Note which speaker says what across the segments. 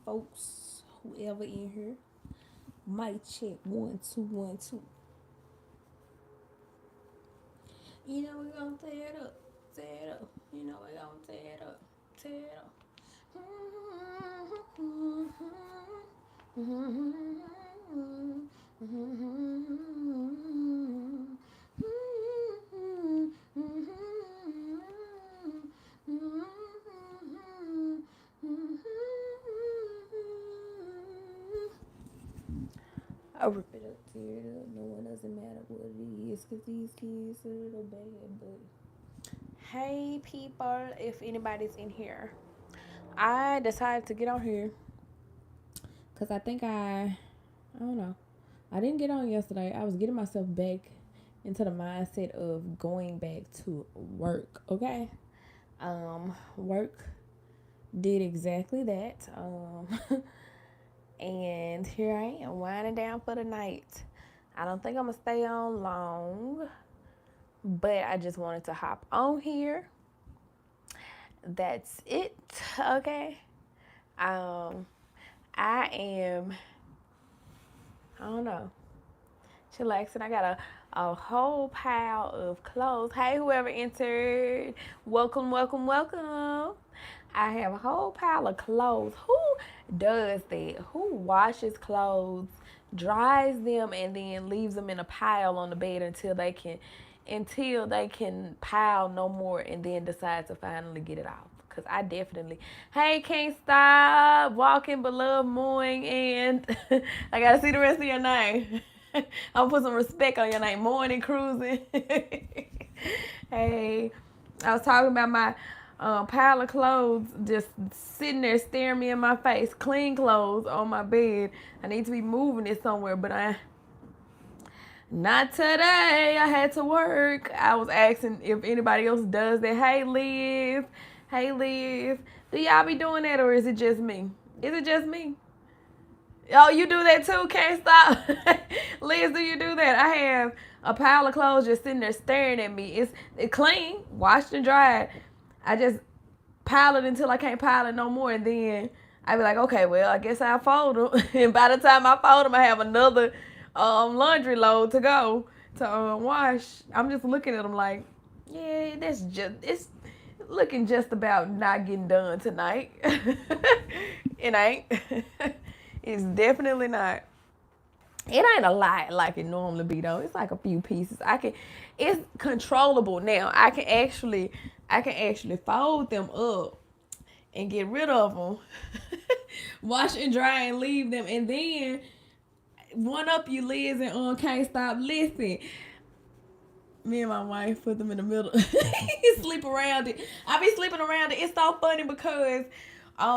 Speaker 1: folks, whoever in here. Mic check 1 2 1 2. You know we gonna tear it up, tear it up. You know we gonna tear it up, tear it up. I rip it up, tear it up. No one doesn't matter what it is, cause these kids are a little bad. But hey, people, if anybody's in here, I decided to get on here cause I think I don't know. I didn't get on yesterday. I was getting myself back into the mindset of going back to work. Okay, work did exactly that. And here I am winding down for the night. I don't think I'm gonna stay on long, but I just wanted to hop on here. That's it. Okay. I am, I don't know, chillaxing. I got a whole pile of clothes. Hey, whoever entered, welcome, welcome, welcome. I have a whole pile of clothes. Who does that? Who washes clothes, dries them, and then leaves them in a pile on the bed until they can pile no more, and then decide to finally get it off? Because I definitely, hey, can't stop walking, beloved morning, and I gotta see the rest of your name. I'm gonna put some respect on your name, morning cruising. Hey, I was talking about my pile of clothes just sitting there staring me in my face. Clean clothes on my bed. I need to be moving it somewhere, but not today. I had to work. I was asking if anybody else does that. Hey, Liz. Hey, Liz. Do y'all be doing that, or is it just me? Is it just me? Oh, you do that too? Can't stop. Liz, do you do that? I have a pile of clothes just sitting there staring at me. It's clean, washed and dried. I just pile it until I can't pile it no more, and then I be like, okay, well, I guess I'll fold them. And by the time I fold them, I have another laundry load to go to wash. I'm just looking at them like, yeah, it's looking just about not getting done tonight. It ain't. It's definitely not. It ain't a lot like it normally be though. It's like a few pieces. It's controllable now. I can actually fold them up and get rid of them. Wash and dry and leave them, and then one up you, Liz, and can't stop. Listen, me and my wife put them in the middle. Sleep around it. I be sleeping around it. It's so funny because I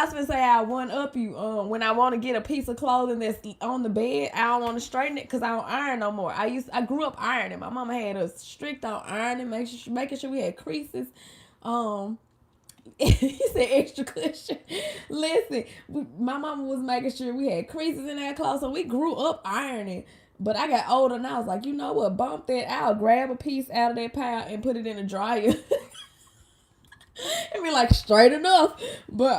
Speaker 1: was gonna say I one up you. When I want to get a piece of clothing that's on the bed, I don't want to straighten it because I don't iron no more. I grew up ironing. My mama had us strict on ironing, making sure we had creases. He said extra cushion. Listen, my mama was making sure we had creases in our clothes, so we grew up ironing. But I got older and I was like, you know what? Bump that out. Grab a piece out of that pile and put it in the dryer. And be like, straight enough. But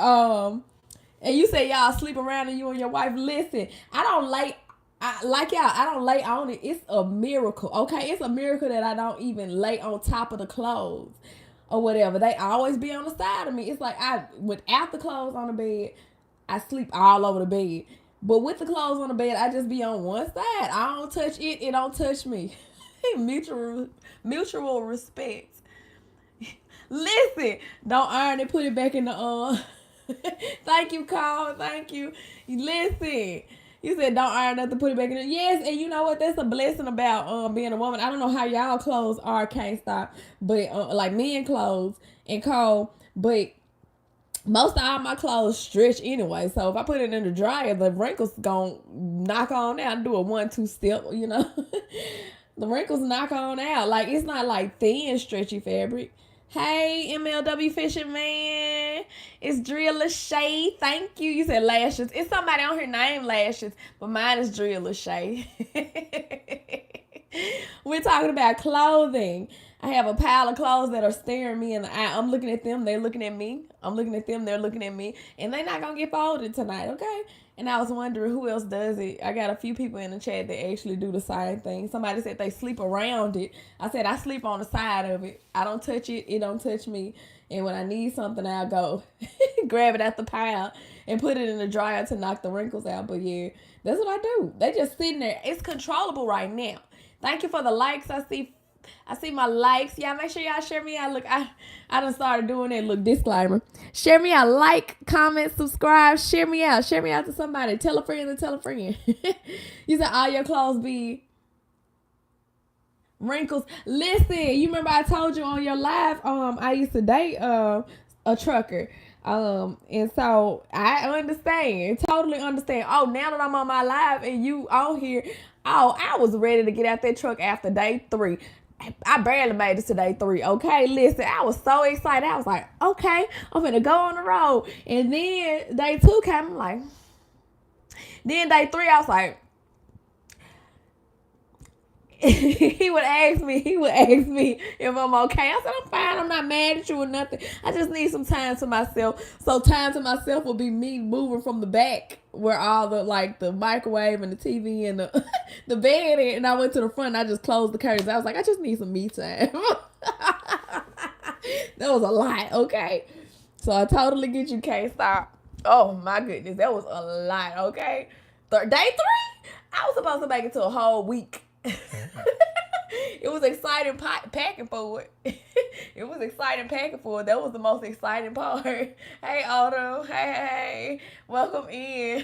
Speaker 1: and you say y'all sleep around and you and your wife. Listen, I don't lay. Like y'all, I don't lay on it. It's a miracle, okay? It's a miracle that I don't even lay on top of the clothes or whatever. They always be on the side of me. It's like without the clothes on the bed, I sleep all over the bed. But with the clothes on the bed, I just be on one side. I don't touch it. It don't touch me. Mutual respect. Listen, don't iron it. Put it back in the. Thank you, Carl. Thank you. Listen. You said don't iron nothing, put it back in it. Yes, and you know what? That's a blessing about being a woman. I don't know how y'all clothes are, can't stop, but like men clothes and Cole, but most of all my clothes stretch anyway. So if I put it in the dryer, the wrinkles gon' knock on out and do a 1-2 step, you know. The wrinkles knock on out. Like it's not like thin stretchy fabric. Hey, MLW Fishing Man. It's Drea Lachey. Thank you. You said Lashes. It's somebody on here named Lashes, but mine is Drea Lachey. We're talking about clothing. I have a pile of clothes that are staring me in the eye. I'm looking at them, they're looking at me. I'm looking at them, they're looking at me. And they're not gonna get folded tonight, okay? And I was wondering who else does it. I got a few people in the chat that actually do the same thing. Somebody said they sleep around it. I said I sleep on the side of it. I don't touch it, it don't touch me. And when I need something, I'll go grab it out the pile and put it in the dryer to knock the wrinkles out. But yeah, that's what I do. They just sitting there. It's controllable right now. Thank you for the likes. I see my likes. Y'all make sure y'all share me out. Look, I done started doing that. Look, disclaimer. Share me out. Like, comment, subscribe. Share me out. Share me out to somebody. Tell a friend to tell a friend. You said all your clothes be wrinkles. Listen, you remember I told you on your live, I used to date a trucker. And so I understand, totally understand. Oh, now that I'm on my live and you on here, oh, I was ready to get out that truck after day 3. I barely made it to day 3. Okay, listen, I was so excited. I was like, okay, I'm gonna go on the road. And then day 2 came, I'm like, then day 3, I was like, he would ask me if I'm okay. I said, I'm fine. I'm not mad at you or nothing. I just need some time to myself. So time to myself will be me moving from the back where all the like the microwave and the TV and the the bed is, and I went to the front and I just closed the curtains. I was like, I just need some me time. That was a lot, okay? So I totally get you, can't stop. Oh my goodness, that was a lot, okay? Day 3, I was supposed to make it to a whole week. It was exciting packing for it. It was exciting packing for it. That was the most exciting part. Hey, Autumn. Hey. Welcome in.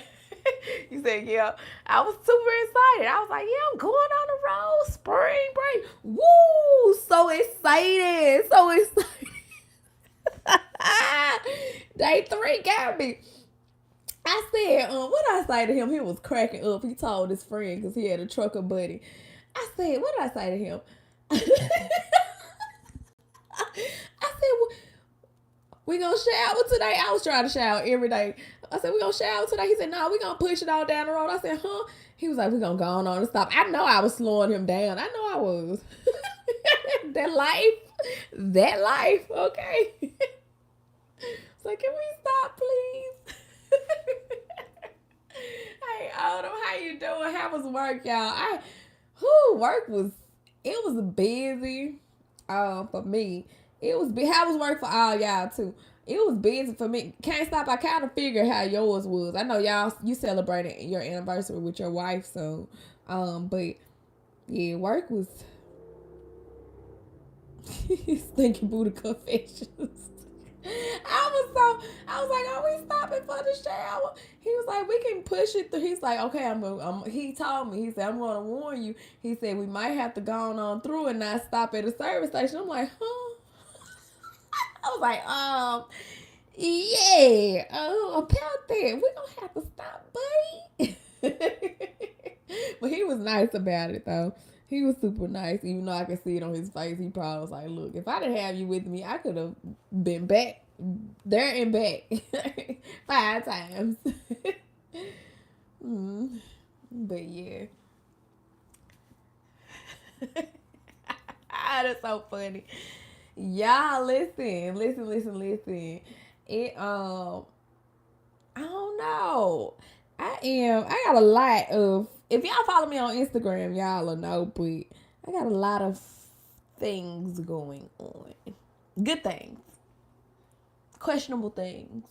Speaker 1: You said, yeah. I was super excited. I was like, yeah, I'm going on the road. Spring break. Woo! So excited. So excited. Day 3 got me. I said, what did I say to him? He was cracking up. He told his friend because he had a trucker buddy. I said, what did I say to him? I said, we gonna shower today? I was trying to shower every day. I said, we gonna shower today? He said, no, we gonna push it all down the road. I said, huh? He was like, we gonna go on and stop. I know I was slowing him down. I know I was. That life, okay. So can we stop, please? Hey, Autumn, how you doing? How was work, y'all? Work was busy. For me, it was how was work for all y'all too. It was busy for me. Can't stop. I kind of figured how yours was. I know you celebrated your anniversary with your wife, so but yeah, work was. Stinking Buddha confessions. I was like, are we stopping for the shower? He was like, we can push it through. He's like, okay, he told me, he said, I'm going to warn you. He said, we might have to go on through and not stop at a service station. I'm like, huh? I was like, yeah, about that. We don't have to stop, buddy. But he was nice about it, though. He was super nice, even though I could see it on his face. He probably was like, look, if I didn't have you with me, I could have been back there and back 5 times. But yeah. That's so funny. Y'all listen. It I don't know. I got a lot of, if y'all follow me on Instagram, y'all will know, but I got a lot of things going on. Good things. Questionable things.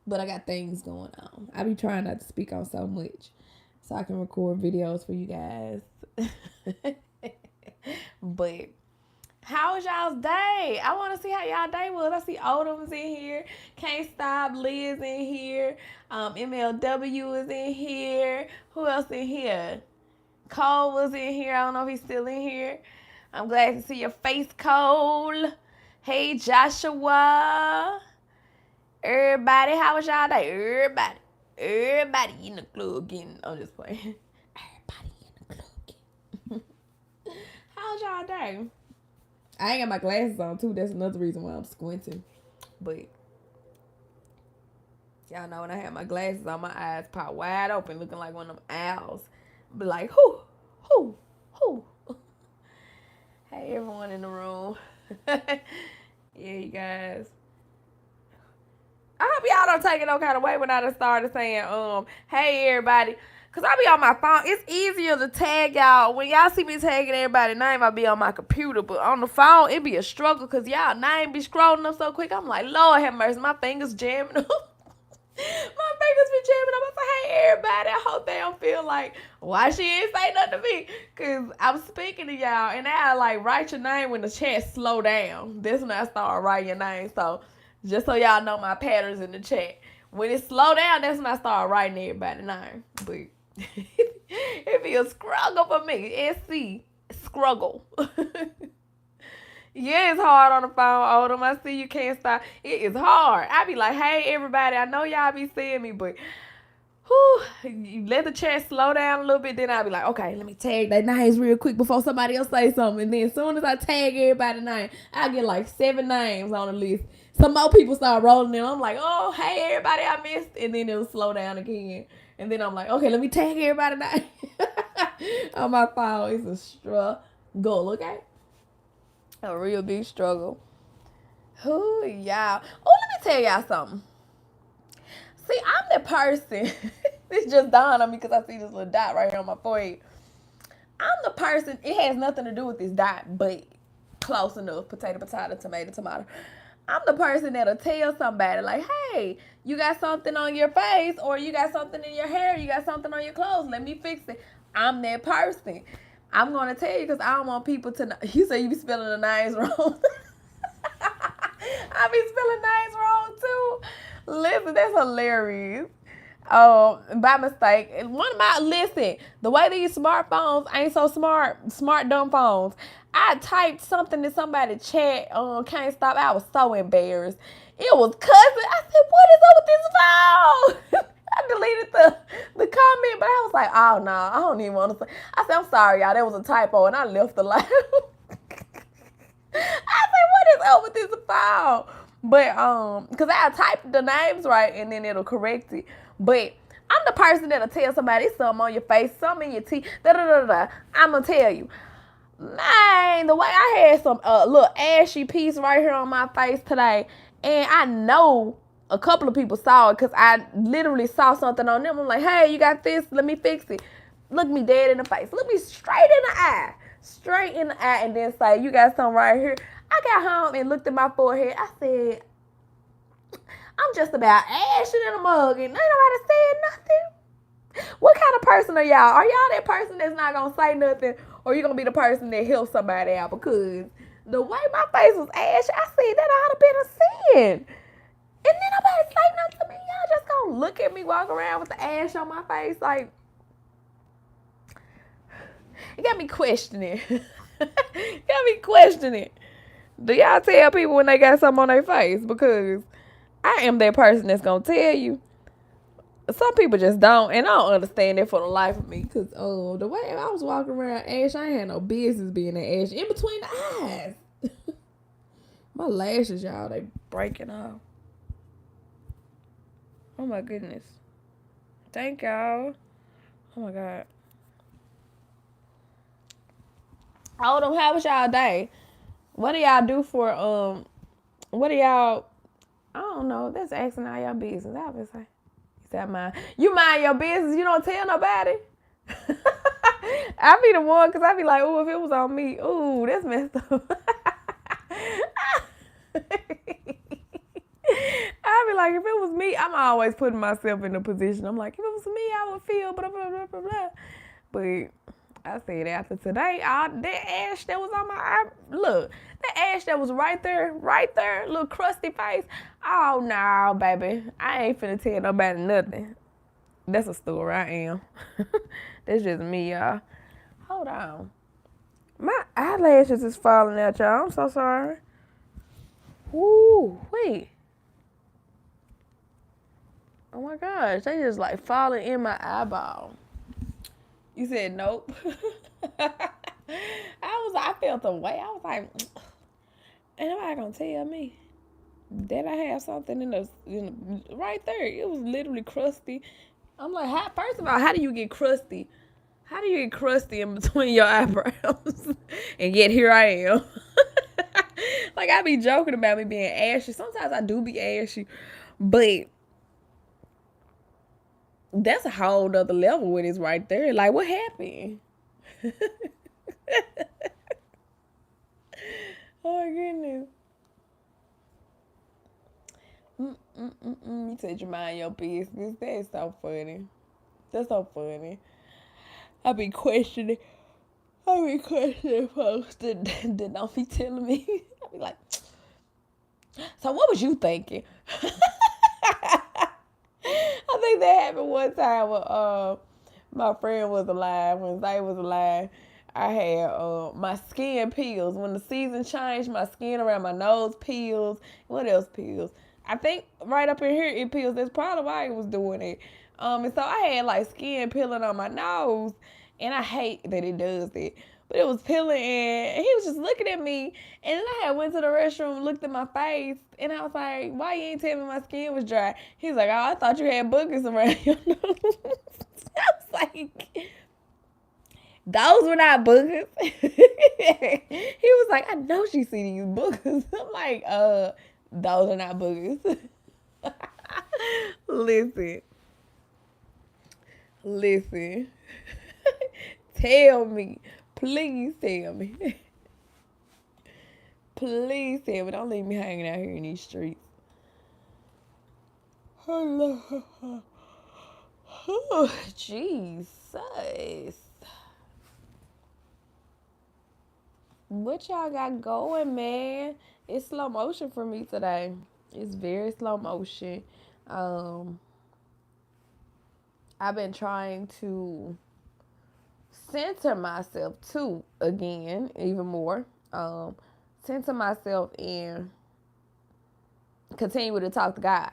Speaker 1: But I got things going on. I be trying not to speak on so much so I can record videos for you guys. But how was y'all's day? I want to see how y'all day was. I see Odom's in here. Can't Stop. Liz in here. MLW is in here. Who else in here? Cole was in here. I don't know if he's still in here. I'm glad to see your face, Cole. Hey, Joshua. Everybody, how was y'all day? Everybody in the club getting. I'm just playing. Everybody in the club getting. How's y'all day? I ain't got my glasses on too. That's another reason why I'm squinting. But y'all know when I have my glasses on, my eyes pop wide open, looking like one of them owls. Be like, whoo. Hey, everyone in the room. Yeah, you guys. I hope y'all don't take it no kind of way when I just started saying, hey, everybody. Because I be on my phone. It's easier to tag y'all. When y'all see me tagging everybody's name, I be on my computer. But on the phone, it be a struggle because y'all name be scrolling up so quick. I'm like, Lord have mercy. My fingers jamming up. My fingers be jamming up. I say, hey, everybody. I hope they don't feel like, why she ain't say nothing to me? Because I'm speaking to y'all, and I like write your name when the chat slow down. That's when I start writing your name. So just so y'all know my patterns in the chat. When it slow down, that's when I start writing everybody's name. But it be a struggle for me. SC, struggle. Yeah, it's hard on the phone, Odom. I see you can't stop. It is hard. I be like, hey, everybody, I know y'all be seeing me, but whew, you let the chat slow down a little bit, then I'll be like, okay, let me tag their names real quick before somebody else say something. And then as soon as I tag everybody's name, I get like 7 names on the list. Some more people start rolling in. I'm like, oh, hey, everybody I missed. And then it'll slow down again. And then I'm like, okay, let me tag everybody's name. On my phone, it's a struggle, okay? A real big struggle. Ooh, y'all. Oh, let me tell y'all something. See, I'm the person. This just dawned on me because I see this little dot right here on my forehead. I'm the person. It has nothing to do with this dot, but close enough. Potato, potato, tomato, tomato. I'm the person that'll tell somebody like, hey, you got something on your face, or you got something in your hair, you got something on your clothes. Let me fix it. I'm that person. I'm going to tell you because I don't want people to know. You say you be spelling the names wrong. I be spelling names wrong too. Listen, that's hilarious. By mistake. Listen, the way these smartphones ain't so smart dumb phones. I typed something in somebody's chat, can't stop. I was so embarrassed. It was cousin. I said, what is up with this phone? I deleted the comment, but I was like, oh no, I don't even want to say. I said, I'm sorry, y'all. That was a typo, and I left the live. I said, what is up with this phone? But because I typed the names right, and then it'll correct it. But I'm the person that'll tell somebody something on your face, something in your teeth. I'm gonna tell you. Man, the way I had some little ashy piece right here on my face today, and I know a couple of people saw it because I literally saw something on them. I'm like, hey, you got this? Let me fix it. Look me dead in the face. Look me straight in the eye. Straight in the eye, and then say, you got something right here. I got home and looked at my forehead. I said, I'm just about ashing in a mug, and ain't nobody said nothing. What kind of person are y'all? Are y'all that person that's not going to say nothing, or you going to be the person that helps somebody out? Because the way my face was ashy, I said that ought to been a sin. And then nobody say nothing to me. Y'all just going to look at me walk around with the ash on my face. Like, it got me questioning. Do y'all tell people when they got something on their face? Because I am that person that's going to tell you. Some people just don't, and I don't understand it for the life of me. Because the way I was walking around ash, I ain't had no business being that ash in between the eyes. My lashes, y'all, they breaking off. Oh my goodness. Thank y'all. Oh my God. Odom, how was y'all day? What do y'all do for what do y'all, I don't know, that's asking all y'all business. I would say. You mind your business, you don't tell nobody. I be the one, because I be like, oh, if it was on me, ooh, that's messed up. I be like, if it was me, I'm always putting myself in a position. I'm like, if it was me, I would feel blah, blah, blah, blah, blah. But I said after today, that ash that was on my eye, look, that ash that was right there, little crusty face. Oh, no, baby. I ain't finna tell nobody nothing. That's a story. I am. That's just me, y'all. Hold on. My eyelashes is falling out, y'all. I'm so sorry. Ooh, wait. Oh, my gosh. They just, like, falling in my eyeball. You said nope. I felt the way. I was like, ain't nobody gonna tell me that I have something in the right there. It was literally crusty. I'm like, first of all, how do you get crusty How do you get crusty in between your eyebrows? And yet here I am. Like, I be joking about me being ashy. Sometimes I do be ashy. But that's a whole nother level when it's right there. Like, what happened? Oh my goodness. You said you mind your business. That's so funny. That's so funny. I be questioning. I be questioning folks that don't be telling me. I be like, so what was you thinking? I think that happened one time when my friend was alive, when Zay was alive. I had my skin peels. When the season changed, my skin around my nose peels. What else peels? I think right up in here it peels. That's probably why I was doing it. And so I had like skin peeling on my nose, and I hate that it does it. But it was peeling, and he was just looking at me. And then I had went to the restroom, looked at my face, and I was like, "Why you ain't tell me my skin was dry?" He's like, "Oh, I thought you had boogers around your nose." I was like, "Those were not boogers." He was like, "I know she see these boogers." I'm like, those are not boogers." Listen. Listen. Tell me. Please tell me. Please tell me. Don't leave me hanging out here in these streets. Oh, Jesus. What y'all got going, man? It's slow motion for me today. It's very slow motion. Um, I've been trying to center myself too again, even more. Center myself and continue to talk to God.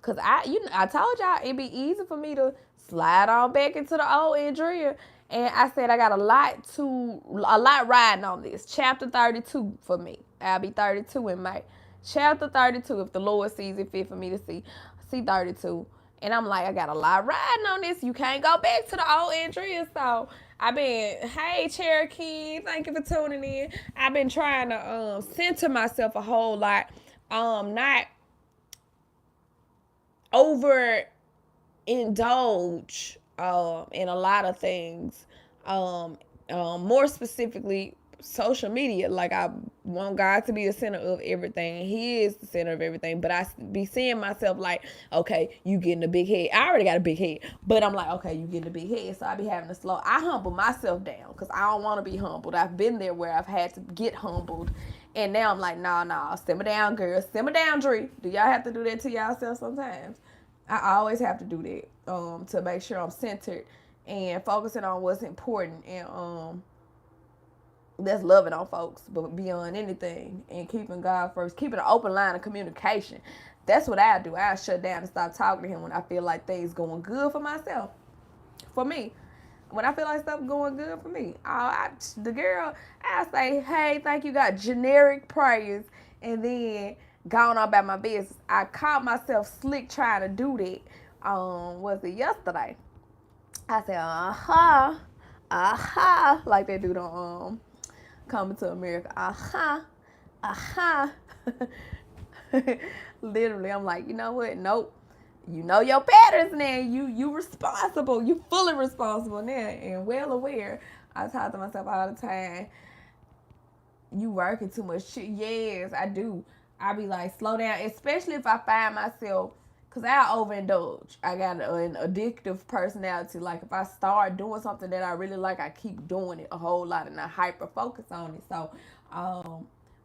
Speaker 1: Cause I told y'all it'd be easy for me to slide on back into the old Andrea. And I said I got a lot riding on this. Chapter 32 for me. I'll be 32 in May. Chapter 32, if the Lord sees it fit for me to see 32. And I'm like, I got a lot riding on this. You can't go back to the old Andrea. So I've been, hey Cherokee, thank you for tuning in. I've been trying to center myself a whole lot. Not over indulge in a lot of things. More specifically, social media. Like, I want God to be the center of everything. He is the center of everything. But I be seeing myself like, okay, you getting a big head. I already got a big head, but I'm like, okay, you getting a big head. So I be having to slow. I humble myself down because I don't want to be humbled. I've been there where I've had to get humbled. And now I'm like, nah, simmer down, girl. Simmer down, Dree. Do y'all have to do that to yourself sometimes? I always have to do that to make sure I'm centered and focusing on what's important, and that's loving on folks, but beyond anything, and keeping God first, keeping an open line of communication. That's what I do. I shut down and stop talking to him when I feel like things going good for myself. For me, when I feel like stuff going good for me, I say, hey, thank you, God, generic praise, and then gone on about my business. I caught myself slick trying to do that. Was it yesterday? I said, like they do on Coming to America. Literally, I'm like, you know what? Nope. You know your patterns now. You responsible. You fully responsible now and well aware. I talk to myself all the time. You working too much shit. Yes, I do. I be like, slow down, especially if I find myself, because I overindulge. I got an addictive personality. Like, if I start doing something that I really like, I keep doing it a whole lot and I hyper focus on it. So,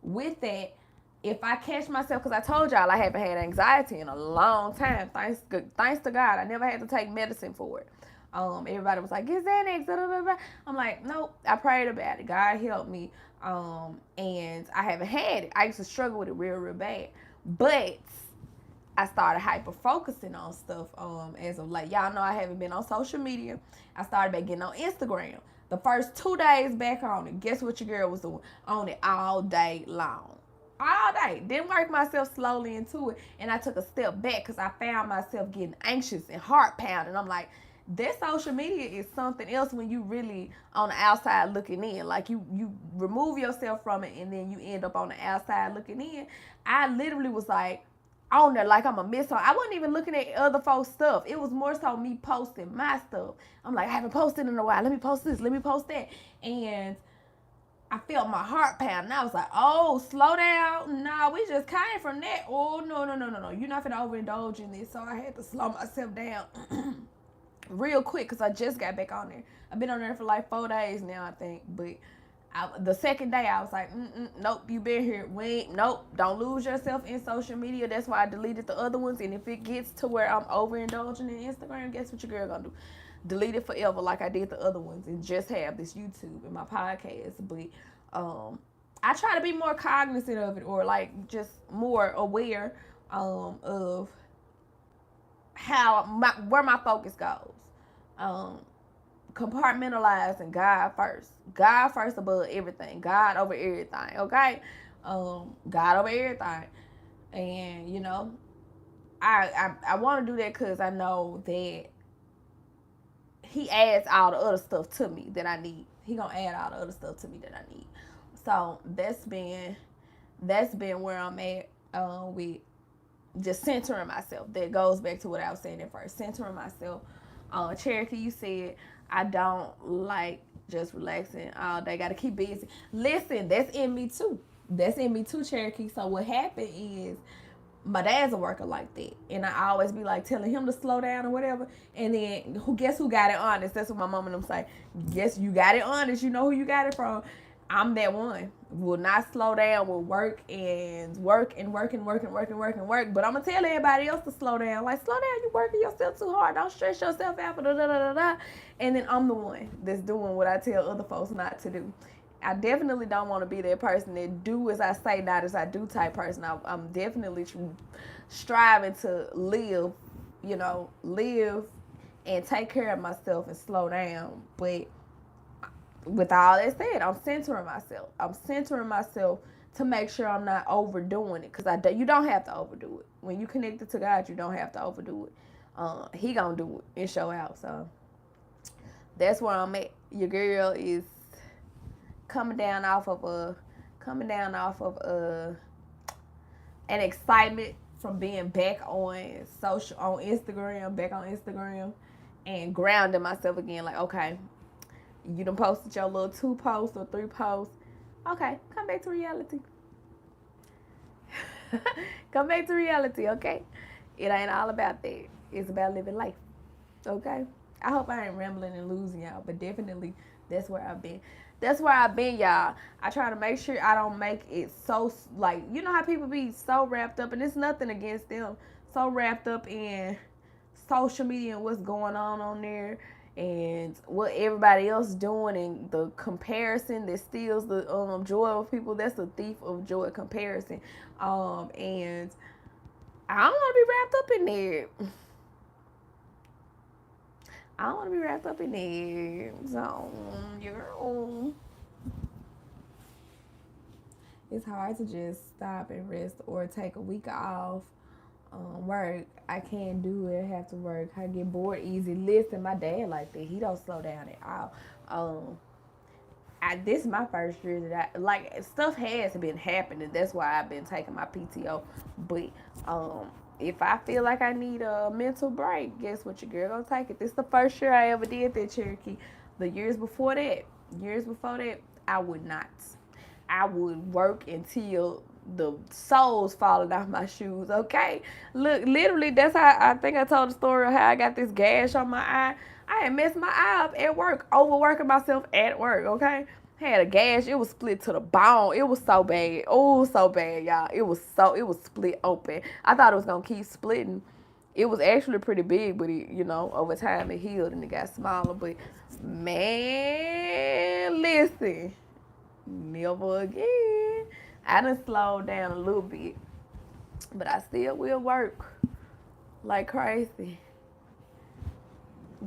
Speaker 1: with that, if I catch myself, because I told y'all I haven't had anxiety in a long time. Thanks to God, I never had to take medicine for it. Everybody was like, get Xanax, blah, blah, blah. I'm like, nope, I prayed about it. God helped me. And I haven't had it. I used to struggle with it real bad. But I started hyper focusing on stuff as of late. Y'all know I haven't been on social media. I started back getting on Instagram. The first 2 days back on it, guess what your girl was doing? On it all day long. All day. Didn't work myself slowly into it. And I took a step back because I found myself getting anxious and heart pounding. I'm like, This social media is something else when you really on the outside looking in. Like you remove yourself from it and then you end up on the outside looking in. I literally was like on there like I'm a miss. I wasn't even looking at other folks' stuff. It was more so me posting my stuff. I'm like, I haven't posted in a while. Let me post this. Let me post that. And I felt my heart pound, and I was like, "Oh, slow down! Nah, we just came from that. Oh, no, no, no, no, no! You're not gonna overindulge in this." So I had to slow myself down real quick because I just got back on there. I've been on there for like 4 days now, I think. But the second day, I was like, "Nope, you been here. Wait, nope, don't lose yourself in social media." That's why I deleted the other ones. And if it gets to where I'm overindulging in Instagram, guess what your girl gonna do? Delete it forever like I did the other ones and just have this YouTube and my podcast. But I try to be more cognizant of it, or like just more aware of how where my focus goes. Um, Compartmentalizing God first above everything, God over everything. Okay, God over everything, and I want to do that because I know that he adds all the other stuff to me that I need. He gonna add all the other stuff to me that I need. So that's been where I'm at with just centering myself. That goes back to what I was saying at first. Centering myself. Cherokee, you said I don't like just relaxing all day. Gotta keep busy. Listen, that's in me too. That's in me too, Cherokee. So what happened is my dad's a worker like that, and I always be like telling him to slow down or whatever. And then guess who got it honest? That's what my mom and them say. Guess you got it honest. You know who you got it from. I'm that one. Will not slow down. Will work and work and work and work and work and work and work. But I'm gonna tell everybody else to slow down. Like, slow down. You working yourself too hard. Don't stress yourself out. Da da da da da. And then I'm the one that's doing what I tell other folks not to do. I definitely don't want to be that person that do as I say, not as I do type person. I'm definitely striving to live and take care of myself and slow down. But with all that said, I'm centering myself. I'm centering myself to make sure I'm not overdoing it, because you don't have to overdo it. When you connected to God, you don't have to overdo it. He gonna do it and show out. So that's where I'm at. Your girl is coming down off of an excitement from being back on Instagram, and grounding myself again. Like, okay, you done posted your little 2 posts or 3 posts. Okay, come back to reality. Come back to reality, okay? It ain't all about that. It's about living life, okay? I hope I ain't rambling and losing y'all, but definitely that's where I've been. That's where I've been, y'all. I try to make sure I don't make it so, like, you know how people be so wrapped up, and it's nothing against them, so wrapped up in social media and what's going on there and what everybody else doing, and the comparison that steals the joy of people. That's a thief of joy, comparison. And I don't want to be wrapped up in there. I don't want to be wrapped up in there. So, it's hard to just stop and rest or take a week off. Work. I can't do it. I have to work. I get bored easy. Listen, my dad like that. He don't slow down at all. This is my first year that stuff has been happening. That's why I've been taking my PTO. But if I feel like I need a mental break, guess what? Your girl gonna take it. This is the first year I ever did that, Cherokee. The years before that, I would not. I would work until the soles falling off my shoes, okay? Look, literally, that's how I think I told the story of how I got this gash on my eye. I had messed my eye up at work, overworking myself at work, okay? Had a gash. It was split to the bone. It was so bad. Oh, so bad, y'all. It was split open. I thought it was gonna keep splitting. It was actually pretty big, but over time it healed and it got smaller. But man, listen, never again. I done slowed down a little bit, but I still will work like crazy.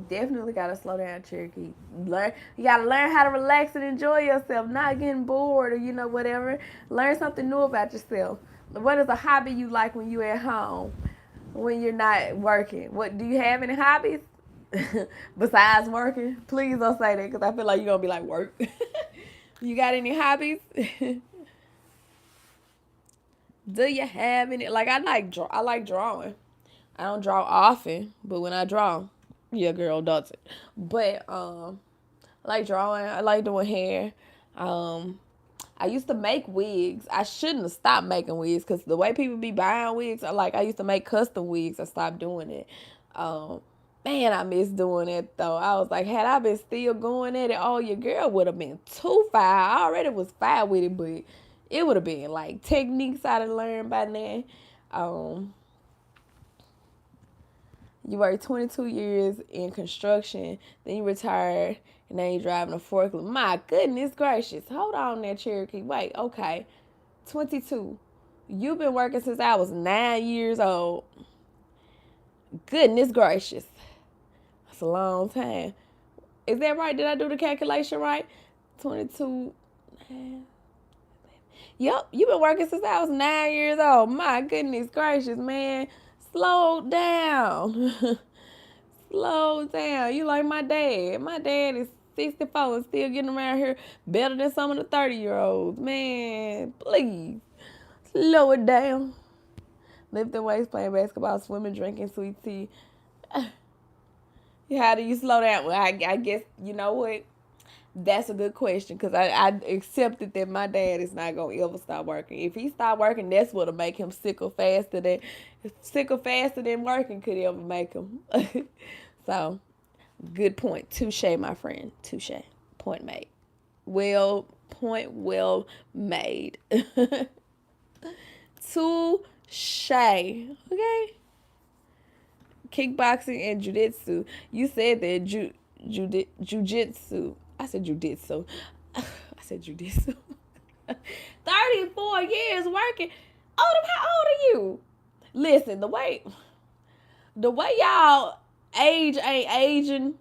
Speaker 1: Definitely gotta slow down, Cherokee. You gotta learn how to relax and enjoy yourself, not getting bored or whatever. Learn something new about yourself. What is a hobby you like when you're at home, when you're not working? What do you have any hobbies? Besides working, please don't say that because I feel like you're gonna be like work. You got any hobbies? Do you have any? Like I like drawing. I don't draw often, but when I draw, yeah, girl does it. But I like drawing. I like doing hair. Um, I used to make wigs. I shouldn't have stopped making wigs because the way people be buying wigs, I used to make custom wigs. I stopped doing it. Um, Man, I miss doing it though. I was like, had I been still going at it, oh, your girl would have been too fire. I already was fire with it, but it would have been like techniques I'd have learned by now. Um, you worked 22 years in construction, then you retired, and then you driving a forklift. My goodness gracious. Hold on there, Cherokee. Wait, okay. 22. You've been working since I was 9 years old. Goodness gracious. That's a long time. Is that right? Did I do the calculation right? 22. Yep, you've been working since I was 9 years old. My goodness gracious, man. Slow down. Slow down. You like my dad. My dad is 64 and still getting around here better than some of the 30-year-olds. Man, please. Slow it down. Lifting weights, playing basketball, swimming, drinking sweet tea. How do you slow down? Well, I guess, you know what? That's a good question because I accepted that my dad is not going to ever stop working. If he stop working, that's what'll make him sicker faster than working could ever make him. So, good point. Touche, my friend. Touche. Point made. Point well made. Touche. Okay? Kickboxing and jiu-jitsu. You said that jiu-jitsu. I said jiu-jitsu. I said jiu-jitsu. 34 years working. How old are you? Listen, the way y'all age ain't aging.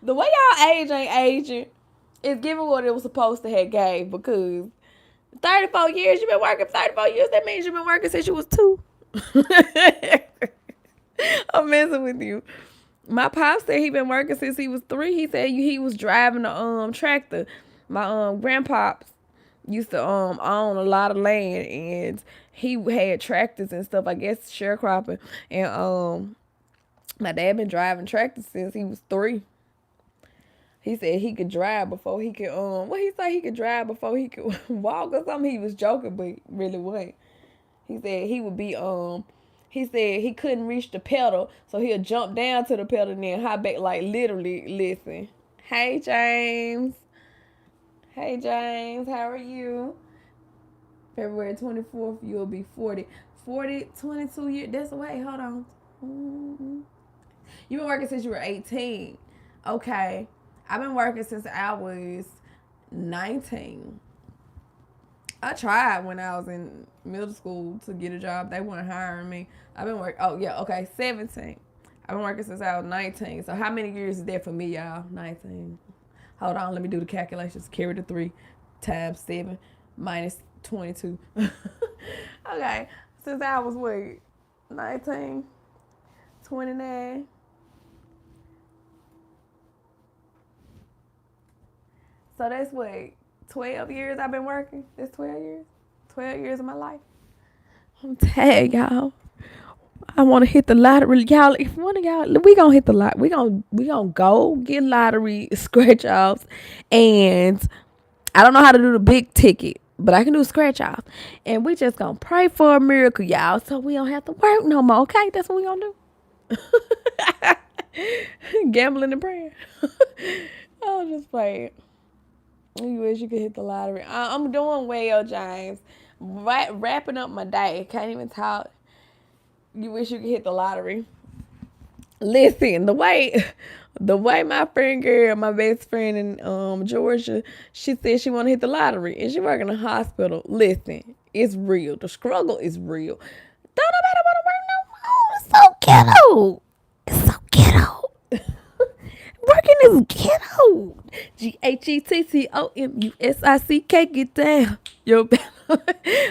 Speaker 1: The way y'all age ain't aging is giving what it was supposed to have gave because 34 years, you've been working 34 years. That means you've been working since you was 2. I'm messing with you. My pop said he been working since he was 3. He said he was driving a tractor. My grandpops used to own a lot of land and he had tractors and stuff, I guess sharecropping. And my dad been driving tractors since he was 3. He said he could drive before he could what he say he could drive before he could walk or something. He was joking, but really wasn't. He said he would be he said he couldn't reach the pedal, so he'll jump down to the pedal and then hop back. Like literally, listen. Hey James. Hey James, how are you? February 24th, you'll be 40. 22 years. That's wait, hold on. You've been working since you were 18. Okay. I've been working since I was 19. I tried when I was in middle school to get a job. They weren't hiring me. I've been working. Oh, yeah. Okay. 17. I've been working since I was 19. So how many years is that for me, y'all? 19. Hold on. Let me do the calculations. Carry the 3 times 7 minus 22. Okay. Since I was, 19, 29. So that's 12 years I've been working. That's 12 years. 12 years of my life. I'm tired, y'all. I want to hit the lottery, y'all. If one of y'all, we gonna hit the lot. We gonna go get lottery scratch offs, and I don't know how to do the big ticket, but I can do scratch offs. And we just gonna pray for a miracle, y'all, so we don't have to work no more. Okay, that's what we gonna do. Gambling and praying. I'll just play it. You wish you could hit the lottery. I'm doing well, James. Wrapping up my day. Can't even talk. You wish you could hit the lottery. Listen, the way my friend girl, my best friend in Georgia, she said she want to hit the lottery and she work in a hospital. Listen, it's real. The struggle is real. Don't nobody want to work no more. It's so ghetto. It's so ghetto. Working is ghetto. GHETTOMUSICK. Get down. Yo,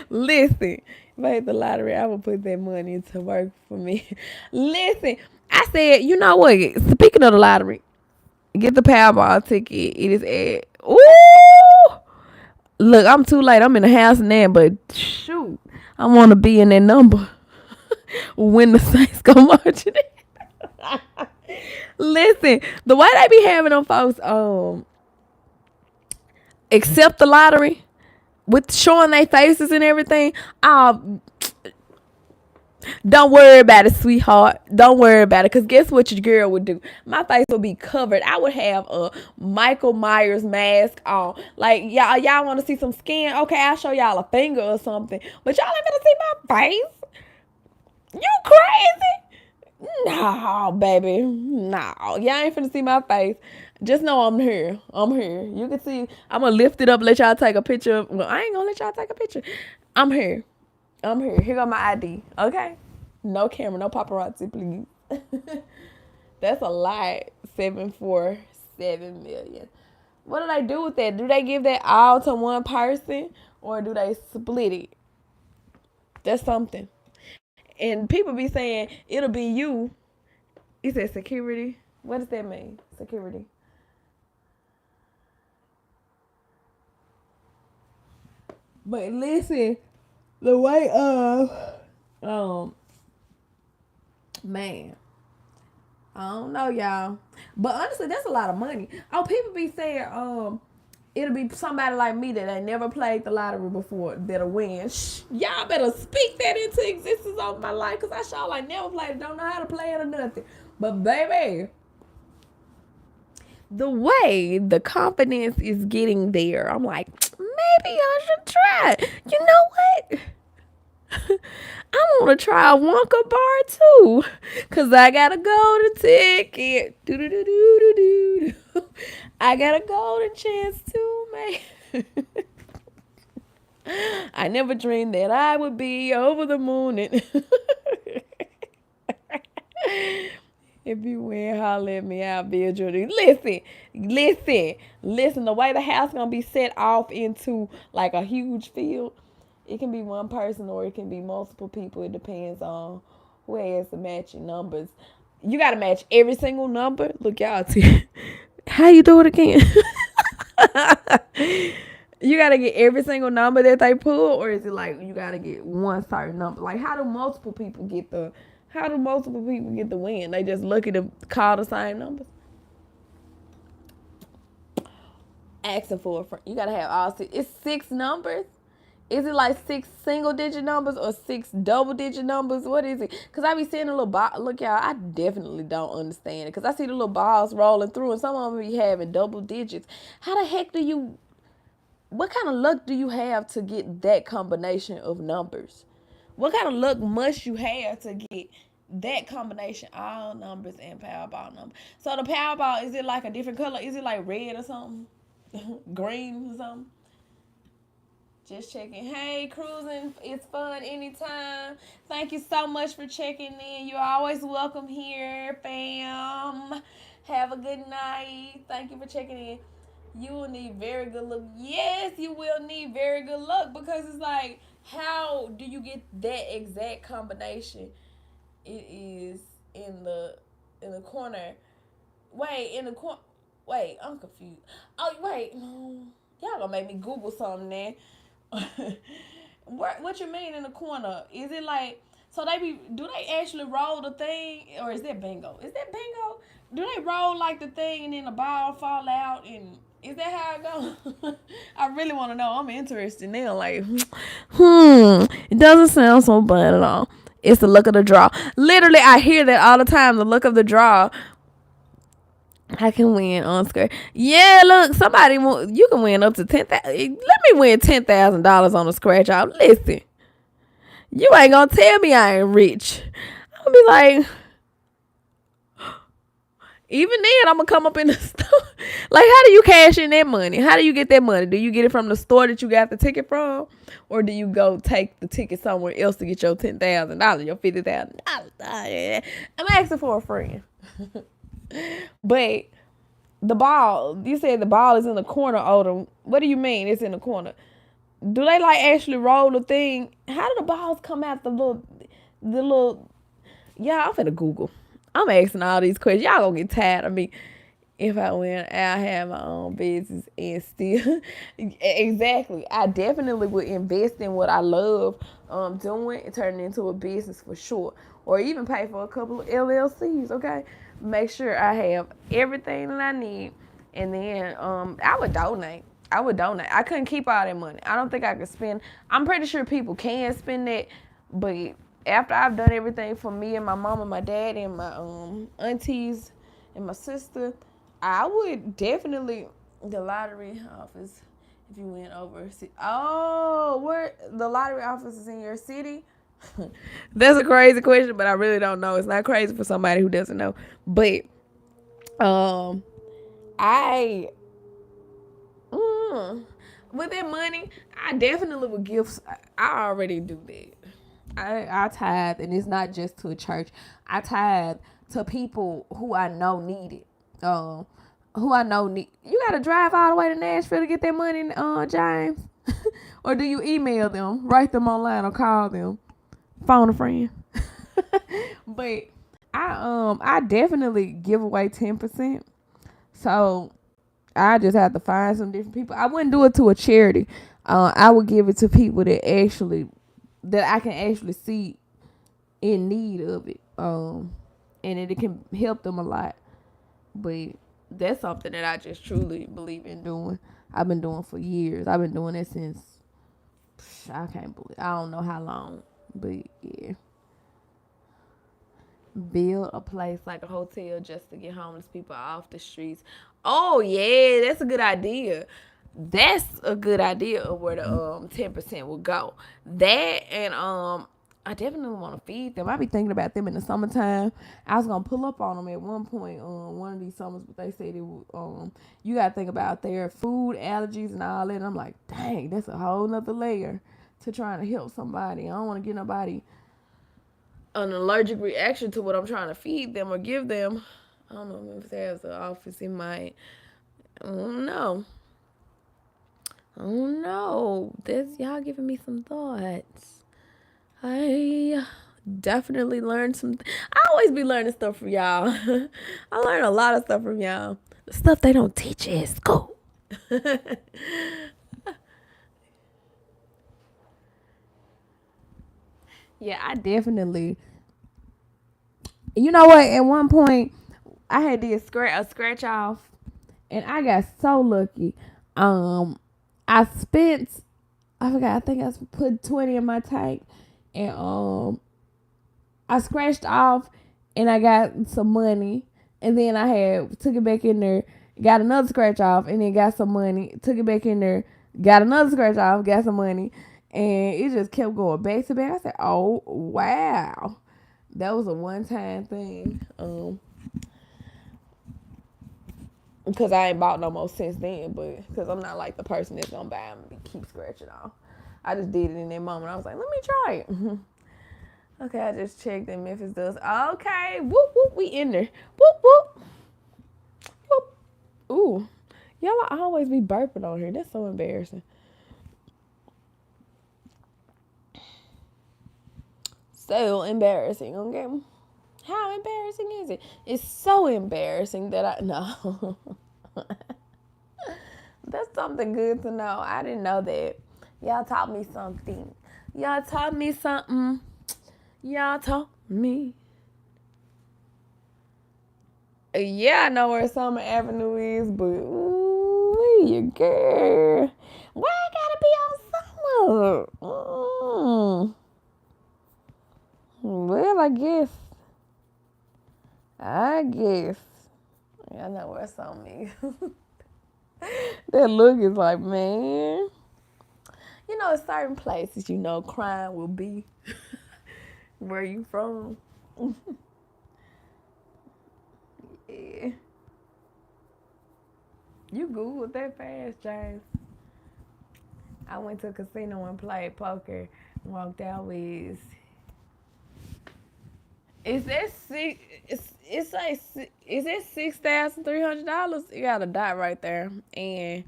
Speaker 1: listen. If I hit the lottery, I would put that money into work for me. Listen, I I said, you know what? Speaking of the lottery, get the Powerball ticket. It is at ooh. Look, I'm too late. I'm in the house now, but shoot, I want to be in that number when the Saints go marching in. Listen, the way they be having them folks accept the lottery with showing their faces and everything. Don't worry about it, sweetheart. Don't worry about it. Because guess what your girl would do? My face would be covered. I would have a Michael Myers mask on. Like, y'all want to see some skin? Okay, I'll show y'all a finger or something. But y'all ain't gonna see my face? You crazy? No, baby. No. Y'all ain't finna see my face. Just know I'm here. I'm here. You can see. I'm gonna lift it up, let y'all take a picture. Well, I ain't gonna let y'all take a picture. I'm here. I'm here. Here go my ID. Okay? No camera, no paparazzi, please. That's a lot. 747 million. What do they do with that? Do they give that all to one person or do they split it? That's something. And people be saying it'll be you. He said security. What does that mean? Security. But listen, the way man, I don't know, y'all. But honestly, that's a lot of money. Oh, people be saying it'll be somebody like me that ain't never played the lottery before that'll win. Shh, y'all better speak that into existence of my life, cause I sure like never played it, don't know how to play it or nothing. But baby, the way the confidence is getting there, I'm like, maybe I should try it. You know what? I want to try a Wonka bar too, cause I got a golden ticket. I got a golden chance too, man. I never dreamed that I would be over the moon. And if you win, holler at me. I'll build your dream. Listen. The way the house gonna be set off into like a huge field. It can be one person or it can be multiple people. It depends on who has the matching numbers. You got to match every single number. Look, y'all. How you do it again? You got to get every single number that they pull, or is it like you got to get one certain number? Like, how do multiple people get the win? They just lucky to call the same numbers. Asking for a friend. You got to have all six. It's 6 numbers. Is it like 6 single digit numbers or 6 double digit numbers? What is it? Because I be seeing a little ball. Look, y'all, I definitely don't understand it. Because I see the little balls rolling through and some of them be having double digits. How the heck what kind of luck do you have to get that combination of numbers? What kind of luck must you have to get that combination, all numbers and Powerball numbers? So the Powerball, is it like a different color? Is it like red or something? Green or something? Just checking. Hey, cruising is fun anytime. Thank you so much for checking in. You're always welcome here, fam. Have a good night. Thank you for checking in. You will need very good luck. Yes, you will need very good luck because it's like, how do you get that exact combination? It is in the corner. Wait, in the corner. Wait, I'm confused. Oh, wait. No. Y'all gonna make me Google something now. What you mean in the corner? Is it like so do they actually roll the thing or is that bingo? Is that bingo? Do they roll like the thing and then the ball fall out and is that how it goes? I really want to know. I'm interested now. Like, it doesn't sound so bad at all. It's the luck of the draw. Literally, I hear that all the time. The luck of the draw. I can win on Square. Yeah, look, you can win up to 10,000. Let me win $10,000 on a scratch out. Listen, you ain't gonna tell me I ain't rich. I'll be like, even then, I'm gonna come up in the store. Like, how do you cash in that money? How do you get that money? Do you get it from the store that you got the ticket from, or do you go take the ticket somewhere else to get your $10,000, your $50,000? I'm asking for a friend. But the ball, you said the ball is in the corner, Odom. What do you mean it's in the corner? Do they like actually roll the thing? How do the balls come out the little yeah, I'm finna Google. I'm asking all these questions. Y'all gonna get tired of me if I win. I have my own business and still exactly. I definitely would invest in what I love doing and turn it into a business for sure. Or even pay for a couple of LLCs, okay? Make sure I have everything that I need. And then I would donate. I couldn't keep all that money. I don't think I could spend. I'm pretty sure people can spend that, but after I've done everything for me and my mom and my dad and my aunties and my sister, I would definitely the lottery office. If you went over, where the lottery office is in your city? That's a crazy question, but I really don't know. It's not crazy for somebody who doesn't know. But um, I with that money, I definitely would give. I already do that. I tithe, and it's not just to a church. I tithe to people who I know need it. Who I know need. You got to drive all the way to Nashville to get that money, James, or do you email them, write them online, or call them, phone a friend? But I definitely give away 10%. So I just have to find some different people. I wouldn't do it to a charity. I would give it to people that I can actually see in need of it. And it can help them a lot. But that's something that I just truly believe in doing. I've been doing for years. I've been doing it since I can't believe. I don't know how long, but yeah. Build a place like a hotel just to get homeless people off the streets. Oh yeah, that's a good idea. That's a good idea of where the 10% will go. That and I definitely want to feed them. I be thinking about them in the summertime. I was gonna pull up on them at one point one of these summers, but they said it you gotta think about their food allergies and all that. And I'm like, dang, that's a whole nother layer to trying to help somebody. I don't want to get nobody an allergic reaction to what I'm trying to feed them or give them. I don't know if there's an office in my. I don't know. Oh no, this y'all giving me some thoughts. I definitely learned some. I always be learning stuff from y'all. I learn a lot of stuff from y'all. The stuff they don't teach at school. Yeah, I definitely. You know what? At one point, I had did a scratch off, and I got so lucky. I spent. I forgot. I think I put 20 in my tank, and I scratched off, and I got some money, and then I had took it back in there, got another scratch off, and then got some money, took it back in there, got another scratch off, got some money, and it just kept going back to back. I said, "Oh wow." That was a one time thing. Because I ain't bought no more since then, but because I'm not like the person that's gonna buy them and keep scratching off. I just did it in that moment. I was like, let me try it. Okay, I just checked and Memphis does. Okay, whoop whoop, we in there. Whoop whoop, whoop. Ooh, y'all always be burping on here. That's so embarrassing. So embarrassing. Okay. How embarrassing is it? It's so embarrassing that I know. That's something good to know. I didn't know that. Y'all taught me something. Y'all taught me something. Y'all taught me. Yeah, I know where Summer Avenue is, but ooh, you girl. Why I gotta be on Summer? Well, I guess. Yeah, I know where Summer is. That look is like, man. You know, certain places, crime will be. Where you from? Yeah. You Googled that fast, James. I went to a casino and played poker. Walked out with. Is that six? It's like is it $6,300? You got a dot right there, and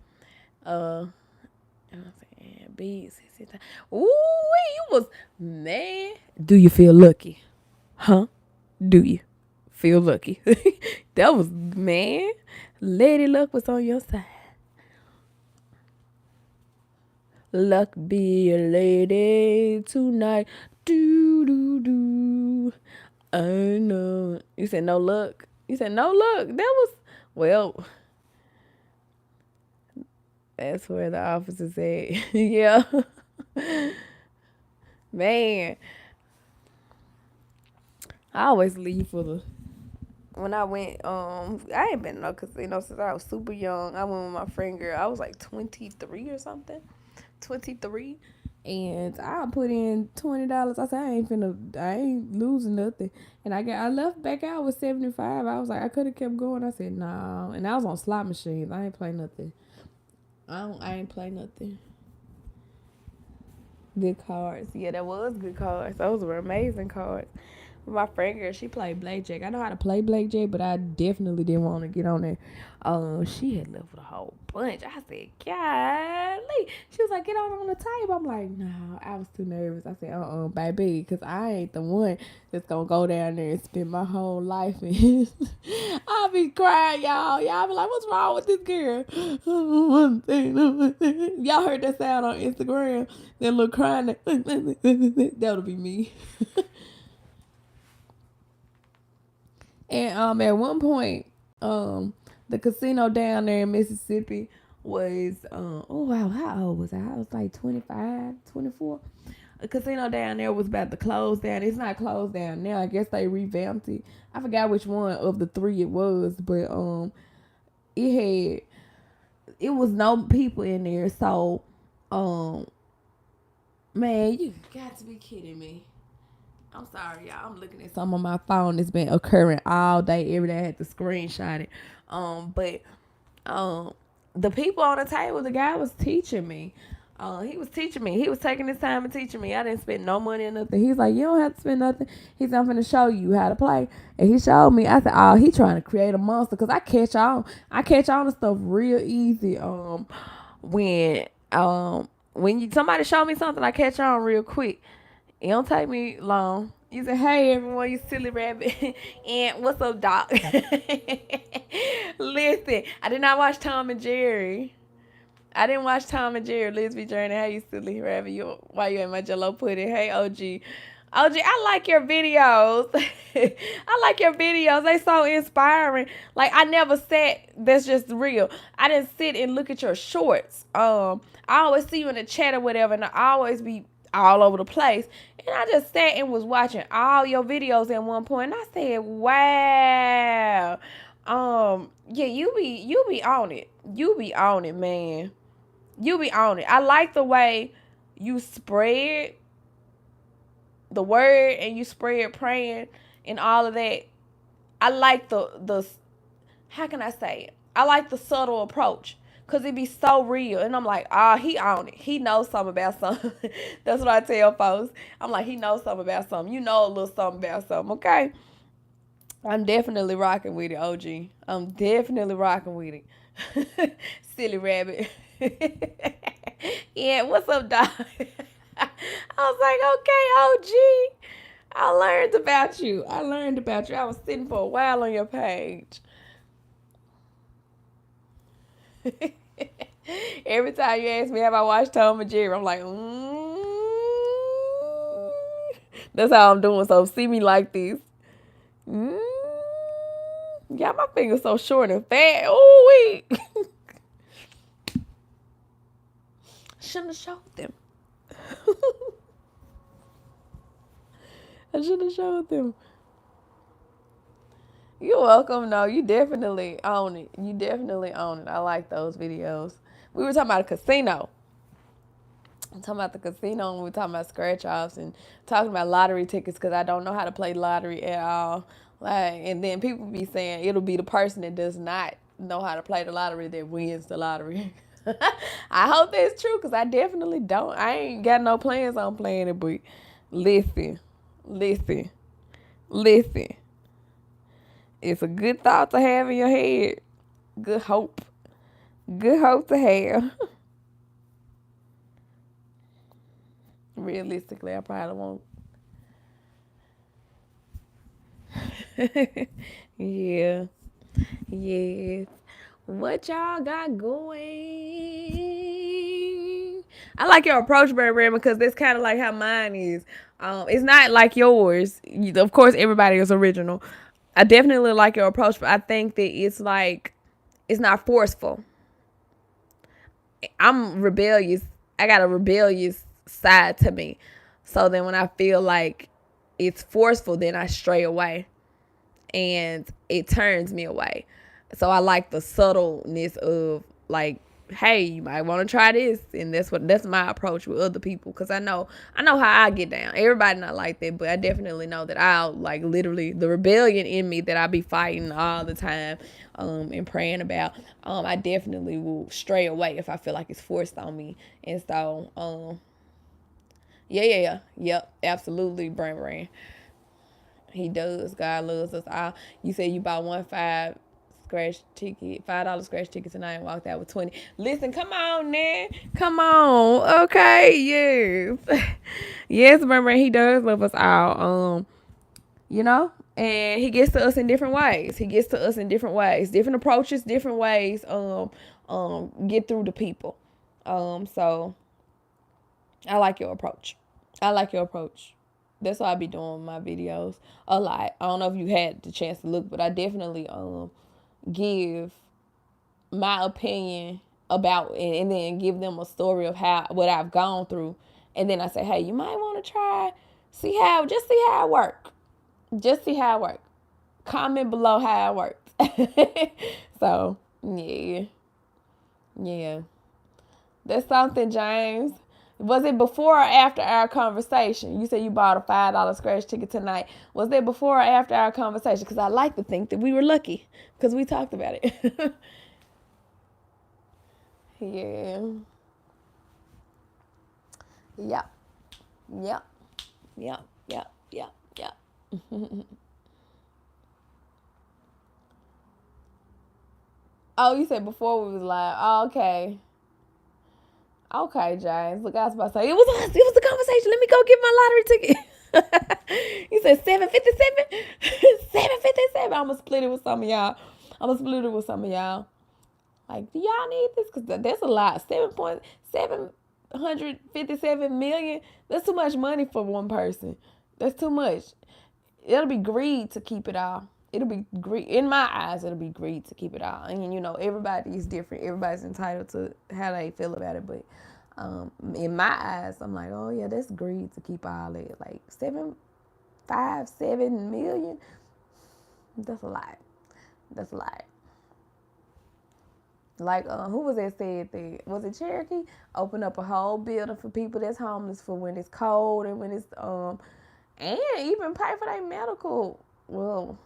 Speaker 1: B. Ooh, you was man. Do you feel lucky? Huh? Do you Feel lucky. That was, man. Lady Luck was on your side. Luck be a lady tonight. Do do do. I know. You said no luck. You said no luck. That was, well, that's where the officer said. Yeah. Man. I always leave for the, when I went, I ain't been in no casino since I was super young. I went with my friend girl. I was like 23 or something. 23. And I put in $20. I said I ain't losing nothing. And I left back out with 75. I was like, I could have kept going. I said, no. And I was on slot machines. I ain't play nothing. I ain't play nothing. Good cards. Yeah, that was good cards. Those were amazing cards. My friend girl, she played blackjack. I know how to play blackjack, but I definitely didn't want to get on there. She had left with a whole bunch. I said, golly. She was like, get on the table. I'm like, no, I was too nervous. I said, baby, because I ain't the one that's going to go down there and spend my whole life in. I'll be crying, y'all. Y'all be like, what's wrong with this girl? Y'all heard that sound on Instagram? That little crying. That'll be me. And at one point, the casino down there in Mississippi was, oh wow, how old was I? I was like 25, 24. A casino down there was about to close down. It's not closed down now. I guess they revamped it. I forgot which one of the three it was, but it was no people in there. So, man, you got to be kidding me. I'm sorry, y'all. I'm looking at some on my phone that's been occurring all day, every day. I had to screenshot it. But the people on the table, the guy was teaching me. He was teaching me. He was taking his time and teaching me. I didn't spend no money or nothing. He's like, you don't have to spend nothing. He's like, I'm going to show you how to play. And he showed me. I said, oh, he trying to create a monster. Because I catch on the stuff real easy. When somebody show me something, I catch on real quick. It don't take me long. You say, hey, everyone, you silly rabbit. And what's up, Doc? Listen, I did not watch Tom and Jerry. I didn't watch Tom and Jerry. Lisby Journey, hey, you silly rabbit. Why you in my jello pudding? Hey, OG. OG, I like your videos. I like your videos. They so inspiring. Like, I never sat, that's just real. I didn't sit and look at your shorts. I always see you in the chat or whatever, and I always be all over the place. And I just sat and was watching all your videos at one point, and I said, wow. Yeah, you be on it. You be on it, man. You be on it. I like the way you spread the word and you spread praying and all of that. I like the how can I say it? I like the subtle approach. Cause it be so real. And I'm like, he on it. He knows something about something. That's what I tell folks. I'm like, he knows something about something. You know a little something about something, okay? I'm definitely rocking with it, OG. I'm definitely rocking with it. Silly rabbit. Yeah, what's up, Doc? I was like, okay, OG. I learned about you. I was sitting for a while on your page. Every time you ask me have I watched Tom and Jerry, I'm like, That's how I'm doing. So see me like this. Yeah, my fingers so short and fat. Ooh wee. Shouldn't have showed them. I should have showed them. You're welcome. No, you definitely own it. You definitely own it. I like those videos. We were talking about a casino. I'm talking about the casino and we were talking about scratch offs and talking about lottery tickets because I don't know how to play lottery at all. Like, and then people be saying it'll be the person that does not know how to play the lottery that wins the lottery. I hope that's true because I definitely don't. I ain't got no plans on playing it, but listen. It's a good thought to have in your head. Good hope. Good hope to have. Realistically, I probably won't. Yeah. Yes. What y'all got going? I like your approach, Barry, because that's kind of like how mine is. It's not like yours. Of course, everybody is original. I definitely like your approach, but I think that it's like it's not forceful. I'm rebellious. I got a rebellious side to me. So then when I feel like it's forceful, then I stray away and it turns me away. So I like the subtleness of like, hey, you might want to try this, and that's my approach with other people because I know how I get down. Everybody not like that, but I definitely know that I'll like literally the rebellion in me that I be fighting all the time, and praying about. I definitely will stray away if I feel like it's forced on me, and so yep, absolutely, Brand. He does. God loves us all. You said you bought $5 scratch ticket tonight and walked out with 20. Listen, come on, man. Come on. Okay, yes. Yes, remember he does love us all. You know? And he gets to us in different ways. Different approaches, different ways, get through to people. So I like your approach. That's why I be doing my videos a lot. I don't know if you had the chance to look, but I definitely give my opinion about it and then give them a story of what I've gone through. And then I say, hey, you might want to try, see how it works. Just see how it works. Comment below how it works. So, yeah. Yeah. That's something, James. Was it before or after our conversation? You said you bought a $5 scratch ticket tonight. Was it before or after our conversation? Because I like to think that we were lucky because we talked about it. Yeah. Yep. Yep. Yep. Yep. Yep. Yep. Oh, you said before we was live. Oh, okay. Okay, James. Look, I was about to say it was us. It was the conversation. Let me go get my lottery ticket. You said 757. 757. I'ma split it with some of y'all. Like, do y'all need this? Because that's a lot. 7.757 million. That's too much money for one person. That's too much. It'll be greed to keep it all. It'll be greed. In my eyes, it'll be greed to keep it all. And, everybody is different. Everybody's entitled to how they feel about it. But in my eyes, I'm like, oh, yeah, that's greed to keep all that. Like, 7.57 million? That's a lot. That's a lot. Like, who was that said that? Was it Cherokee? Open up a whole building for people that's homeless for when it's cold and when it's, and even pay for their medical. Well,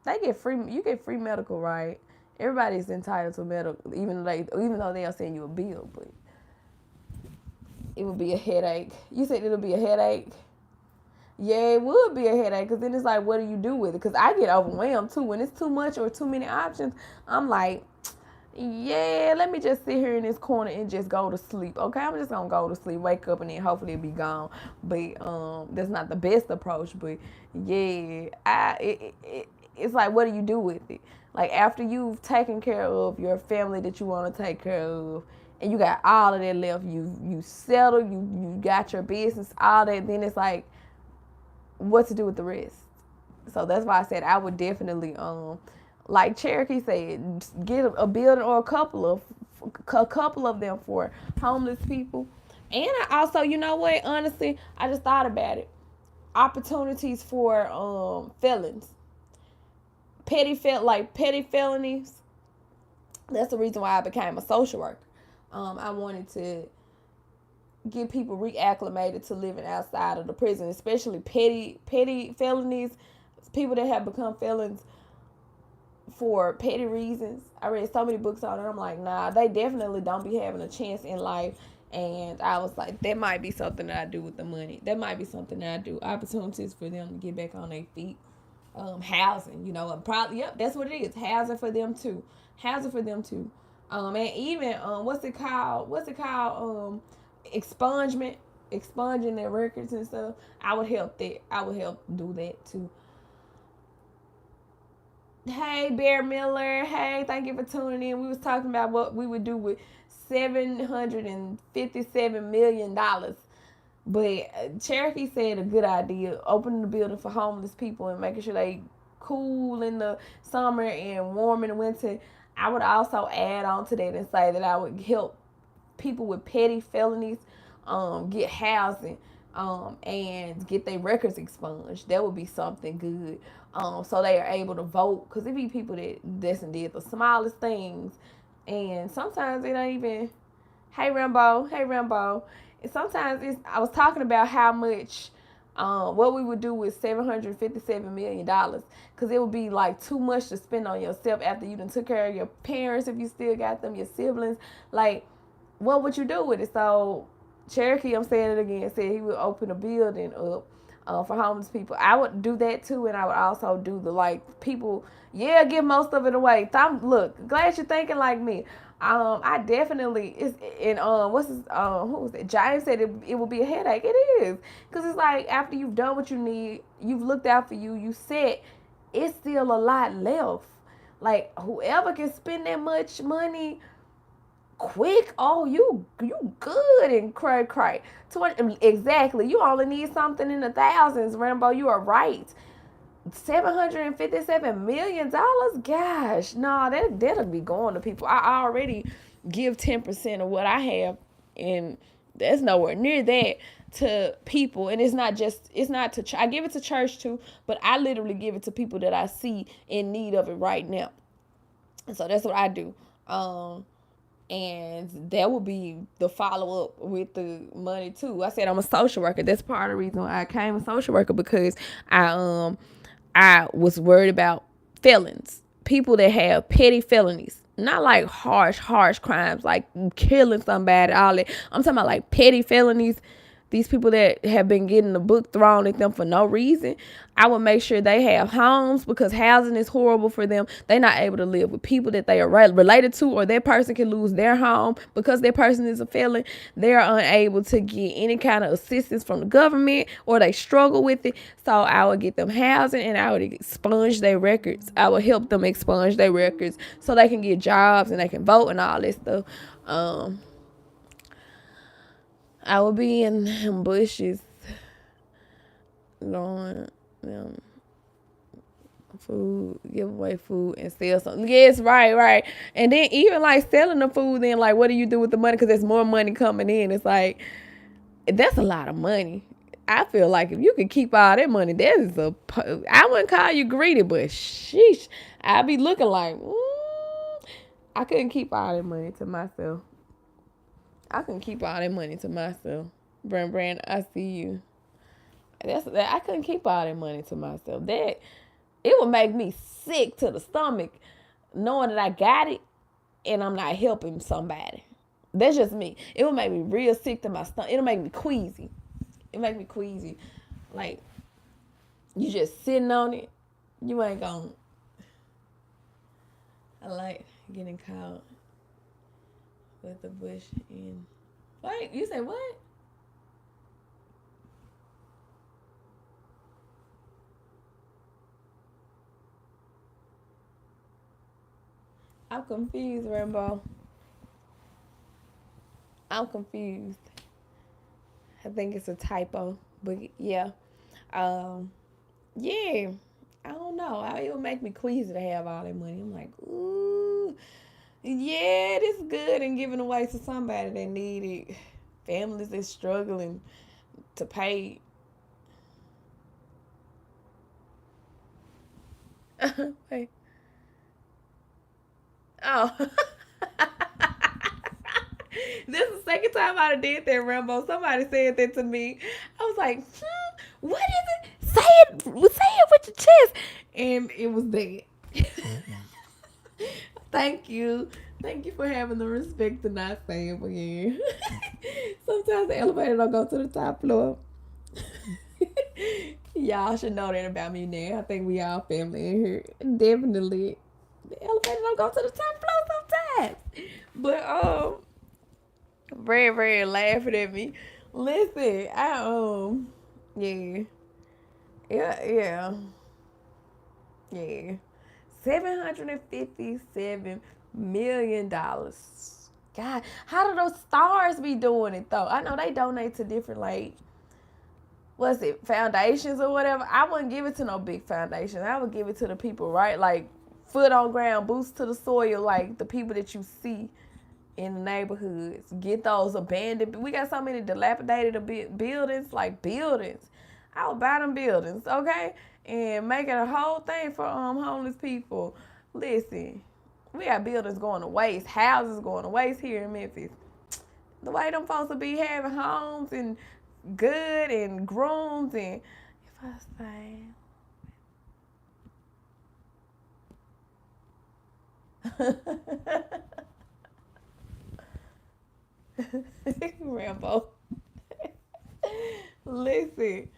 Speaker 1: you get free medical, right? Everybody's entitled to medical, even though they'll send you a bill, but it would be a headache. You said it'll be a headache? Yeah, it would be a headache because then it's like, what do you do with it? Because I get overwhelmed too. When it's too much or too many options, I'm like, yeah, let me just sit here in this corner and just go to sleep. Okay, I'm just gonna go to sleep, wake up, and then hopefully it'll be gone. But that's not the best approach. But yeah, it's like, what do you do with it? Like after you've taken care of your family that you want to take care of, and you got all of that left, you settle, you got your business, all that. Then it's like, what to do with the rest? So that's why I said I would definitely like Cherokee said, get a building or a couple of them for homeless people. And I also, you know what? Honestly, I just thought about it. Opportunities for felons, petty felonies. That's the reason why I became a social worker. I wanted to get people reacclimated to living outside of the prison, especially petty felonies. People that have become felons for petty reasons. I read so many books on it. I'm like, nah, they definitely don't be having a chance in life. And I was like, that might be something that I do with the money. That might be something that I do. Opportunities for them to get back on their feet. Housing, probably, yep, that's what it is. Housing for them too. And even what's it called? Expunging their records and stuff. I would help do that too. Hey, Bear Miller. Hey, thank you for tuning in. We was talking about what we would do with $757 million. But Cherokee said a good idea, opening the building for homeless people and making sure they cool in the summer and warm in the winter. I would also add on to that and say that I would help people with petty felonies get housing and get their records expunged. That would be something good. So they are able to vote, because it be people that doesn't did the smallest things, and sometimes it ain't even. Hey Rambo. And sometimes I was talking about how much what we would do with $757 million, because it would be like too much to spend on yourself after you done took care of your parents, if you still got them, your siblings. Like, what would you do with it? So Cherokee, I'm saying it again, said he would open a building up for homeless people. I would do that too, and I would also do the like people. Yeah, give most of it away. Look, glad you're thinking like me. I definitely is in what's his who was it? James said it will be a headache. It is, because it's like after you've done what you need, you've looked out for you, you said it's still a lot left. Like whoever can spend that much money quick, oh you good and cray. Exactly, you only need something in the thousands. Rambo, you are right. $757 million, gosh, no, that'll be going to people. I already give 10% of what I have, and that's nowhere near that to people. And it's not to I give it to church too, but I literally give it to people that I see in need of it right now. And so that's what I do. And that would be the follow up with the money too. I said I'm a social worker. That's part of the reason why I came a social worker, because I was worried about felons, people that have petty felonies, not like harsh crimes like killing somebody, all that. I'm talking about like petty felonies. These people that have been getting the book thrown at them for no reason, I would make sure they have homes, because housing is horrible for them. They're not able to live with people that they are related to, or that person can lose their home because that person is a felon. They're unable to get any kind of assistance from the government, or they struggle with it. So I would get them housing, and I would expunge their records. I would help them expunge their records so they can get jobs and they can vote and all this stuff. I would be in them bushes growing them food, give away food and sell something. Yes, right. And then even like selling the food, then like what do you do with the money? Because there's more money coming in. It's like, that's a lot of money. I feel like if you could keep all that money, that is I wouldn't call you greedy, but sheesh, I'd be looking like, I couldn't keep all that money to myself. I couldn't keep all that money to myself. Brand, I see you. I couldn't keep all that money to myself. That it would make me sick to the stomach, knowing that I got it and I'm not helping somebody. That's just me. It would make me real sick to my stomach. It'll make me queasy. It make me queasy. Like, you just sitting on it. You ain't gonna. I like getting caught with the bush in. Wait, you said what? I'm confused, Rambo. I'm confused. I think it's a typo, but yeah. Um, yeah. I don't know. It would make me queasy to have all that money. I'm like, ooh, yeah, this is good and giving away to somebody that need it. Families that's struggling to pay. Wait. Oh. This is the second time I did that, Rambo. Somebody said that to me. I was like, what is it? Say it with your chest. And it was that. Thank you. Thank you for having the respect to not say it again. Sometimes the elevator don't go to the top floor. Y'all should know that about me now. I think we all family in here. Definitely. The elevator don't go to the top floor sometimes. But very laughing at me. Listen, yeah. Yeah. $757 million. God, how do those stars be doing it though? I know they donate to different, like, what's it, foundations or whatever. I wouldn't give it to no big foundation. I would give it to the people, right? Like, foot on ground, boots to the soil, like the people that you see in the neighborhoods. Get those abandoned. We got so many dilapidated buildings, like buildings. I would buy them buildings, okay, and make it a whole thing for homeless people. Listen, we got buildings going to waste, houses going to waste here in Memphis. The way them folks will be having homes and good and groomed, and if I say Rambo. Listen.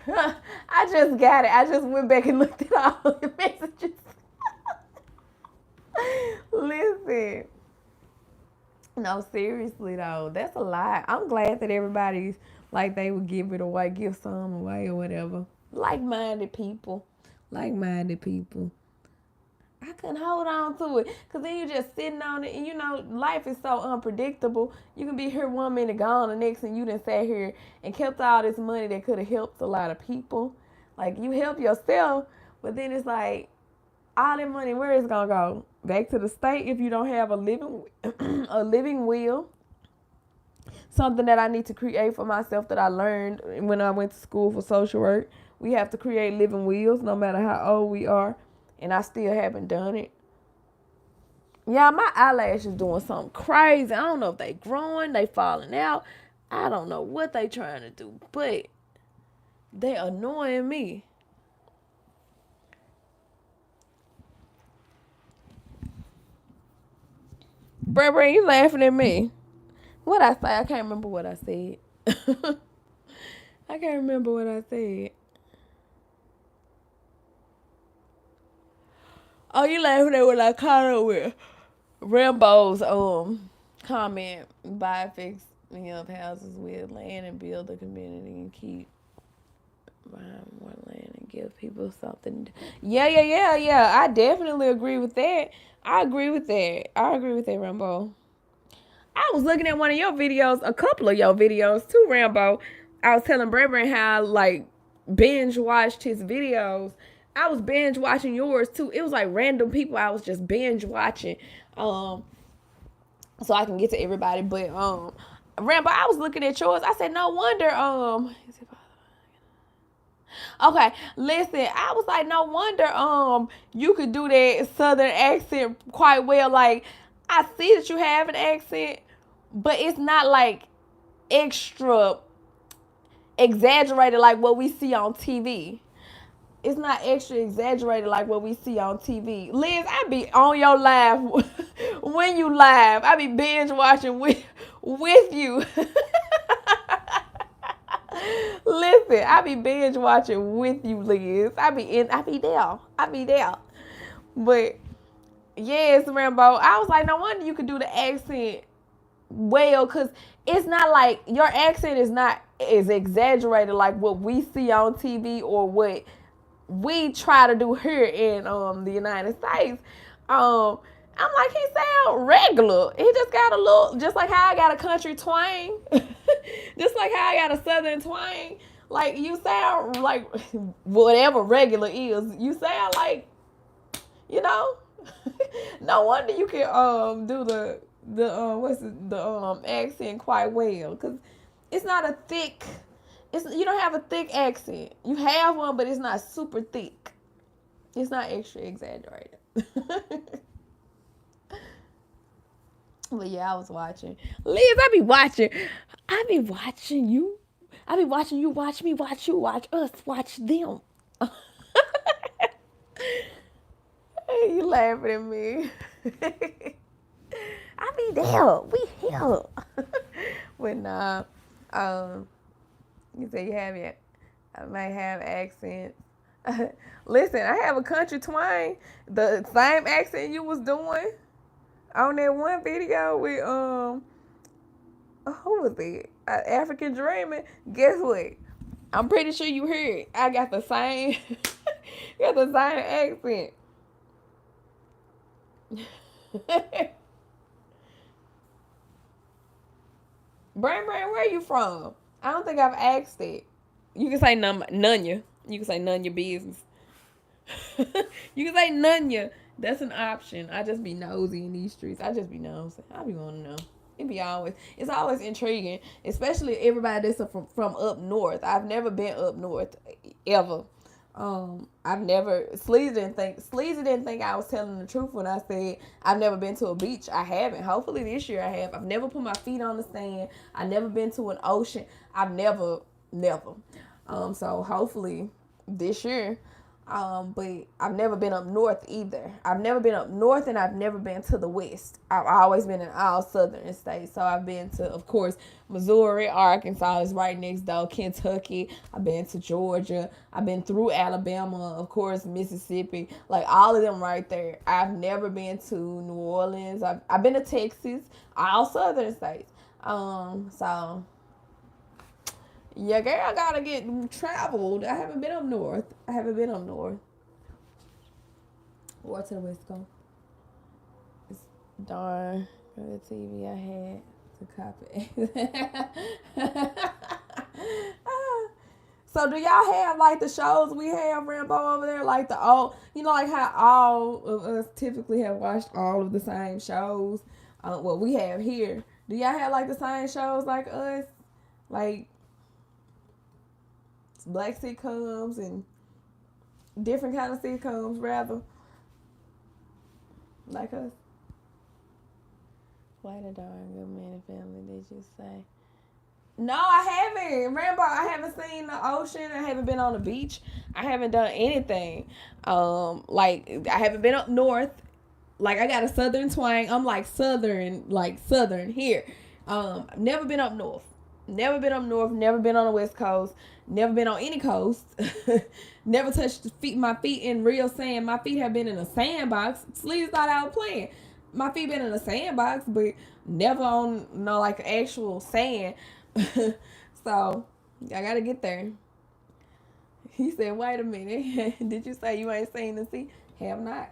Speaker 1: I just got it. I just went back and looked at all the messages. Listen. No, seriously though, that's a lot. I'm glad that everybody's like they would give it away, give some away or whatever. Like-minded people. Like-minded people. I couldn't hold on to it because then you're just sitting on it, and you know life is so unpredictable. You can be here 1 minute, gone the next, and you done sat here and kept all this money that could have helped a lot of people. Like, you help yourself, but then it's like all that money, where is it gonna go? Back to the state if you don't have a living a living will. Something that I need to create for myself that I learned when I went to school for social work. We have to create living wills no matter how old we are. And I still haven't done it. Yeah, my eyelashes doing something crazy. I don't know if they growing, they falling out. I don't know what they trying to do, but they annoying me. Bray, you laughing at me? What I say? I can't remember what I said. I can't remember what I said. Oh, you laughing at what I caught up with Rambo's comment: buy fix up houses with land and build a community and keep buying more land and give people something. Yeah. I definitely agree with that. I agree with that, Rambo. I was looking at one of your videos, a couple of your videos too, Rambo. I was telling Bray how I, like, binge watched his videos. I was binge watching yours too. It was like random people I was just binge watching. So I can get to everybody. But Rambo, I was looking at yours. I said, no wonder okay, listen, I was like, no wonder you could do that southern accent quite well. Like, I see that you have an accent, but it's not like extra exaggerated like what we see on TV. It's not extra exaggerated like what we see on TV. Liz, I be on your live when you live. I be binge watching with you. Listen, I be binge watching with you, Liz. I be there. But yes, Rambo, I was like, no wonder you could do the accent well, because it's not like your accent is not as exaggerated like what we see on TV or what we try to do here in the United States. I'm like, he sound regular. He just got a little, just like how I got a country twang, just like how I got a southern twang. Like, you sound like whatever regular is. You sound like, you know. No wonder you can do the accent quite well, because it's not a thick. You don't have a thick accent. You have one, but it's not super thick. It's not extra exaggerated. But yeah, I was watching. Liz, I be watching you. I be watching you watch me, watch you, watch us, watch them. You laughing at me. I be there. We here. But nah, you say you have it. I might have accents. Listen, I have a country twang. The same accent you was doing on that one video with who was it? African Dreaming. Guess what? I'm pretty sure you heard. I got the same, got the same accent. Brain, where are you from? I don't think I've asked it. You can say Nunya. You can say Nunya business. You can say Nunya. That's an option. I just be nosy in these streets. I just be nosy. I be wanting to know. It's always intriguing, especially everybody that's from up north. I've never been up north ever. I've never Sleazy didn't think I was telling the truth when I said I've never been to a beach. I haven't. Hopefully this year I have. I've never put my feet on the sand. I've never been to an ocean. I've never. So hopefully this year. But I've never been up north either. I've never been up north, and I've never been to the west. I've always been in all southern states. So I've been to, of course, Missouri, Arkansas is right next door, Kentucky. I've been to Georgia. I've been through Alabama, of course, Mississippi, like all of them right there. I've never been to New Orleans. I've been to Texas, all southern states. So yeah, girl, I gotta get traveled. I haven't been up north. Or to the west coast. It's darn the TV I had to copy. So do y'all have like the shows we have, Rambo, over there? Like the old, like how all of us typically have watched all of the same shows. What we have here. Do y'all have like the same shows like us? Like black sitcoms and different kind of sitcoms, rather, like us. Quite a darn good man and family, did you say? No, I haven't. Rambo, I haven't seen the ocean. I haven't been on the beach. I haven't done anything. Like I haven't been up north. Like I got a southern twang. I'm like southern here. Never been up north. Never been on the west coast. Never been on any coast. Never touched my feet in real sand. My feet have been in a sandbox. Sleeves thought I was playing. My feet been in a sandbox, but never on like actual sand. So I gotta get there. He said, "Wait a minute. Did you say you ain't seen the sea?" Have not.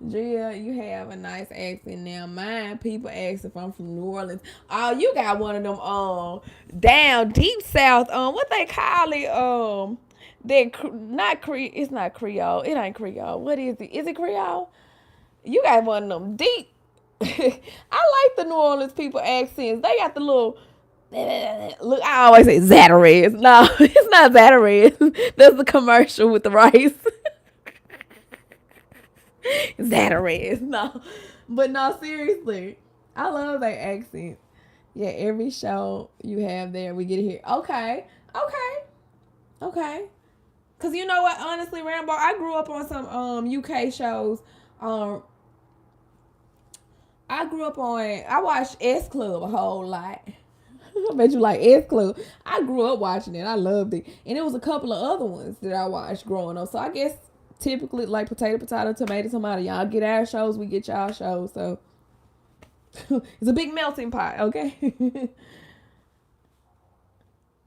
Speaker 1: Gia, you have a nice accent now. Mine, people ask if I'm from New Orleans. Oh, you got one of them down deep south what they call it it's not Creole. It ain't Creole. What is it? Is it Creole? You got one of them deep. I like the New Orleans people accents. They got the little look. I always say Zatarez. No, it's not Zatarez. That's the commercial with the rice. Zatarez. No. But no, seriously. I love that accent. Yeah, every show you have there, we get to hear. Okay. Cause you know what, honestly, Rambo, I grew up on some UK shows. I watched S Club a whole lot. I bet you like S Club. I grew up watching it. I loved it. And it was a couple of other ones that I watched growing up. So I guess typically like potato, tomato. Y'all get our shows, we get y'all shows. So it's a big melting pot, okay?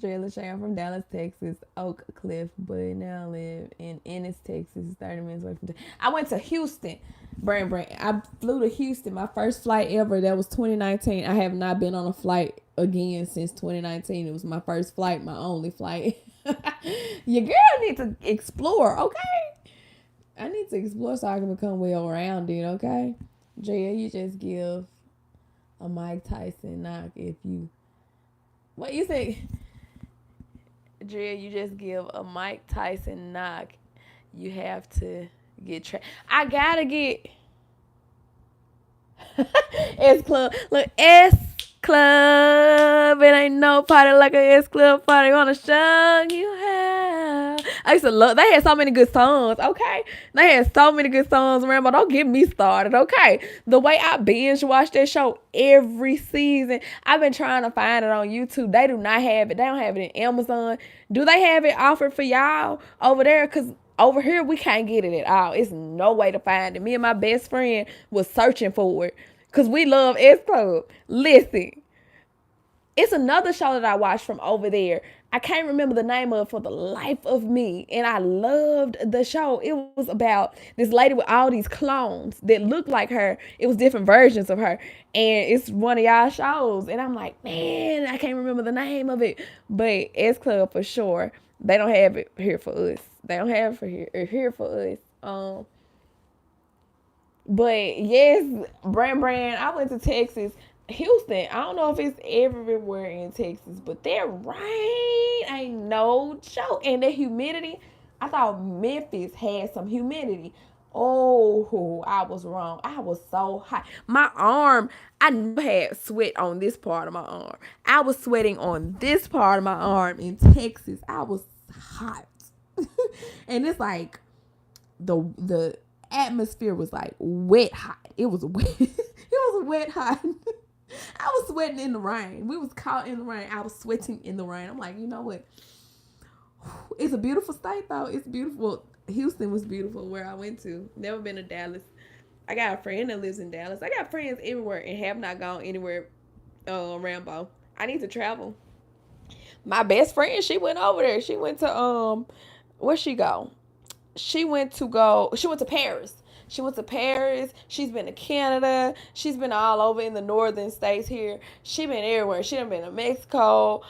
Speaker 1: Dre LaShawn from Dallas, Texas, Oak Cliff, but now live in Ennis, Texas, 30 minutes away from. I went to Houston. Brand. I flew to Houston. My first flight ever. That was 2019. I have not been on a flight again since 2019. It was my first flight, my only flight. Your girl needs to explore, okay? I need to explore so I can become well-rounded, okay? Drea, you just give a Mike Tyson knock if you. What you say? Drea, you just give a Mike Tyson knock. You have to get I gotta get S Club. Look, S Club. It ain't no party like a S Club party on a show you have. I used to love. They had so many good songs. Okay, they had so many good songs. Rambo, don't get me started. Okay, the way I binge watch that show every season. I've been trying to find it on YouTube. They do not have it. They don't have it in Amazon. Do they have it offered for y'all over there? Cause over here we can't get it at all. It's no way to find it. Me and my best friend was searching for it. Cause we love S Club. Listen, it's another show that I watched from over there. I can't remember the name of it for the life of me. And I loved the show. It was about this lady with all these clones that looked like her. It was different versions of her. And it's one of y'all shows. And I'm like, man, I can't remember the name of it. But S Club for sure. They don't have it here for us. They don't have it for here for us. But yes, Brand, I went to Texas, Houston. I don't know if it's everywhere in Texas, but that rain ain't no joke. And the humidity, I thought Memphis had some humidity. Oh, I was wrong. I was so hot. My arm, I never had sweat on this part of my arm. I was sweating on this part of my arm in Texas. I was hot. And it's like the atmosphere was like wet hot. It was wet. It was wet hot. I was sweating in the rain. We was caught in the rain. I was sweating in the rain. I'm like, you know what? It's a beautiful state though. It's beautiful. Houston was beautiful where I went to. Never been to Dallas. I got a friend that lives in Dallas. I got friends everywhere and have not gone anywhere Rambo. I need to travel. My best friend, she went over there. She went to where she go? She went to Paris. She went to Paris. She's been to Canada. She's been all over in the northern states here. She been everywhere. She done been to Mexico.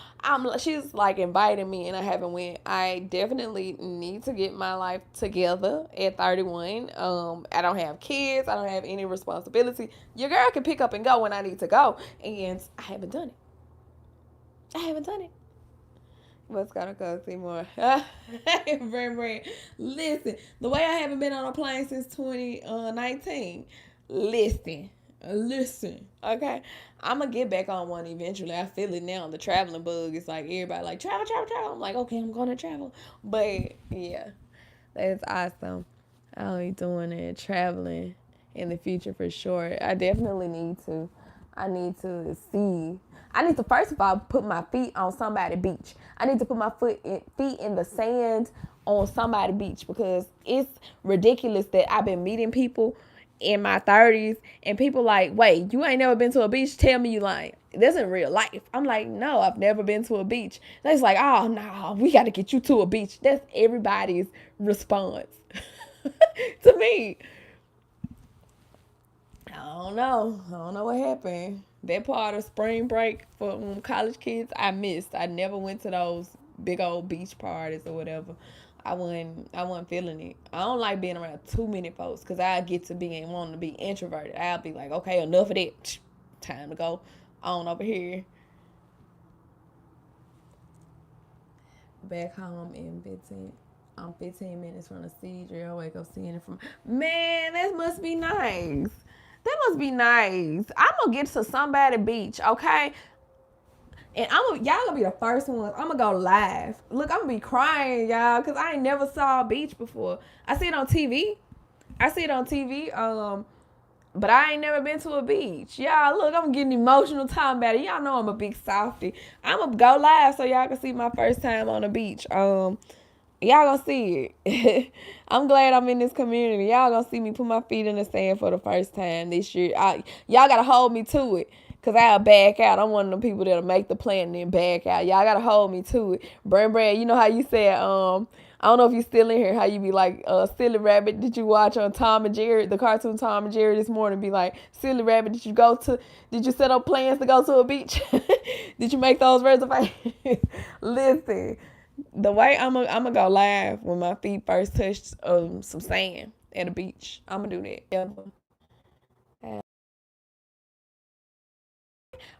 Speaker 1: She's like inviting me and I haven't went. I definitely need to get my life together at 31. I don't have kids. I don't have any responsibility. Your girl can pick up and go when I need to go. And I haven't done it. I haven't done it. What's gonna cost me more? Brand. Listen, the way I haven't been on a plane since 2019. Listen. Okay, I'm gonna get back on one eventually. I feel it now. The traveling bug. It's like everybody like travel. I'm like, okay, I'm gonna travel. But yeah, that's awesome. I'll be doing it, traveling in the future for sure. I definitely need to. I need to see. I need to first of all put my feet on somebody's beach. I need to put my feet in the sand on somebody's beach because it's ridiculous that I've been meeting people in my 30s and people like, wait, you ain't never been to a beach? Tell me you lying. This in real life. I'm like, no, I've never been to a beach. It's like, oh no, we got to get you to a beach. That's everybody's response to me. I don't know what happened. That part of spring break for college kids, I missed. I never went to those big old beach parties or whatever. I wasn't feeling it. I don't like being around too many folks because I get to being wanting to be introverted. I'll be like, okay, enough of that. Time to go on over here. Back home in 15. I'm 15 minutes from the Cedar. I wake up seeing it from. Man, that must be nice. That must be nice. I'm gonna get to somebody beach, okay? And y'all gonna be the first ones. I'm gonna go live. Look, I'm gonna be crying, y'all, cause I ain't never saw a beach before. I see it on TV. I see it on TV. But I ain't never been to a beach. Y'all, look, I'm getting emotional talking about it. Y'all know I'm a big softie. I'm gonna go live so y'all can see my first time on the beach. Y'all gonna see it. I'm glad I'm in this community. Y'all gonna see me put my feet in the sand for the first time this year. Y'all gotta hold me to it. Cause I'll back out. I'm one of the people that'll make the plan and then back out. Y'all gotta hold me to it. Brand, you know how you said, I don't know if you still in here, how you be like, silly rabbit, did you watch on Tom and Jerry, the cartoon Tom and Jerry this morning, be like, silly rabbit, did you set up plans to go to a beach? Did you make those reservations? Listen, the way I'm gonna go live when my feet first touch some sand at a beach. I'm gonna do that. Ever.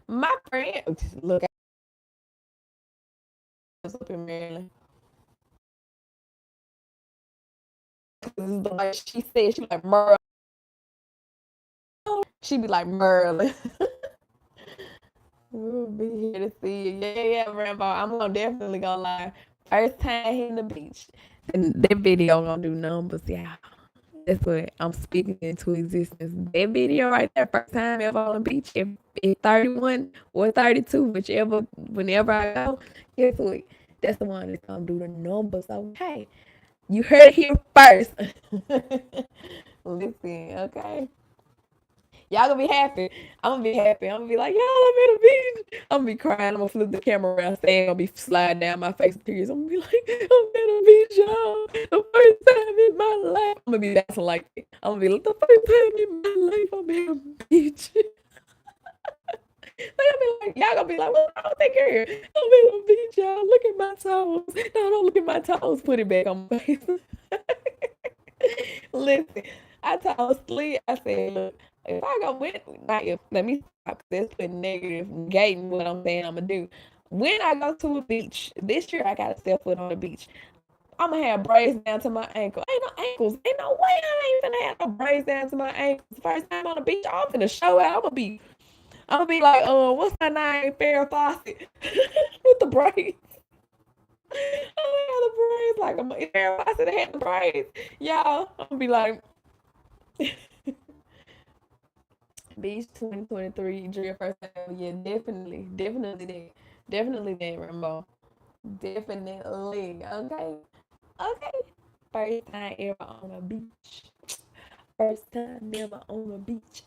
Speaker 1: My friend, look, I was up in Maryland. The way she said, she like Merle. She be like Merlin. We'll be here to see you. Yeah, Rambo. I'm gonna definitely go live. First time hitting the beach. And that video gonna do numbers, yeah. That's what I'm speaking into existence. That video right there, first time ever on the beach, if 31 or 32, whenever I go, guess what? That's the one that's gonna do the numbers. Okay, you heard it here first. Listen, okay. Y'all gonna be happy. I'm gonna be happy. I'm gonna be like, y'all, I'm at the beach. I'm gonna be crying. I'm gonna flip the camera around. Sand gonna be sliding down my face with tears. I'm gonna be like, I'm at the beach, y'all. The first time in my life. I'm gonna be dancing like that. I'm gonna be like, the first time in my life, I'm at the beach. Like, I'll be like, y'all gonna be like, well, I don't think you're here. I'm at the beach, y'all. Look at my toes. No, don't look at my toes. Put it back on my face. Listen, I told Slee, I said, look, if I go with, not if, let me stop, 'cause that's putting negative, negating what I'm saying I'm gonna do. When I go to a beach, this year I gotta step foot on the beach. I'm gonna have braids down to my ankle. Ain't no ankles. Ain't no way I ain't gonna have no braids down to my ankles. First time on the beach, I'm gonna show out. I'm gonna be like, what's her name? Farrah Fawcett with the braids. I had the braids like Farrah Fawcett had the braids. Y'all, I'm gonna be like, Beach 2023, Drea first time. Yeah, definitely that, Rambo. Definitely. Okay. Okay. First time ever on a beach. First time ever on a beach.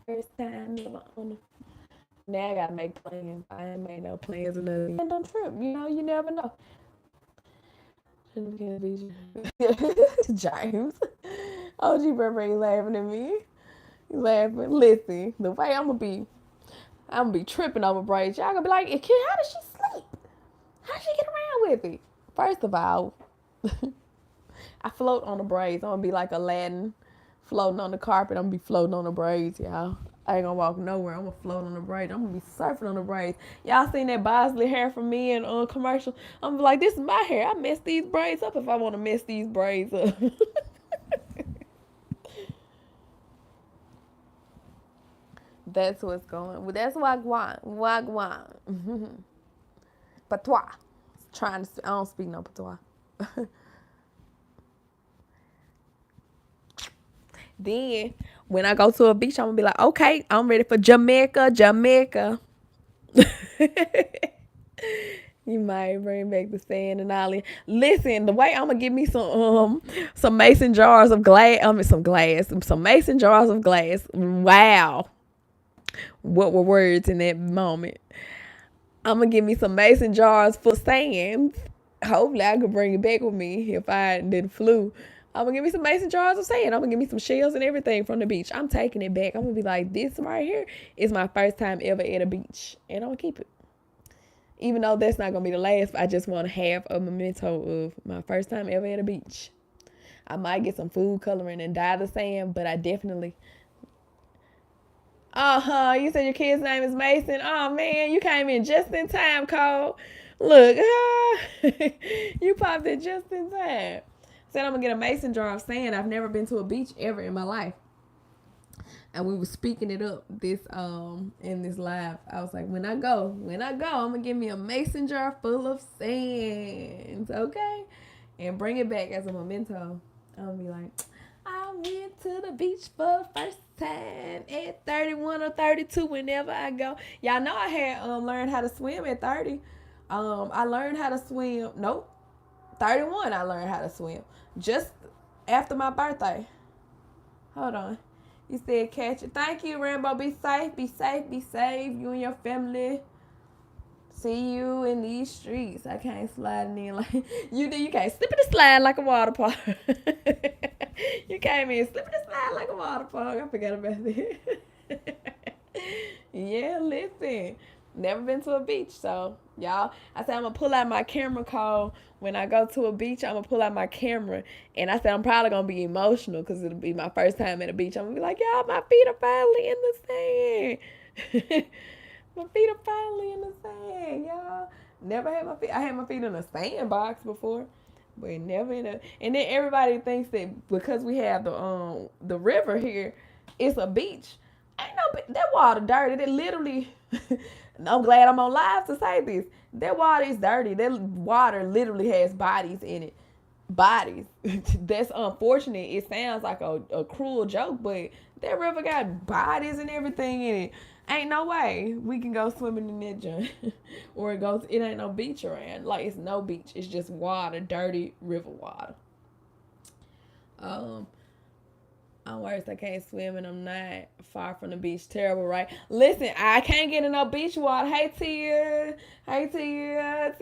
Speaker 1: First time ever on a. Now I gotta make plans. I ain't made no plans or nothing. And don't trip. You know, you never know. James. OG Burberry laughing at me. He's laughing. Listen, the way I'm gonna be tripping over braids. Y'all gonna be like, kid, how does she sleep? How does she get around with it? First of all, I float on the braids. I'm gonna be like Aladdin floating on the carpet. I'm gonna be floating on the braids, y'all. I ain't gonna walk nowhere. I'm gonna float on the braids. I'm gonna be surfing on the braids. Y'all seen that Bosley hair from me in commercial? I'm gonna be like, this is my hair. I mess these braids up if I want to mess these braids up. That's what's going. Well, that's wagwan, wagwan. Patois. Trying to. I don't speak no patois. Then when I go to a beach, I'm gonna be like, okay, I'm ready for Jamaica, Jamaica. You might bring back the sand and all. Listen, the way I'm gonna give me some mason jars of glass. Some mason jars of glass. Wow, what were words in that moment? I'm gonna give me some mason jars full of sand. Hopefully, I could bring it back with me if I didn't flew. I'm gonna give me some mason jars of sand. I'm gonna give me some shells and everything from the beach. I'm taking it back. I'm gonna be like, this right here is my first time ever at a beach, and I'm gonna keep it. Even though that's not gonna be the last, I just want to have a memento of my first time ever at a beach. I might get some food coloring and dye the sand, but I definitely. You said your kid's name is Mason. Oh man, you came in just in time, Cole. Look, you popped it just in time. Said I'm gonna get a mason jar of sand. I've never been to a beach ever in my life. And we were speaking it up this in this live. I was like, when I go, I'm gonna give me a mason jar full of sand, okay? And bring it back as a memento. I'm gonna be like, I went to the beach for the first time at 31 or 32 whenever I go. Y'all know I had learned how to swim at 30. I learned how to swim. Nope. 31 I learned how to swim. Just after my birthday. Hold on. You said catch it. Thank you, Rambo. Be safe, be safe, be safe. You and your family. See you in these streets. I can't slide in like you do. You can't slip and slide like a water park. You came in slip and slide like a water park. I forgot about that. Yeah, listen. Never been to a beach, so y'all. I said I'm gonna pull out my camera call when I go to a beach. I'm gonna pull out my camera, and I said I'm probably gonna be emotional because it'll be my first time at a beach. I'm gonna be like, y'all, my feet are finally in the sand. My feet are finally in the sand, y'all. Never had my feet. I had my feet in a sandbox before, but never in a. And then everybody thinks that because we have the river here, it's a beach. Ain't no that water dirty. That literally. I'm glad I'm on live to say this. That water is dirty. That water literally has bodies in it. Bodies. That's unfortunate. It sounds like a cruel joke, but that river got bodies and everything in it. Ain't no way we can go swimming in that joint. Or it ain't no beach around. Like, it's no beach. It's just water, dirty river water. I'm worse. I can't swim and I'm not far from the beach. Terrible, right? Listen, I can't get in no beach water. Hey, Tia. Hey, Tia.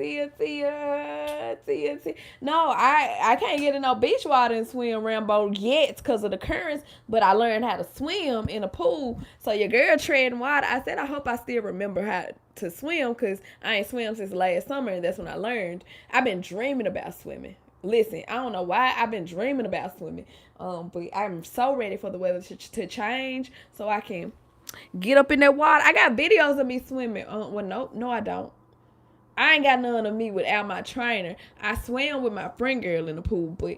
Speaker 1: Tia. No, I can't get in no beach water and swim Rambo yet because of the currents, but I learned how to swim in a pool. So your girl treading water. I said, I hope I still remember how to swim because I ain't swim since last summer, and that's when I learned. I've been dreaming about swimming. Listen, I don't know why I've been dreaming about swimming. But I'm so ready for the weather to change so I can get up in that water. I got videos of me swimming. Well, no, I don't. I ain't got none of me without my trainer. I swam with my friend girl in the pool, but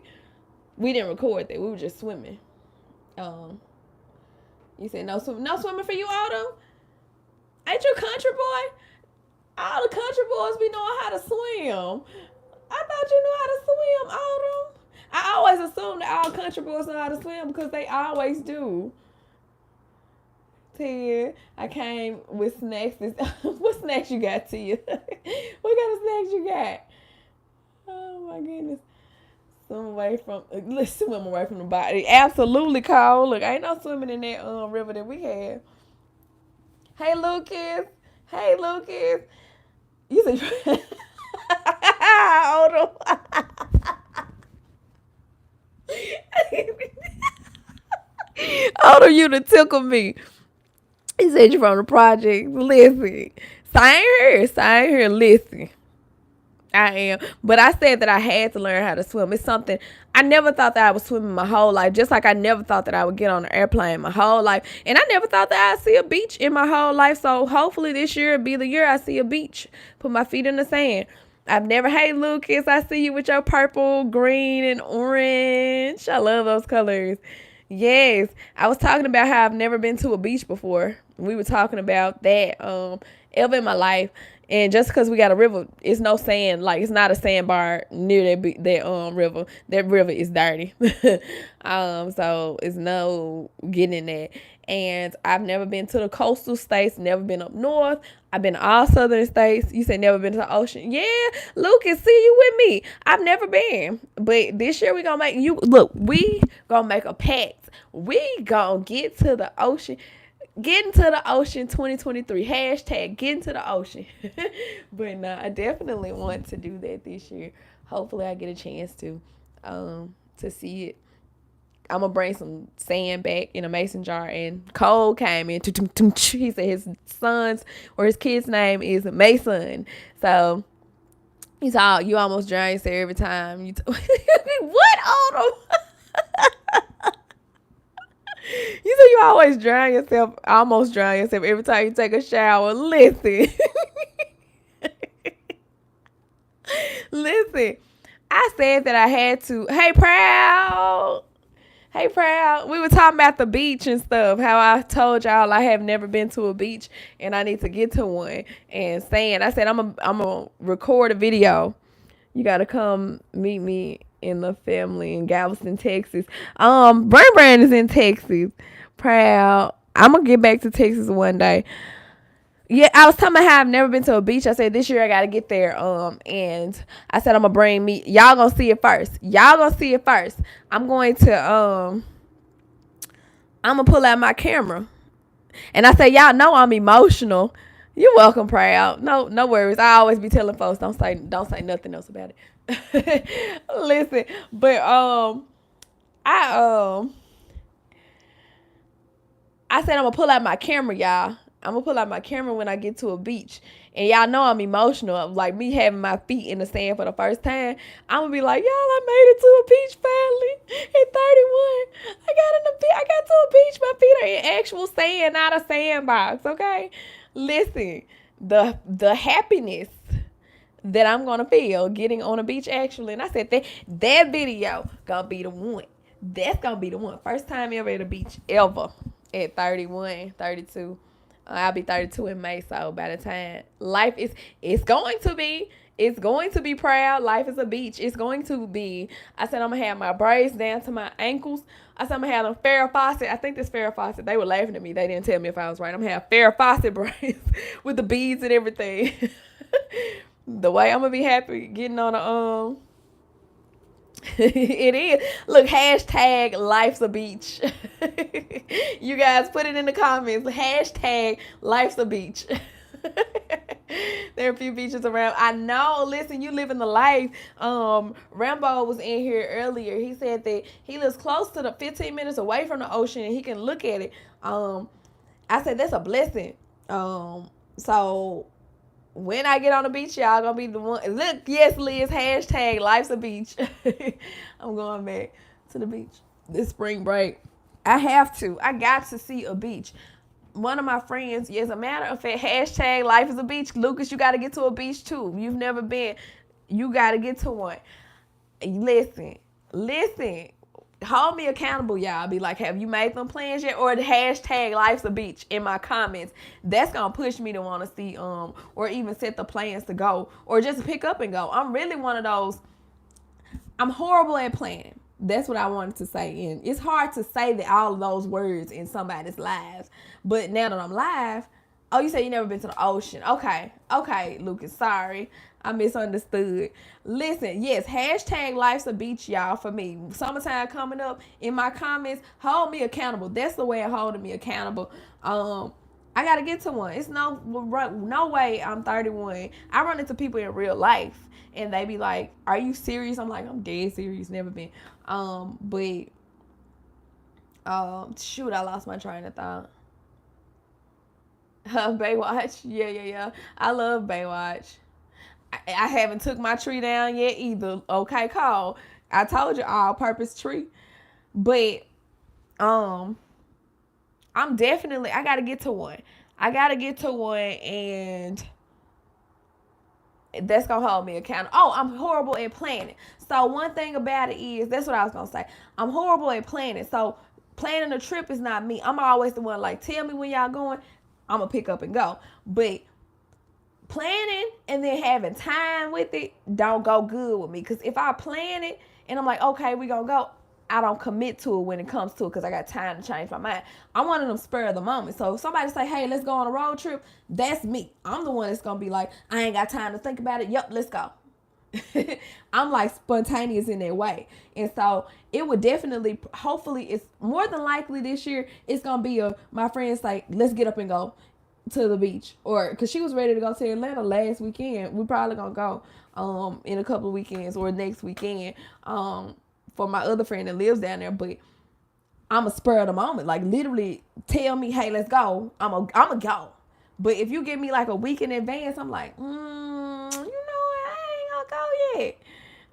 Speaker 1: we didn't record that. We were just swimming. You said no swimming for you, Autumn? Ain't you a country boy? All the country boys be knowing how to swim. I thought you knew how to swim, Autumn. I always assume that all country boys know how to swim because they always do. Tia, I came with snacks. What snacks you got, Tia? What kind of snacks you got? Oh my goodness. Swim away from the body. Absolutely cold. Look, ain't no swimming in that river that we have. Hey Lucas. You said hold on. Hold on, you to tickle me. He said you from the project. Listen. Same here. Listen. I am. But I said that I had to learn how to swim. It's something I never thought that I was swimming my whole life. Just like I never thought that I would get on an airplane my whole life. And I never thought that I'd see a beach in my whole life. So hopefully this year will be the year I see a beach. Put my feet in the sand. I've never, hey Lucas, I see you with your purple, green, and orange. I love those colors. Yes. I was talking about how I've never been to a beach before. We were talking about that ever in my life. And just because we got a river, it's no sand. Like, it's not a sandbar near that river. That river is dirty. So it's no getting in that. And I've never been to the coastal states, never been up north. I've been to all southern states. You said never been to the ocean. Yeah, Lucas, see you with me. I've never been. But this year we going to make you, look, we going to make a pact. We going to get to the ocean. Getting to the ocean 2023. Hashtag getting to the ocean. But no, I definitely want to do that this year. Hopefully I get a chance to see it. I'm going to bring some sand back in a mason jar. And Cole came in. He said his son's or his kid's name is Mason. So he's all, you almost drown yourself every time. What, Autumn? You say you always almost drown yourself every time you take a shower. Listen. Listen. I said that I had to. Hey, Proud. We were talking about the beach and stuff. How I told y'all I have never been to a beach and I need to get to one. And I said I'm gonna record a video. You gotta come meet me in the family in Galveston, Texas. Brand is in Texas. Proud. I'm gonna get back to Texas one day. Yeah, I was talking about how I've never been to a beach. I said this year I gotta get there. And I said I'm gonna bring me. Y'all gonna see it first. I'm going to I'm gonna pull out my camera. And I say y'all know I'm emotional. You're welcome, Proud. No worries. I always be telling folks don't say nothing else about it. Listen, but I said I'm gonna pull out my camera, y'all. I'm gonna pull out my camera when I get to a beach. And y'all know I'm emotional. Like me having my feet in the sand for the first time. I'm gonna be like, y'all, I made it to a beach finally at 31. I got to a beach. My feet are in actual sand, not a sandbox, okay? Listen, the happiness that I'm gonna feel getting on a beach actually. And I said that video gonna be the one. That's gonna be the one. First time ever at a beach ever at 31, 32. I'll be 32 in May, so by the time it's going to be proud. Life is a beach. It's going to be. I said I'm gonna have my braids down to my ankles. I said I'm gonna have them Farrah Fawcett. I think this Farrah Fawcett. They were laughing at me. They didn't tell me if I was right. I'm gonna have Farrah Fawcett braids with the beads and everything. The way I'm gonna be happy getting on a It is. Look, hashtag life's a beach. You guys put it in the comments. Hashtag life's a beach. There are a few beaches around. I know. Listen, you living the life. Rambo was in here earlier. He said that he lives close to the 15 minutes away from the ocean and he can look at it. I said that's a blessing. So when I get on the beach, y'all gonna be the one. Look, yes, Liz, hashtag life's a beach. I'm going back to the beach this spring break. I have to. I got to see a beach. One of my friends, as a matter of fact, hashtag life is a beach. Lucas, you got to get to a beach too. You've never been. You got to get to one. Listen. Hold me accountable, y'all. Be like, have you made them plans yet? Or the hashtag life's a beach in my comments. That's gonna push me to want to see or even set the plans to go or just pick up and go. I'm really one of those. I'm horrible at planning. That's what I wanted to say. And it's hard to say that all of those words in somebody's lives. But now that I'm live, oh, you say you never been to the ocean. Okay, Lucas, sorry. I misunderstood. Listen, yes, hashtag life's a beach, y'all, for me. Summertime coming up. In my comments, hold me accountable. That's the way of holding me accountable. I gotta get to one. It's no way I'm 31. I run into people in real life and they be like, are you serious? I'm like, I'm dead serious. Never been. Shoot, I lost my train of thought. Baywatch. Yeah. I love Baywatch. I haven't took my tree down yet either. Okay, call. I told you, all-purpose tree. But I'm definitely, I gotta get to one. And that's gonna hold me accountable. Oh, I'm horrible at planning. So one thing about it is, that's what I was gonna say. I'm horrible at planning. So planning a trip is not me. I'm always the one like, tell me when y'all going. I'm gonna pick up and go. But planning and then having time with it don't go good with me. Because if I plan it and I'm like, okay, we gonna go, I don't commit to it when it comes to it because I got time to change my mind. I'm one of them spur of the moment. So if somebody say, hey, let's go on a road trip, that's me. I'm the one that's gonna be like, I ain't got time to think about it. Yep, let's go. I'm like spontaneous in that way. And so it would definitely, hopefully, it's more than likely this year, it's gonna be my friends like, let's get up and go to the beach. Or because she was ready to go to Atlanta last weekend. We probably gonna go in a couple of weekends or next weekend for my other friend that lives down there. But I'm a spur of the moment. Like literally tell me, hey, let's go. I'm a go. But if you give me like a week in advance, I'm like, you know what? I ain't gonna go yet.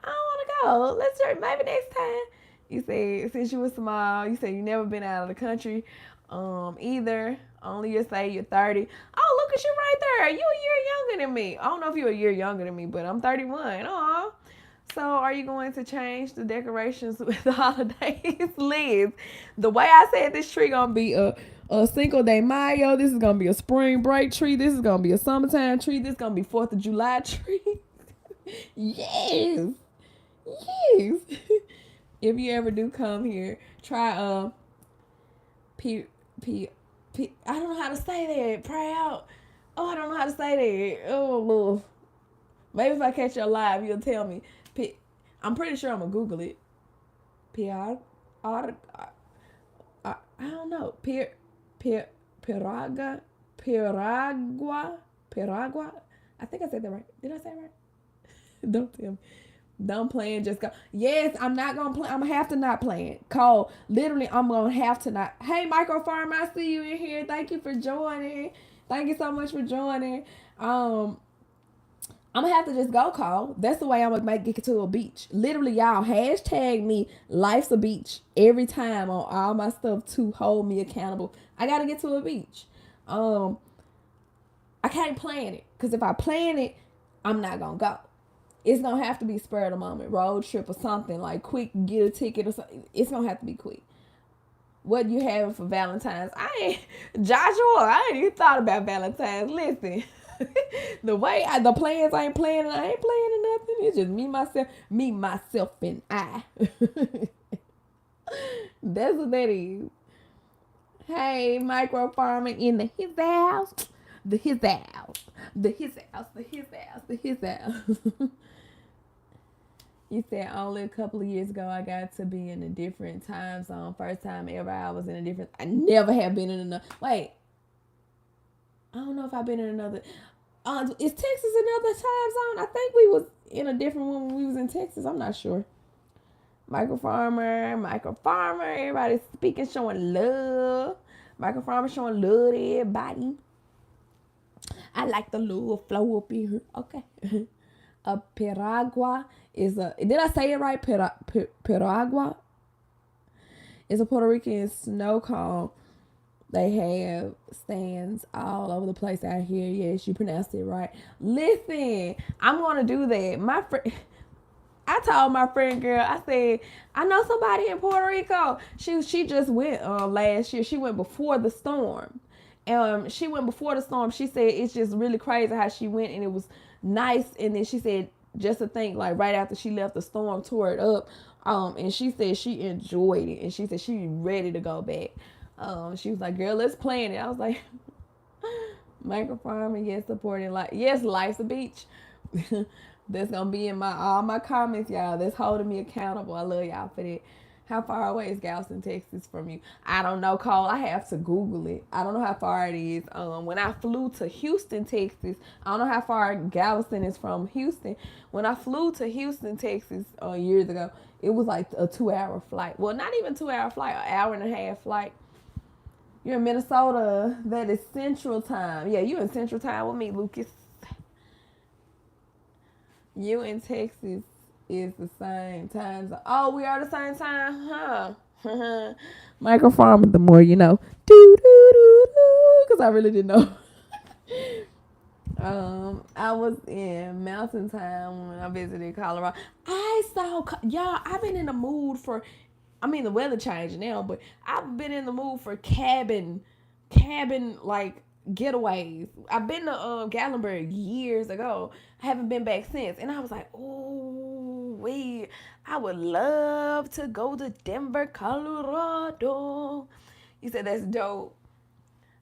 Speaker 1: I don't want to go. Let's try maybe next time. You said since you were small, you said you never been out of the country either. Only you say you're 30. Oh, look at you right there. You a year younger than me. I don't know if you're a year younger than me, but I'm 31. Aw. So are you going to change the decorations with the holidays? Liz, the way I said this tree gonna be a Cinco de Mayo. This is gonna be a spring break tree. This is gonna be a summertime tree. This is gonna be 4th of July tree. Yes. If you ever do come here, try I don't know how to say that. Pray out. Oh, I don't know how to say that. Oh, Lord. Maybe if I catch you live, you'll tell me. I'm pretty sure I'm going to Google it. I don't know. Piragua. I think I said that right. Did I say it right? Don't tell me. Don't plan, just go. Yes, I'm not gonna play. I'm gonna have to not plan. Cole, literally, I'm gonna have to not. Hey, Micro Farm, I see you in here. Thank you for joining. Thank you so much for joining. I'm gonna have to just go, Cole. That's the way I'm gonna get to a beach. Literally, y'all, hashtag me life's a beach every time on all my stuff to hold me accountable. I gotta get to a beach. I can't plan it because if I plan it, I'm not gonna go. It's going to have to be spur of the moment, road trip or something, like quick, get a ticket or something. It's going to have to be quick. What you having for Valentine's? I ain't even thought about Valentine's. Listen, the plans I ain't planning, I ain't planning nothing. It's just me, myself, and I. That's what that is. Hey, micro farming in his house. His house. You said only a couple of years ago I got to be in a different time zone. First time ever I was in a different. I never have been in another. Wait, I don't know if I've been in another. Is Texas another time zone? I think we was in a different one when we was in Texas. I'm not sure. Michael Farmer, everybody speaking, showing love. Michael Farmer showing love to everybody. I like the little flow up here. Okay. A piragua is a. Did I say it right? Piragua is a Puerto Rican snow cone. They have stands all over the place out here. Yes, you pronounced it right. Listen, I'm gonna do that. I told my friend girl, I said, I know somebody in Puerto Rico. She just went last year. She went before the storm. She went before the storm. She said it's just really crazy how she went and it was nice. And then she said just to think like right after she left the storm tore it up. And she said she enjoyed it and she said she ready to go back. She was like, girl, let's plan it. I was like, microfarming, yes, supporting like yes, life's a beach. That's gonna be in all my comments, y'all. That's holding me accountable. I love y'all for that. How far away is Galveston, Texas from you? I don't know, Cole. I have to Google it. I don't know how far it is. When I flew to Houston, Texas, I don't know how far Galveston is from Houston. When I flew to Houston, Texas, years ago, it was like a 2-hour flight. Well, not even 2-hour flight, an hour and a half flight. You're in Minnesota. That is Central Time. Yeah, you in Central Time with me, Lucas. You in Texas is the same time. Oh, we are the same time, huh? Microfarm, the more you know. Do do do do. Because I really didn't know. I was in Mountain Time when I visited Colorado. I saw y'all. I've been in the mood for. I mean, the weather changing now, but I've been in the mood for cabin like getaways. I've been to Gatlinburg years ago. I haven't been back since, and I was like, oh, wait, I would love to go to Denver, Colorado. You said that's dope.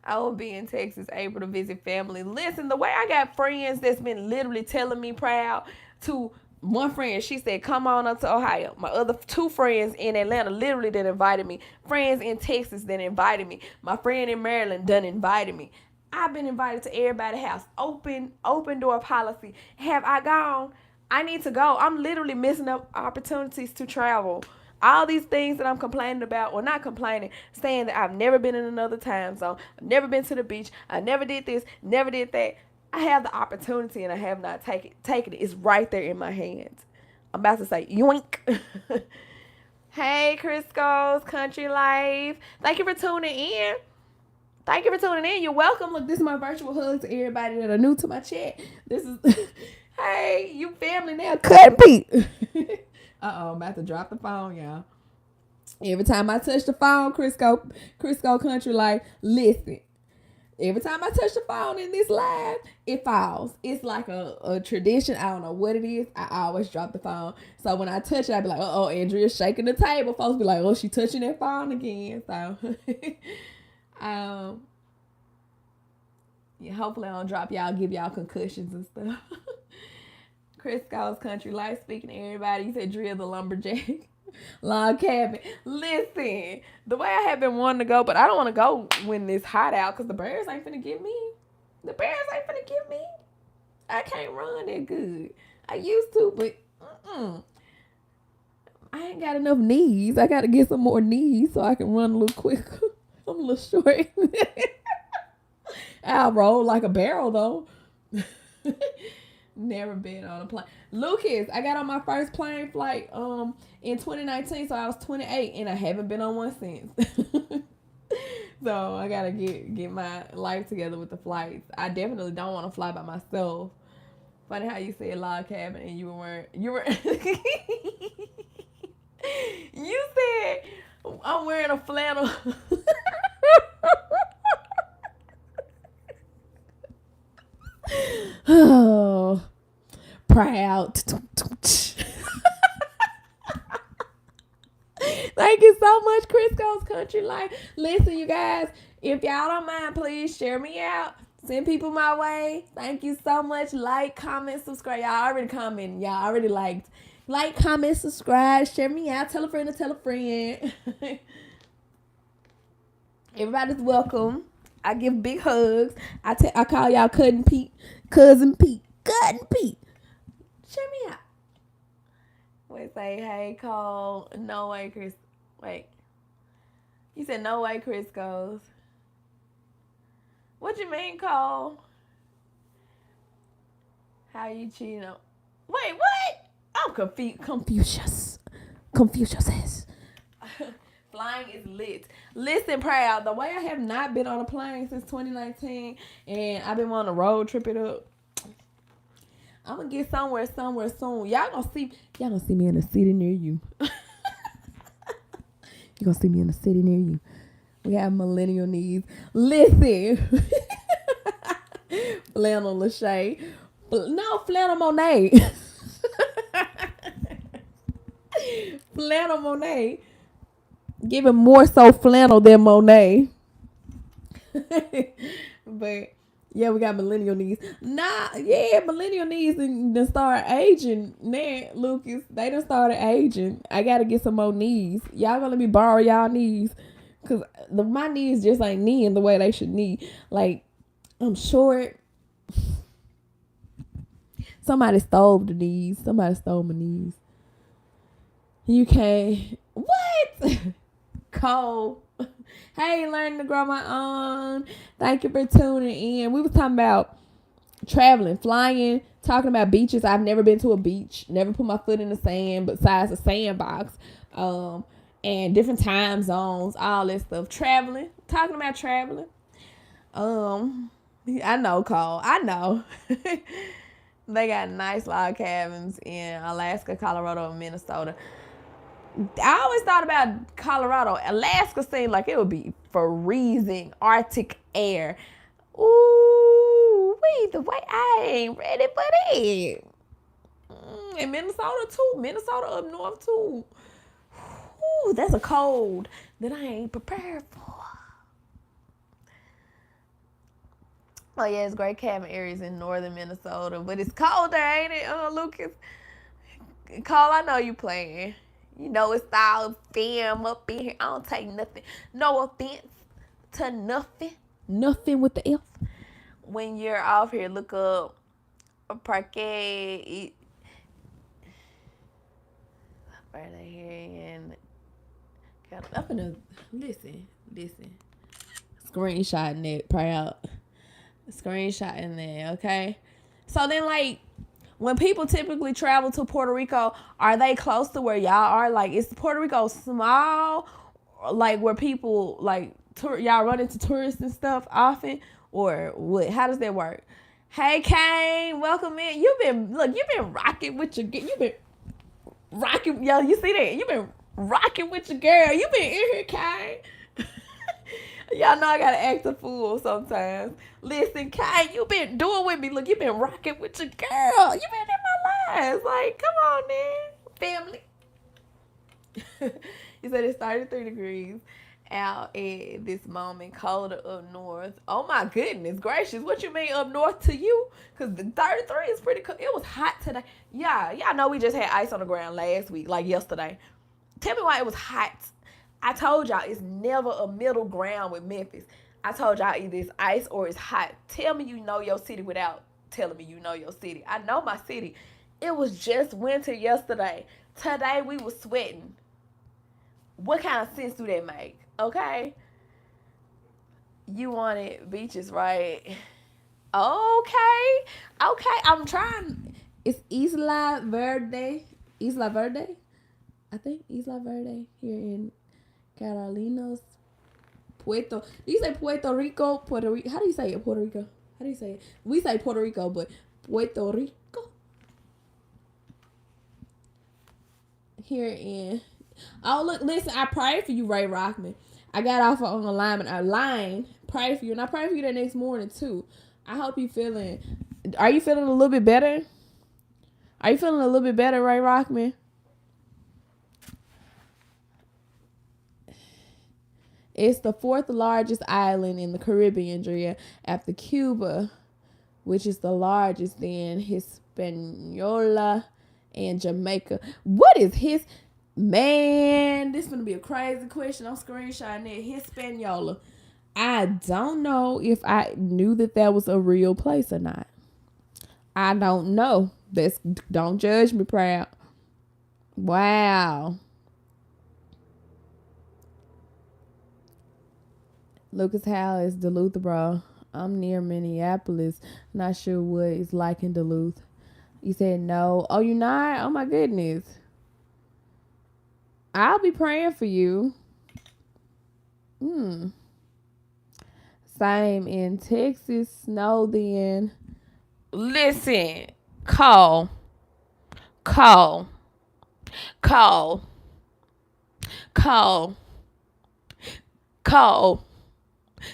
Speaker 1: I will be in Texas April to visit family. Listen, the way I got friends that's been literally telling me proud to one friend, she said, come on up to Ohio. My other two friends in Atlanta literally that invited me. Friends in Texas that invited me. My friend in Maryland done invited me. I've been invited to everybody's house. Open door policy. Have I gone? I need to go. I'm literally missing up opportunities to travel. All these things that I'm complaining about, or not complaining, saying that I've never been in another time zone, I've never been to the beach, I never did this, never did that. I have the opportunity and I have not taken it. It's right there in my hands. I'm about to say yoink. Hey, Crisco's Country Life. Thank you for tuning in. Thank you for tuning in. You're welcome. Look, this is my virtual hug to everybody that are new to my chat. This is, hey, you family now. Cut Pete. I'm about to drop the phone, y'all. Every time I touch the phone, Crisco Country Life, listen. Every time I touch the phone in this live, it falls. It's like a tradition. I don't know what it is. I always drop the phone. So when I touch it, I be like, Andrea's shaking the table. Folks be like, oh, she touching that phone again. So, yeah, hopefully I don't drop y'all, give y'all concussions and stuff. Crisco's Country Life, speaking to everybody. You said Drill the Lumberjack. Log cabin. Listen, the way I have been wanting to go, but I don't want to go when it's hot out because the bears ain't finna get me. The bears ain't finna get me. I can't run that good. I used to, but I ain't got enough knees. I got to get some more knees so I can run a little quicker. I'm a little short. I'll roll like a barrel though. Never been on a plane. Lucas, I got on my first plane flight in 2019, so I was 28 and I haven't been on one since. So I gotta get my life together with the flights. I definitely don't want to fly by myself. Funny how you said log cabin and you were you said I'm wearing a flannel. Oh, proud. Thank you so much, Crisco's Country Life. Listen, you guys, if y'all don't mind, please share me out. Send people my way. Thank you so much. Like, comment, subscribe. Y'all already commented. Y'all already liked. Like, comment, subscribe, share me out, tell a friend to tell a friend. Everybody's welcome. I give big hugs. I call y'all Cousin Pete. Cousin Pete. Share me out. Wait, say, hey, Cole. No way, Chris. Wait. You said no way, Chris goes. What you mean, Cole? How you cheating on? Wait, what? I'm confused. Confucius says. Flying is lit. Listen, proud. The way I have not been on a plane since 2019, and I've been wanting to road trip it up. I'm gonna get somewhere soon. Y'all gonna see me in a city near you. You're gonna see me in a city near you. We have millennial needs. Listen. Flannel Lachey. No, Flannel Monet. Flannel Monet. Giving more so flannel than Monet. But yeah, we got millennial needs. Millennial needs and start aging. Now, Lucas, they done started aging. I gotta get some more knees. Y'all gonna let me borrow y'all knees? Cause my knees just ain't kneeing the way they should knee. Like, I'm short. Somebody stole the knees. Somebody stole my knees. You can't. What? Cole. Hey, learning to grow my own. Thank you for tuning in. We was talking about traveling, flying, talking about beaches. I've never been to a beach. Never put my foot in the sand besides a sandbox. And different time zones, all that stuff. Traveling. Talking about traveling. I know, Cole. I know. They got nice log cabins in Alaska, Colorado, and Minnesota. I always thought about Colorado. Alaska seemed like it would be freezing Arctic air. Ooh, the way I ain't ready for that. And Minnesota too. Minnesota up north too. Ooh, that's a cold that I ain't prepared for. Oh yeah, it's great cabin areas in northern Minnesota, but it's cold there, ain't it, Lucas? Cole, I know you playing. You know it's all fam up in here. I don't take nothing. No offense to nothing. Nothing with the F. When you're off here, look up a parquet. Right here in. I'm gonna listen. Screenshotting it, proud. Screenshotting there, okay? So then, like, when people typically travel to Puerto Rico, are they close to where y'all are? Like, is Puerto Rico small? Like, where people, like, y'all run into tourists and stuff often? Or what? How does that work? Hey, Kane, welcome in. You've been rocking with your, yo, you see that? You've been rocking with your girl. You've been in here, Kane. Y'all know I gotta act a fool sometimes. Listen, Kane, you been doing with me. Look, you been rocking with your girl. You been in my life. Like, come on, man. Family. You said it's 33 degrees out at this moment. Colder up north. Oh, my goodness gracious. What you mean up north to you? Because the 33 is pretty cool. It was hot today. Yeah, y'all know we just had ice on the ground last week, like yesterday. Tell me why it was hot. I told y'all it's never a middle ground with Memphis. I told y'all either it's ice or it's hot. Tell me you know your city without telling me you know your city. I know my city. It was just winter yesterday. Today we was sweating. What kind of sense do that make? Okay? You wanted beaches, right? Okay. I'm trying. It's Isla Verde. I think Isla Verde here in Carolinas, Puerto. Do you say Puerto Rico? How do you say it? Puerto Rico. How do you say it? We say Puerto Rico, but Puerto Rico. Here in. Oh look, listen. I prayed for you, Ray Rockman. I got off on a line. Prayed for you, and I prayed for you the next morning too. I hope you feeling. Are you feeling a little bit better? Are you feeling a little bit better, Ray Rockman? It's the fourth largest island in the Caribbean, Drea, after Cuba, which is the largest, then Hispaniola, and Jamaica. What is his man? This is gonna be a crazy question. I'm screenshotting it. Hispaniola. I don't know if I knew that was a real place or not. I don't know. Don't judge me, proud. Wow. Lucas Howell is Duluth, bro. I'm near Minneapolis. Not sure what it's like in Duluth. You said no. Oh, you not? Oh my goodness. I'll be praying for you. Same in Texas. Snow then. Listen. Call. Call. Call. Call. Call.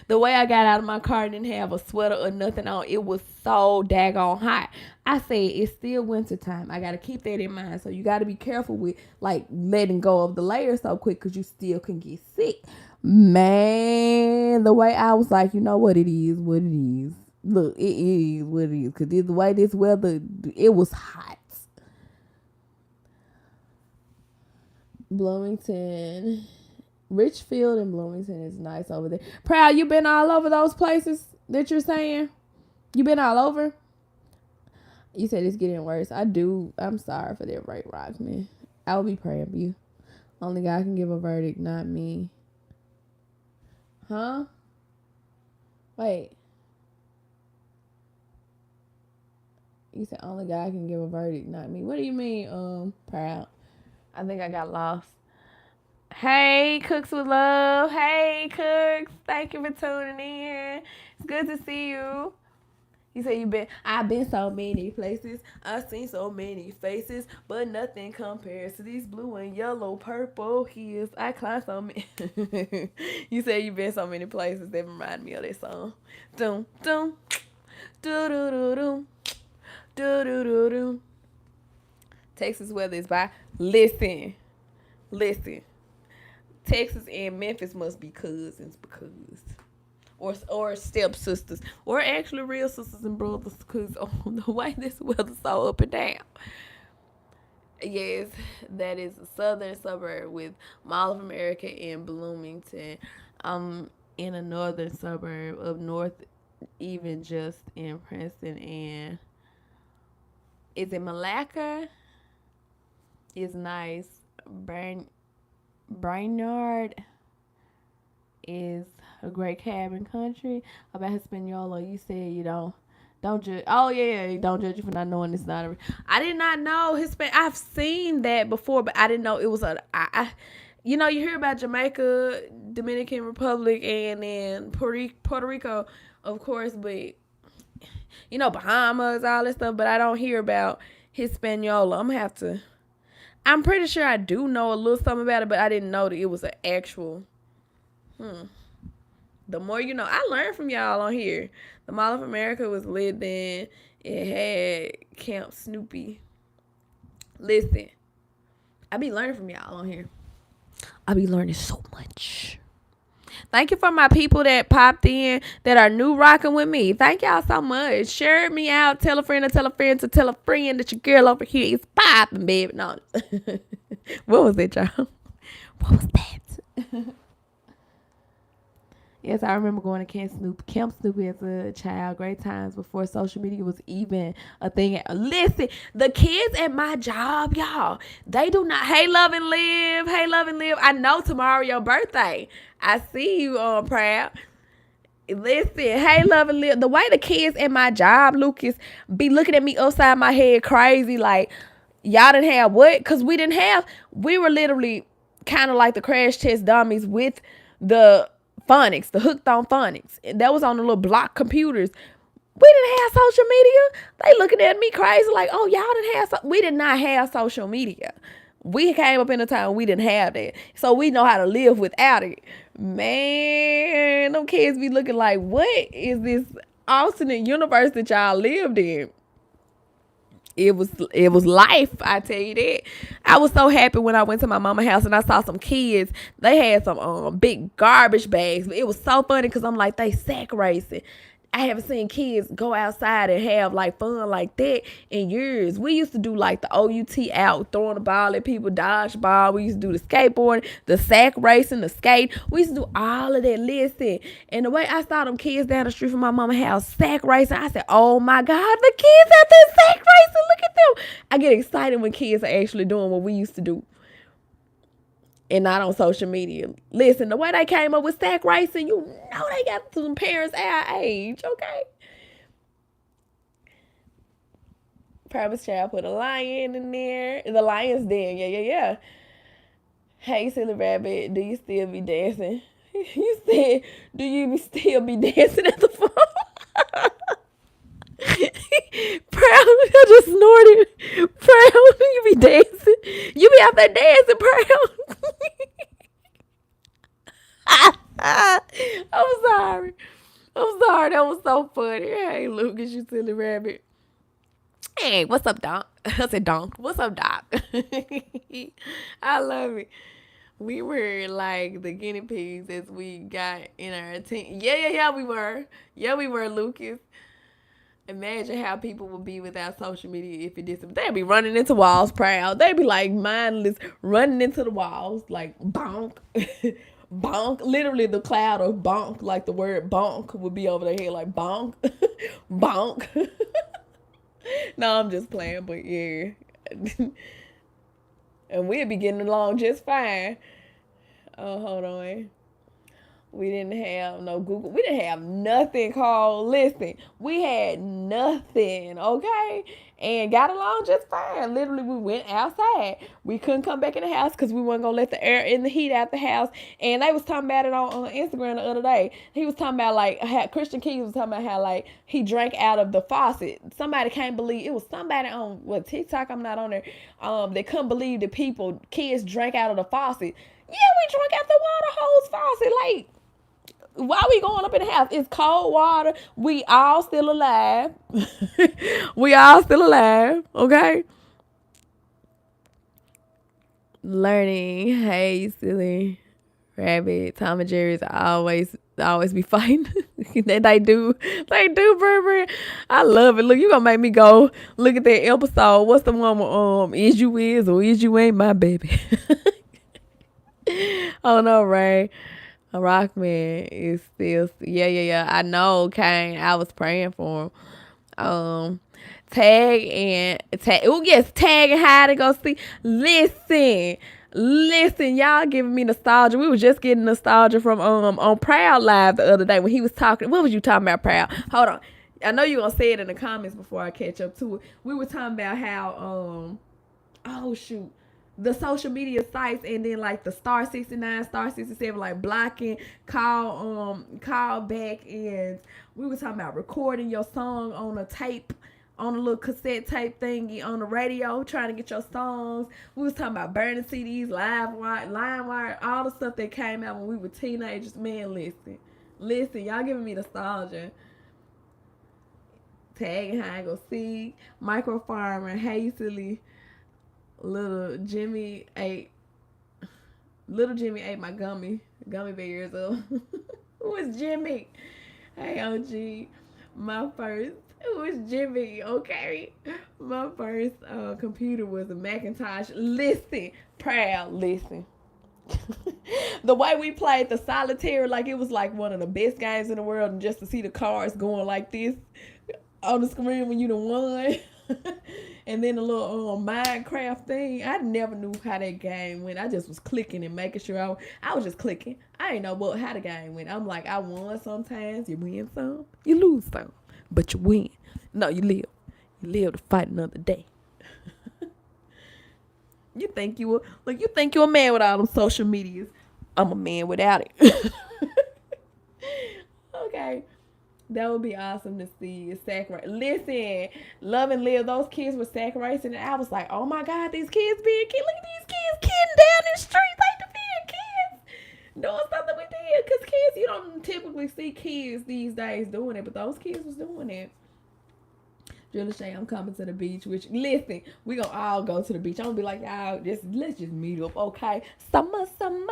Speaker 1: The way I got out of my car, didn't have a sweater or nothing on. It was so daggone hot. I said it's still winter time. I got to keep that in mind. So you got to be careful with like letting go of the layers so quick because you still can get sick. Man, the way I was like, you know what, it is what it is. Look, it is what it is because the way this weather, it was hot. Bloomington. Richfield and Bloomington is nice over there. Proud, you been all over those places that you're saying? You been all over? You said it's getting worse. I do. I'm sorry for that, right, Rockman. I'll be praying for you. Only God can give a verdict, not me. Huh? Wait. You said only God can give a verdict, not me. What do you mean, Proud? I think I got lost. Hey, Cooks with Love. Hey, Cooks. Thank you for tuning in. It's good to see you. You say I've been so many places. I've seen so many faces, but nothing compares to these blue and yellow, purple hills. I climbed so many. You say you've been so many places. That remind me of that song. Dum, dum, do, do, do, do, do, do, do, do. Texas weather is by. Listen. Texas and Memphis must be cousins because, or stepsisters, or actually real sisters and brothers because the way this weather's so up and down. Yes, that is a southern suburb with Mall of America in Bloomington. In a northern suburb of North, even just in Princeton, and is it Malacca? It's nice. Brainerd is a great cabin country. About Hispaniola, you said you don't judge. Oh yeah, don't judge you for not knowing it's not. I did not know I've seen that before, but I didn't know it was you hear about Jamaica, Dominican Republic, and then Puerto Rico, of course, but Bahamas, all that stuff. But I don't hear about Hispaniola. I'm pretty sure I do know a little something about it, but I didn't know that it was an actual. The more you know. I learned from y'all on here. The Mall of America was lit then. It had Camp Snoopy. Listen, I be learning from y'all on here. I be learning so much. Thank you for my people that popped in that are new rocking with me. Thank y'all so much. Share me out. Tell a friend to tell a friend to tell a friend that your girl over here is popping, baby. No. What was it, y'all? What was that? Yes, I remember going to Camp Snoopy as a child. Great times before social media was even a thing. Listen, the kids at my job, y'all, they do not. Hey, love and live. Hey, love and live. I know tomorrow your birthday. I see you on Proud. Listen, hey, love and live. The way the kids at my job, Lucas, be looking at me upside my head crazy, like, y'all didn't have what? Because we were literally kind of like the crash test dummies with the phonics, the hooked on phonics. That was on the little block computers. We didn't have social media. They looking at me crazy like, oh, y'all didn't have we did not have social media. We came up in a time we didn't have that. So we know how to live without it. Man, them kids be looking like, what is this alternate universe that y'all lived in? It was life, I tell you that. I was so happy when I went to my mama's house and I saw some kids. They had some big garbage bags. It was so funny because I'm like, they sack racing. I haven't seen kids go outside and have like fun like that in years. We used to do like the OUT out, throwing the ball at people, dodgeball. We used to do the skateboarding, the sack racing, the skate. We used to do all of that. Listen, and the way I saw them kids down the street from my mama's house sack racing, I said, "Oh my God, the kids out there sack racing! Look at them!" I get excited when kids are actually doing what we used to do and not on social media. Listen, the way they came up with sack racing, you know they got some parents our age, okay? Purpose Child put a lion in there. The lion's den, yeah. Hey, silly rabbit, do you still be dancing? You said, do you still be dancing at the phone? Proud, I just snorted. Proud, you be dancing. You be out there dancing, Proud. I'm sorry. That was so funny. Hey, Lucas, you silly rabbit. Hey, what's up, Doc? I said, Donk. What's up, Doc? I love it. We were like the guinea pigs as we got in our team. Yeah, we were. Yeah, we were, Lucas. Imagine how people would be without social media if it did something. They'd be running into walls proud. They'd be like mindless, running into the walls, like bonk. Bonk. Literally the cloud of bonk, like the word bonk would be over their head, like bonk. Bonk. No, I'm just playing, but yeah. And we'd be getting along just fine. Oh, hold on. We didn't have no Google. We didn't have nothing called listen. We had nothing, okay? And got along just fine. Literally, we went outside. We couldn't come back in the house because we weren't going to let the air in the heat out the house. And they was talking about it on Instagram the other day. He was talking about, like, how Christian Keys was talking about how, like, he drank out of the faucet. Somebody can't believe, it was somebody on, TikTok, I'm not on there, they couldn't believe that kids drank out of the faucet. Yeah, we drank out the water hose faucet, like, why we going up in the house? It's cold water. We all still alive. We all still alive. Okay. Learning. Hey, silly rabbit. Tom and Jerry's always be fighting. they do, Burberry. I love it. Look, you gonna make me go look at that episode. What's the one with is you is or is you ain't my baby? Oh no, Ray. Rockman is still, yeah. I know, Kane. I was praying for him. Tag and hide and go see. Listen, y'all giving me nostalgia. We were just getting nostalgia from on Proud Live the other day when he was talking. What was you talking about, Proud? Hold on. I know you're gonna say it in the comments before I catch up to it. We were talking about how oh shoot, the social media sites and then like the star 69, star 67, like blocking, call back, and we were talking about recording your song on a tape, on a little cassette tape thingy on the radio, trying to get your songs. We was talking about burning CDs, LimeWire, all the stuff that came out when we were teenagers. Man, listen, y'all giving me nostalgia. Tag and high, go see Micro Farmer, Hazily. Little Jimmy ate my gummy bears up. Who is Jimmy? Hey, OG. Who is Jimmy? Okay. My first computer was a Macintosh. Listen. The way we played the solitaire, like it was like one of the best games in the world, and just to see the cards going like this on the screen when you done won. And then the little Minecraft thing. I never knew how that game went. I just was clicking and making sure I was just clicking. I didn't know how the game went. I'm like, I won sometimes. You win some. You lose some. But you win. No, you live. You live to fight another day. You think you're a man with all them social medias. I'm a man without it. Okay. That would be awesome to see. Listen, Love and Live, those kids were sacrificing, and I was like, oh my God, these kids being kids. Look at these kids kidding down in the streets like the being kids. Doing something we did. Because kids, you don't typically see kids these days doing it, but those kids was doing it. Julia Shay, I'm coming to the beach, which, listen, we gonna all go to the beach. I'm gonna be like, y'all, let's just meet up, okay? Summertime.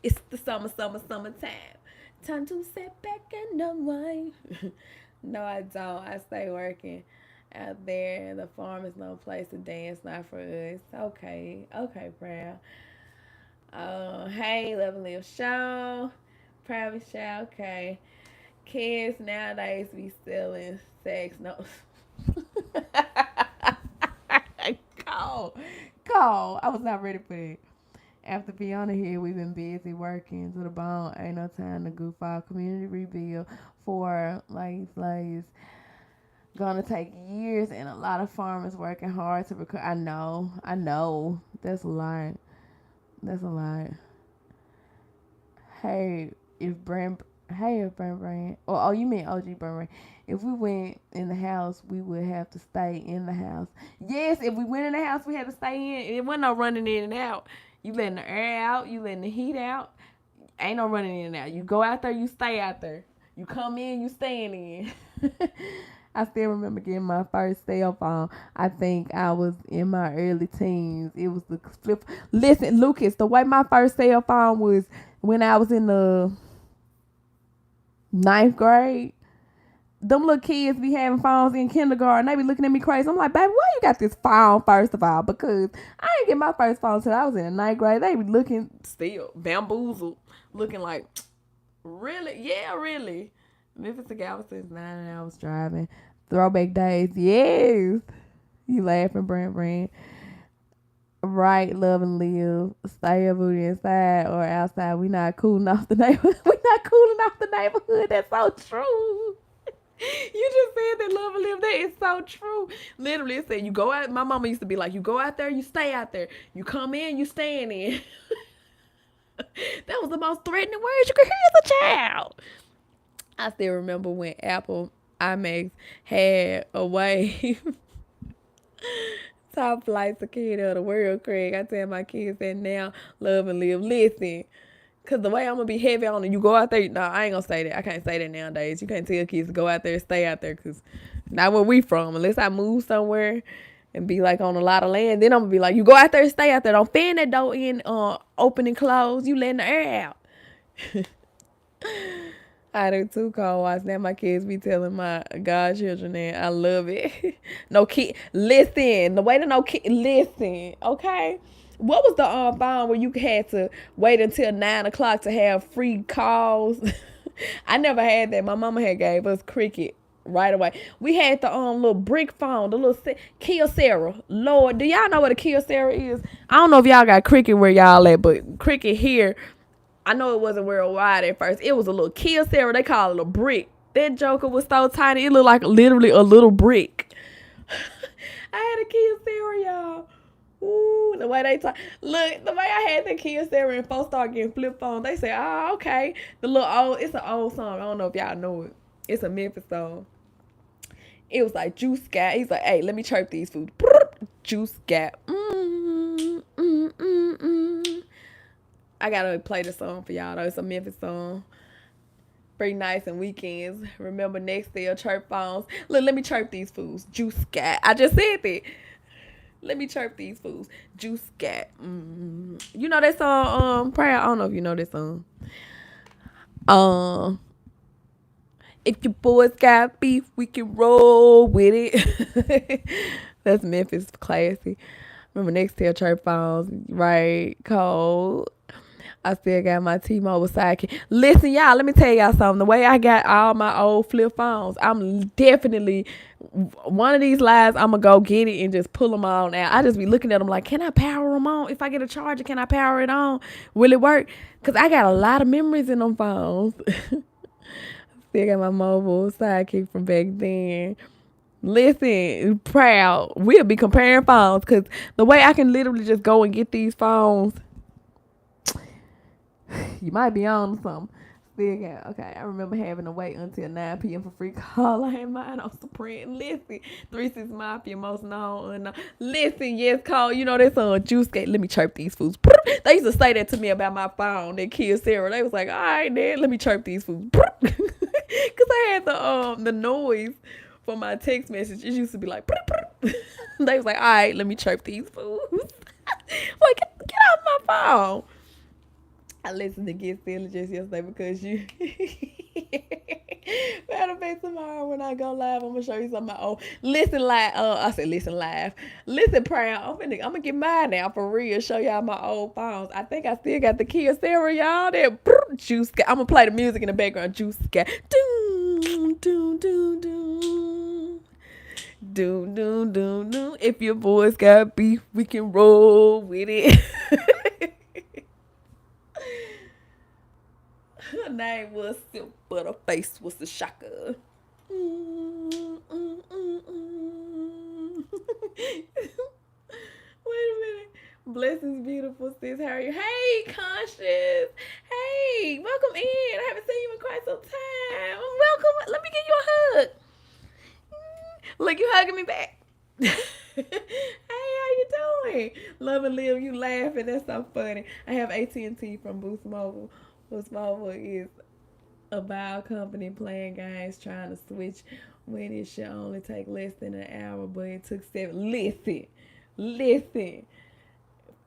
Speaker 1: It's the summertime. Time to sit back and unwind. No, I don't. I stay working out there. The farm is no place to dance, not for us. Okay, okay, proud. Hey, Love and Live Show. Private show, okay. Kids nowadays be selling sex. No. Call. Call. I was not ready for it. After Fiona here, we've been busy working to the bone. Ain't no time to goof off. Community rebuild for like slaves. Gonna take years and a lot of farmers working hard to recover. I know. That's a lot. That's a lot. Hey, if Brand, if Brand, oh, you mean OG Brand? If we went in the house, we would have to stay in the house. Yes, if we went in the house, we had to stay in. It wasn't no running in and out. You letting the air out, you letting the heat out. Ain't no running in and out. You go out there, you stay out there. You come in, you staying in. I still remember getting my first cell phone. I think I was in my early teens. It was the flip. Listen, Lucas, the way my first cell phone was when I was in the ninth grade. Them little kids be having phones in kindergarten. They be looking at me crazy. I'm like, baby, why you got this phone, first of all? Because I didn't get my first phone until I was in the ninth grade. They be looking still bamboozled, looking like, really? Yeah, really. Memphis to Galveston's 9 hours driving. Throwback days, yes. You laughing, Brand. Right, love and live. Stay your booty inside or outside. We not cooling off the neighborhood. We not cooling off the neighborhood. That's so true. You just said that love and live. That is so true. Literally, it said you go out. My mama used to be like, you go out there, you stay out there. You come in, you staying in. That was the most threatening words you could hear as a child. I still remember when Apple IMAX had a wave. Top flights of kid of the world, Craig. I tell my kids that now, love and live. Listen, because the way I'm going to be heavy on it, you go out there. No, I ain't going to say that. I can't say that nowadays. You can't tell kids to go out there and stay out there because not where we from. Unless I move somewhere and be like on a lot of land, then I'm going to be like, you go out there and stay out there. Don't fan that door in, open and close. You letting the air out. I do too, Cole Watts. Now my kids be telling my godchildren that I love it. No kid, listen. The way to no kid, listen. Okay, what was the phone where you had to wait until 9 o'clock to have free calls? I never had that. My mama had gave us Cricket right away. We had the little brick phone, the little Kyocera. Lord, do y'all know what a Kyocera is? I don't know if y'all got Cricket where y'all at, but Cricket here. I know it wasn't worldwide at first. It was a little Kyocera. They call it a brick. That joker was so tiny. It looked like literally a little brick. I had a Kyocera, y'all. Ooh, the way they talk. Look, the way I had the Kyocera and folks start getting flip phones, they say, oh, okay. The little old, it's an old song. I don't know if y'all know it. It's a Memphis song. It was like Juice Scat. He's like, hey, let me chirp these foods. Juice Scat. I gotta play the song for y'all though. It's a Memphis song. Free nights and weekends. Remember Nextel, chirp phones. Look, let me chirp these fools. Juice Scat. I just said that. Let me chirp these fools. Juice Scat. You know that song, Proud? I don't know if you know that song. If your boys got beef, we can roll with it. That's Memphis classy. Remember Nextel, chirp phones, right? Cold. I still got my T-Mobile sidekick. Listen, y'all, let me tell y'all something. The way I got all my old flip phones, I'm definitely, one of these lives, I'm going to go get it and just pull them on out. I just be looking at them like, can I power them on? If I get a charger, can I power it on? Will it work? Because I got a lot of memories in them phones. Still got my mobile sidekick from back then. Listen, Proud. We'll be comparing phones because the way I can literally just go and get these phones, you might be on something. Still got, okay, I remember having to wait until 9 p.m. for free call. I had mine on Sprint. Listen, 36 Mafia, most known, unknown. Listen, yes, call. You know that song, Juice Gate. Let me chirp these fools. They used to say that to me about my phone, that Kyocera. They was like, all right, then, let me chirp these fools. Because I had the noise for my text message. It used to be like, they was like, all right, let me chirp these fools. Like, get off my phone. I listened to Get Silly just yesterday because you. Matter of fact, tomorrow when I go live, I'm gonna show you some of my old. Listen live. I said listen live. Listen proud. I'm gonna get mine now for real. Show y'all my old phones. I think I still got the Kyocera, y'all. That juice. I'm gonna play the music in the background. Juice got. Doom doom doom doom. Doom doom doom doom. If your boys got beef, we can roll with it. Her name was Silk, but her face was the shocker. Wait a minute. Blessings, beautiful sis. How are you? Hey, Conscious. Hey, welcome in. I haven't seen you in quite some time. Welcome. Let me give you a hug. Look, you hugging me back. Hey, how you doing? Love and live. You laughing. That's so funny. I have AT&T from Boost Mobile. Boost Mobile is a bio company playing games, trying to switch when it should only take less than an hour, but it took 7. Listen.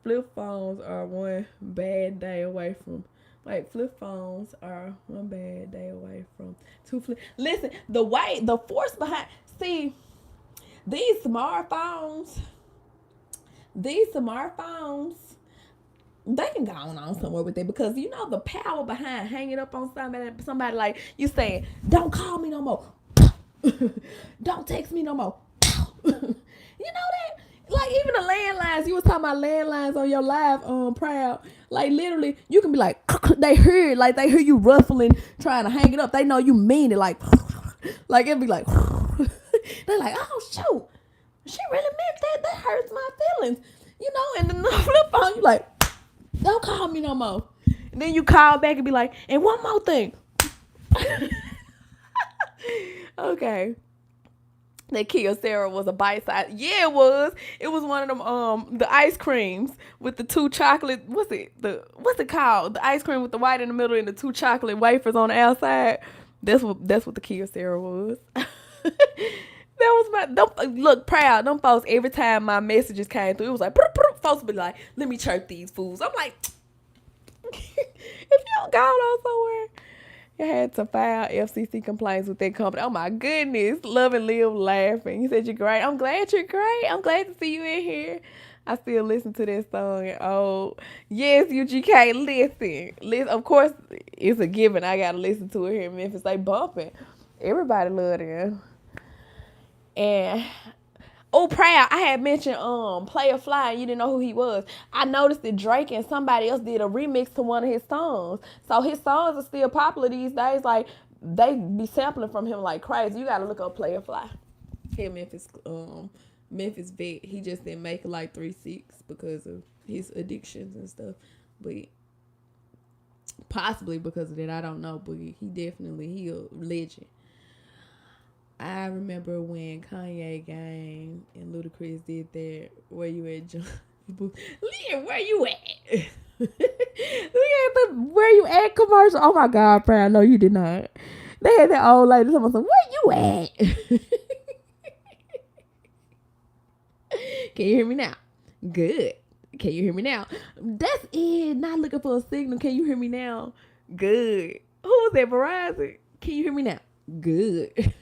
Speaker 1: Flip phones are one bad day away from. Flip phones are one bad day away from 2 flip. Listen, the force behind. See, these smartphones, they can go on somewhere with it because you know the power behind hanging up on somebody like you saying, don't call me no more. Don't text me no more. You know that? Like even the landlines, you was talking about landlines on your live Proud. Like literally, you can be like, they hear you ruffling, trying to hang it up. They know you mean it, like it'd be like, they're like, oh shoot, she really meant that. That hurts my feelings, you know. And then the flip phone, you like, don't call me no more. And then you call back and be like, and one more thing. Okay. That Kyocera was a bite size. Yeah, it was. It was one of them the ice creams with the 2 chocolate. What's it called? The ice cream with the white in the middle and the 2 chocolate wafers on the outside. That's what the Kyocera was. That was my look Proud. Them folks every time my messages came through, it was like folks would be like, let me chirp these fools. I'm like, if you don't go on somewhere. You had to file FCC complaints with that company. Oh my goodness. Love and live laughing. You said you're great. I'm glad you're great. I'm glad to see you in here. I still listen to that song. Oh, yes, UGK. Listen. Of course, it's a given. I got to listen to it here in Memphis. They bumping. Everybody love them. And Proud, I had mentioned Player Fly and you didn't know who he was. I noticed that Drake and somebody else did a remix to one of his songs. So his songs are still popular these days. Like they be sampling from him like crazy. You gotta look up Player Fly. He Memphis vet. He just didn't make it like 3-6 because of his addictions and stuff. But possibly because of that, I don't know. But he a legend. I remember when Kanye Game and Ludacris did that. Where you at, John? Leah, where you at? We had the where you at commercial. Oh my God, Proud. No, you did not. They had that old lady. Someone said, where you at? Can you hear me now? Good. Can you hear me now? That's it. Not looking for a signal. Can you hear me now? Good. Who was that, Verizon? Can you hear me now? Good.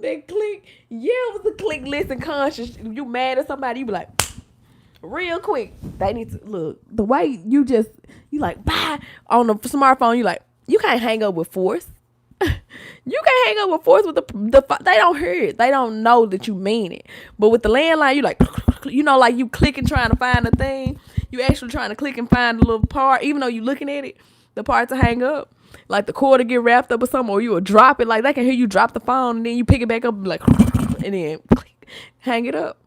Speaker 1: That click, yeah, it was a click. Listen, Conscious, you mad at somebody, you be like, real quick. They need to look the way you like bye on the smartphone. You like you can't hang up with force. You can't hang up with force with the they don't hear it. They don't know that you mean it. But with the landline, you like you know, like you clicking trying to find a thing. You actually trying to click and find the little part, even though you looking at it, the part to hang up. Like the cord to get wrapped up or something, or you will drop it. Like they can hear you drop the phone and then you pick it back up and be like, and then hang it up.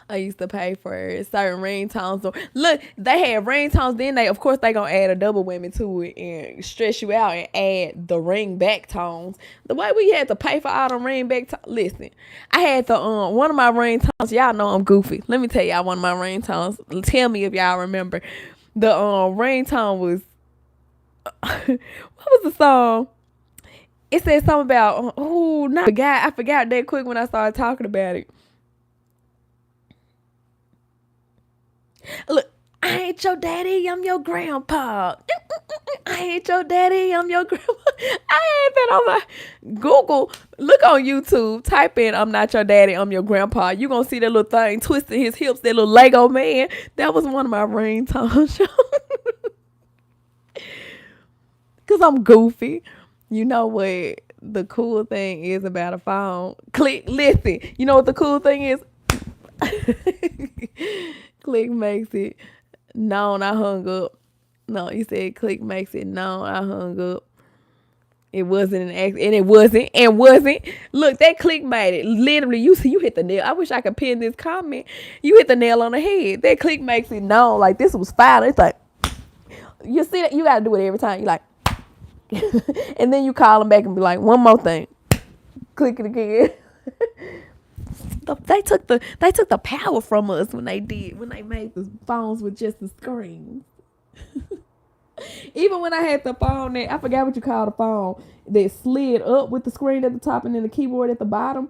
Speaker 1: I used to pay for certain ringtones. So look, they had ringtones. Then they gonna add a double whammy to it and stress you out and add the ring back tones. The way we had to pay for all the ring back tones. Listen, I had the one of my ringtones. Y'all know I'm goofy. Let me tell y'all one of my ringtones. Tell me if y'all remember. The ringtone was. What was the song? It said something about I forgot that quick when I started talking about it. Look, I ain't your daddy, I'm your grandpa. I ain't your daddy, I'm your grandma. I had that on my Google. Look on YouTube, type in I'm not your daddy, I'm your grandpa. You gonna see that little thing twisting his hips, that little Lego man. That was one of my ringtones. Cause I'm goofy. You know what the cool thing is about a phone? Listen, you know what the cool thing is? Click makes it known I hung up. No, he said click makes it known I hung up. It wasn't an accident, and it wasn't. Look, that click made it. Literally, you see, you hit the nail. I wish I could pin this comment. You hit the nail on the head. That click makes it known. Like, this was fire. It's like, you see that? You got to do it every time. You like, and then you call them back and be like, one more thing. Click it again. They took the power from us when they made the phones with just the screens. Even when I had the phone that, I forgot what you call the phone, that slid up with the screen at the top and then the keyboard at the bottom,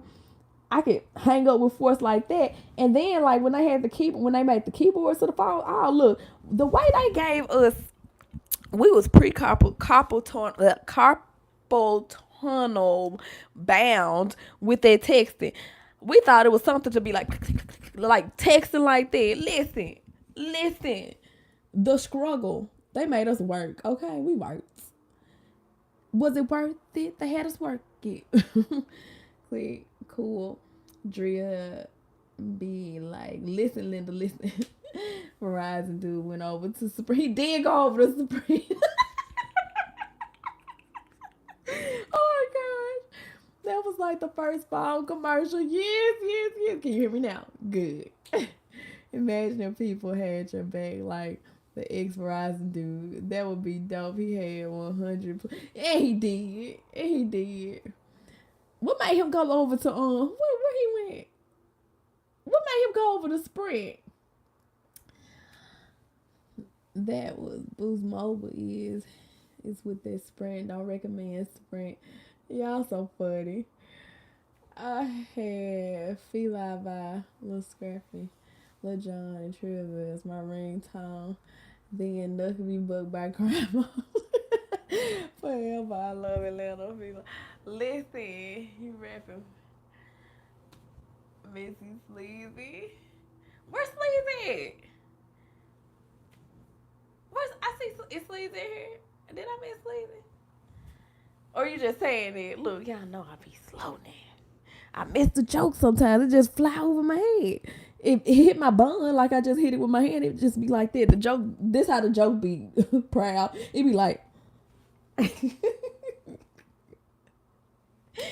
Speaker 1: I could hang up with force like that. And then, like, when they made the keyboards to the phone, oh look, the way they gave us, we was carpal tunnel bound with that texting. We thought it was something to be like texting like that. Listen, the struggle. They made us work. Okay, we worked. Was it worth it? They had us work it. Click, cool. Drea be like, listen, Linda, listen. Verizon dude went over to Supreme. He did go over to Supreme. Oh my gosh. That was like the first phone commercial. Yes. Can you hear me now? Good. Imagine if people had your back like the ex-Verizon dude. That would be dope. He had 100. And he did. What made him go over to, where he went? What made him go over to Sprint? That was Boost Mobile is with that Sprint. Don't recommend Sprint. Y'all so funny. I had Feli by Lil Scrappy, Lil Jon, and Trivia as my ringtone. Then Nothing Be Booked by Grandma. Forever, I love Atlanta. Listen, you rapping. Missy Sleazy. Where's Sleazy? I see, is Sleazy here? Did I miss Sleazy? Or you just saying it? Look, y'all know I be slow now. I miss the joke sometimes. It just fly over my head. It hit my bun like I just hit it with my hand. It just be like that. The joke, this how the joke be proud. It be like, and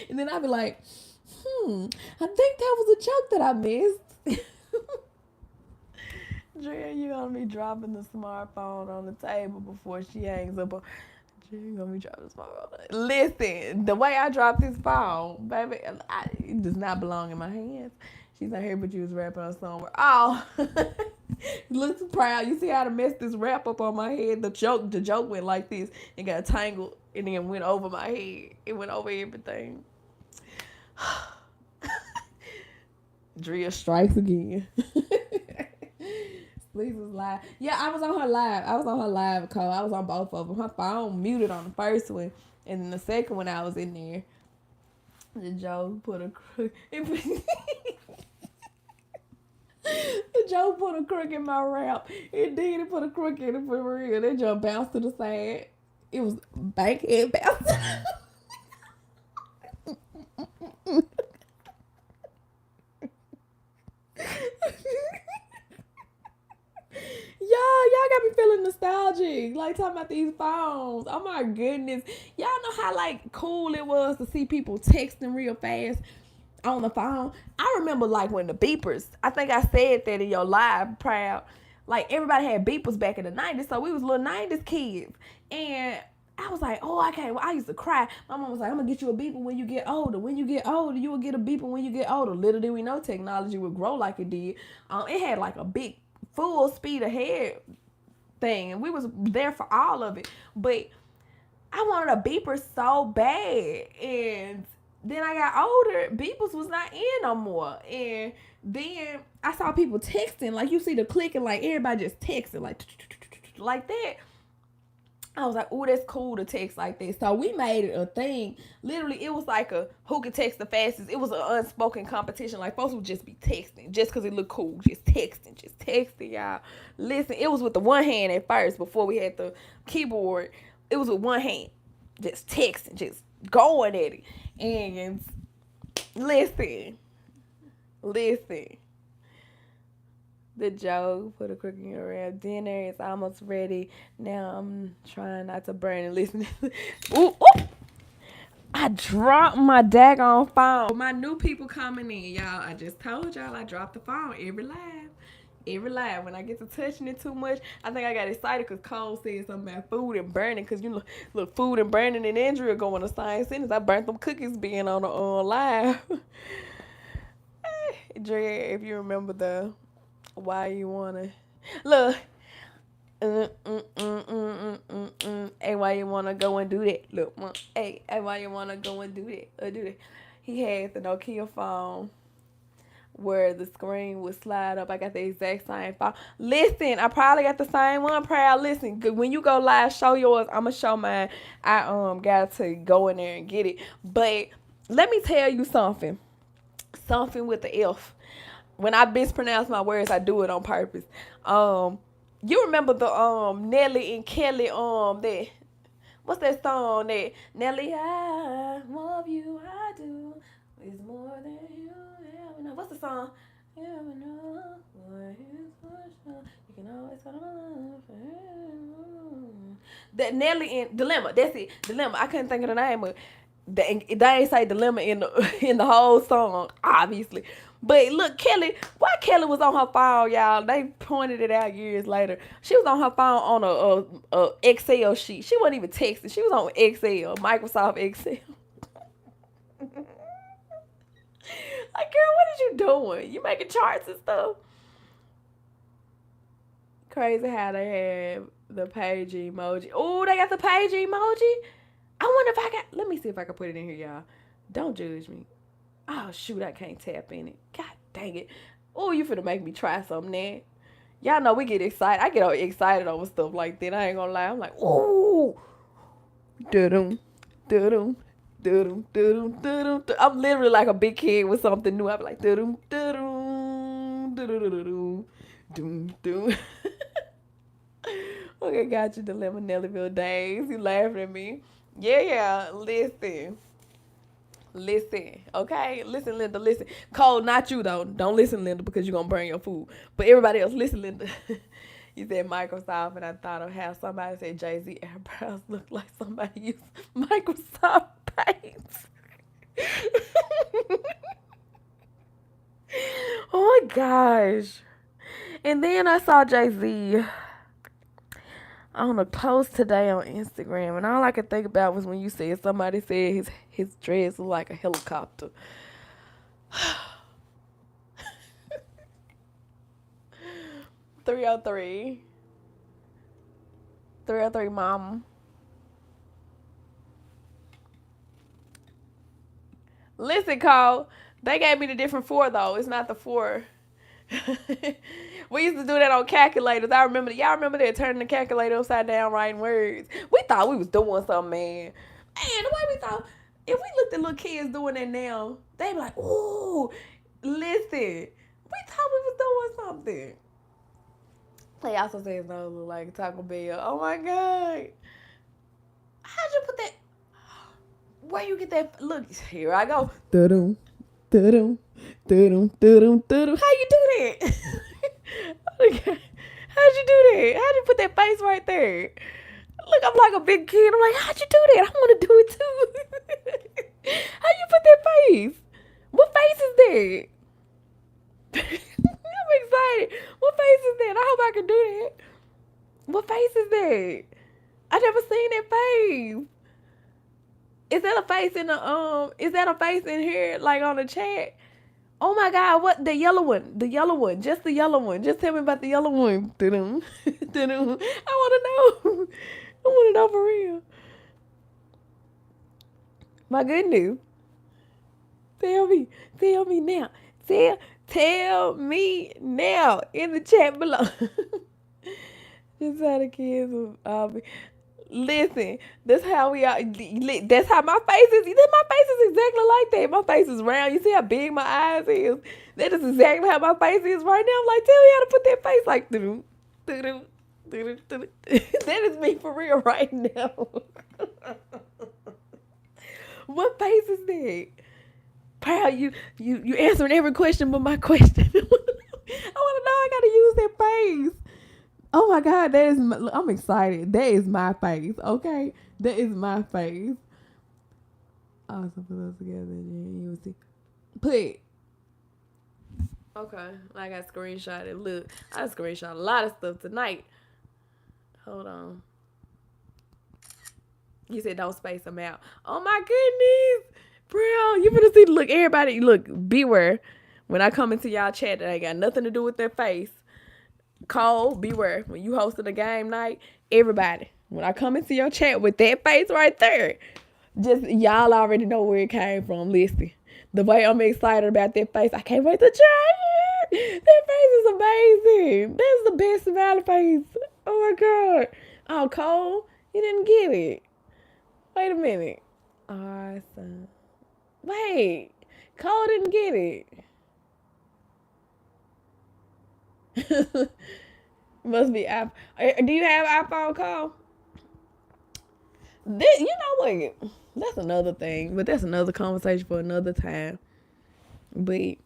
Speaker 1: then I be like, I think that was a joke that I missed. Drea, you gonna be dropping the smartphone on the table before she hangs up. Drea gonna be dropping the smartphone. Listen, the way I dropped this phone, baby, it does not belong in my hands. She's not here, but you was rapping on somewhere. Oh, looks proud. You see how to mess this wrap up on my head? The joke went like this and got tangled and then went over my head. It went over everything. Drea strikes again. Lisa's live. Yeah, I was on her live, Cole. I was on both of them. Her phone muted on the first one, and then the second one I was in there. The Joe put a crook. The Joe put a crook in my rap. It did. It put a crook in it for real. That Joe bounced to the side. It was bankhead bounce. Y'all got me feeling nostalgic. Like, talking about these phones. Oh my goodness. Y'all know how like cool it was to see people texting real fast on the phone. I remember like when the beepers, I think I said that in your live, proud. Like, everybody had beepers back in the 90s, so we was little 90s kids. And I was like, oh, I can't. I used to cry. My mom was like, I'm going to get you a beeper when you get older. When you get older, you will get a beeper when you get older. Little did we know technology would grow like it did. It had like a big full speed ahead thing, and we was there for all of it. But I wanted a beeper so bad, and then I got older, beepers was not in no more. And then I saw people texting, like you see the clicking, like everybody just texting, like that. I was like, oh, that's cool to text like this. So we made it a thing. Literally, it was like a who could text the fastest. It was an unspoken competition. Like, folks would just be texting just because it looked cool. Just texting, y'all. Listen, it was with the one hand at first before we had the keyboard. It was with one hand. Just texting, just going at it. And listen. The joke, put a cookie around. Dinner is almost ready. Now I'm trying not to burn and listen. Ooh. I dropped my daggone phone. My new people coming in, y'all. I just told y'all I dropped the phone every live. When I get to touching it too much, I think I got excited because Cole said something about food and burning. Because you look, food and burning and injury are going to the same sentence. I burnt them cookies being on the live. Dre, if you remember the why you wanna look, hey, why you wanna go and do that? Look, hey, why you wanna go and do that? Do that. He had the Nokia phone where the screen would slide up. I got the exact same phone. Listen, I probably got the same one. Proud. Listen, when you go live, show yours. I'ma show mine. I got to go in there and get it. But let me tell you something. Something with the F. When I mispronounce my words, I do it on purpose. You remember the Nelly and Kelly that what's that song that Nelly, I love you, I do. It's more than you ever know. What's the song? You ever know what is for sure. You can always count on love for him. That Nelly and Dilemma. That's it. Dilemma. I couldn't think of the name of it. They ain't say Dilemma in the whole song, obviously. But look, Kelly, why Kelly was on her phone, y'all? They pointed it out years later. She was on her phone on a Excel sheet. She wasn't even texting. She was on Excel, Microsoft Excel. Like, girl, what are you doing? You making charts and stuff? Crazy how they have the page emoji. Oh, they got the page emoji. I wonder if I got. Let me see if I can put it in here, y'all. Don't judge me. Oh, shoot, I can't tap in it. God dang it. Oh, you finna make me try something there. Y'all know we get excited. I get all excited over stuff like that. I ain't gonna lie. I'm like, ooh. Da-dum, da-dum, da-dum, da-dum, da-dum. I'm literally like a big kid with something new. I'm like, da-dum, da-dum, da-dum, da-dum, da-dum. Okay, got you, Dilemma Nellyville days. You laughing at me. Yeah, listen. Okay? Listen, Linda, listen. Cole, not you, though. Don't listen, Linda, because you're going to burn your food. But everybody else, listen, Linda. You said Microsoft, and I thought of how somebody said Jay-Z eyebrows look like somebody used Microsoft Paint. Oh, my gosh. And then I saw Jay-Z on a post today on Instagram, and all I could think about was when you said somebody said his dress was like a helicopter. 303. 303, mom. Listen, Cole, they gave me the different 4 though. It's not the 4. We used to do that on calculators. I remember. Y'all remember that, turning the calculator upside down, writing words. We thought we was doing something, man. And the way we thought, if we looked at little kids doing that now, they be like, ooh, listen. We thought we was doing something. They also said no, look like Taco Bell. Oh my God. How'd you put that? Where you get that? Look, here I go. Da-dum, da-dum, da-dum, da-dum, da-dum. How you do that? How'd you do that? How'd you put that face right there? Look, I'm like a big kid. I'm like, how'd you do that? I want to do it too. How you put that face? What face is that? I'm excited. What face is that? I hope I can do that. What face is that? I never seen that face. Is that a face in the Is that a face in here, like on the chat? Oh my God, what? The yellow one. The yellow one. Just the yellow one. Just tell me about the yellow one. I want to know. I want to know for real. My goodness. Tell me. Tell me now. Tell me now in the chat below. Just how the kids will be. Listen, that's how we are. That's how my face is. My face is exactly like that. My face is round. You see how big my eyes is? That is exactly how my face is right now. I'm like, tell me how to put that face like doo doo doo doo doo. That is me for real right now. What face is that? Proud you answering every question but my question. I want to know. I gotta use that face. Oh my God, I'm excited. That is my face, okay? That is my face. Also put those together, you will see. Put. Okay, I got screenshotted. Look, I screenshot a lot of stuff tonight. Hold on. You said don't space them out. Oh my goodness, bro, you better see. Look, everybody, look, beware. When I come into y'all chat, that ain't got nothing to do with their face. Cole, beware. When you hosting a game night, everybody, when I come into your chat with that face right there, just y'all already know where it came from. Listen, the way I'm excited about that face, I can't wait to try it. That face is amazing. That's the best smiley face. Oh my God. Oh, Cole, you didn't get it. Wait a minute. Awesome. Wait, Cole didn't get it. Must be app. Do you have iPhone, Cole? This, you know what? That's another thing, but that's another conversation for another time. But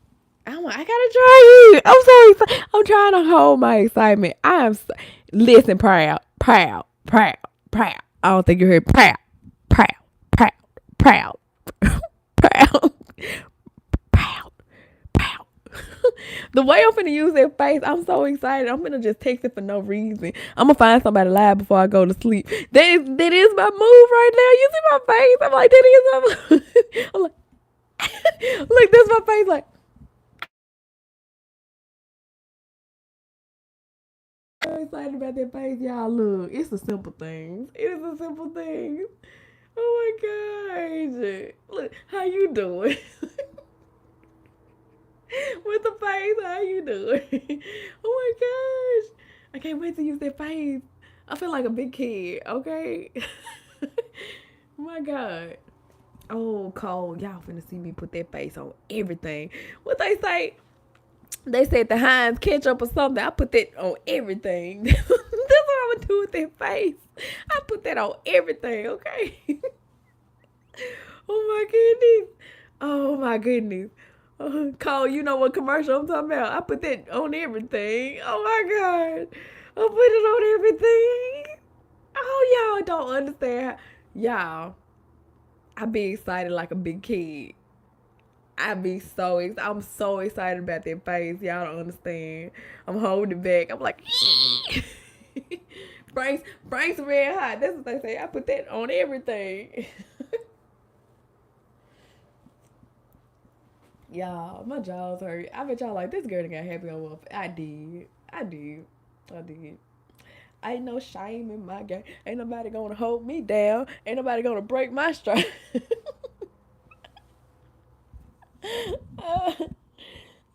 Speaker 1: I gotta try it. I'm so excited. I'm trying to hold my excitement. Listen, proud. I don't think you heard proud, proud, proud, proud. The way I'm finna use that face, I'm so excited. I'm finna just text it for no reason. I'm gonna find somebody live before I go to sleep. That is my move right now. You see my face? I'm like, that is my move. I'm like, look, this is my face. Like, I'm so excited about that face, y'all. Look, it's the simple things. It is the simple things. Oh my gosh. Look, how you doing? With the face, how you doing? Oh my gosh. I can't wait to use that face. I feel like a big kid, okay? Oh my God. Oh, Cole, y'all finna see me put that face on everything. What they say? They said the Heinz ketchup or something. I put that on everything. That's what I'm gonna do with that face. I put that on everything, okay? Oh my goodness. Oh my goodness. Cole, you know what commercial I'm talking about? I put that on everything. Oh my God. I put it on everything. Oh, y'all don't understand. Y'all, I be excited like a big kid. I'm so excited about that face. Y'all don't understand. I'm holding it back. I'm like, Frank's red hot. That's what they say. I put that on everything. Y'all, my jaws hurt. I bet y'all like this girl that got happy over. I did. I did. I did. Ain't no shame in my game. Ain't nobody gonna hold me down. Ain't nobody gonna break my stride.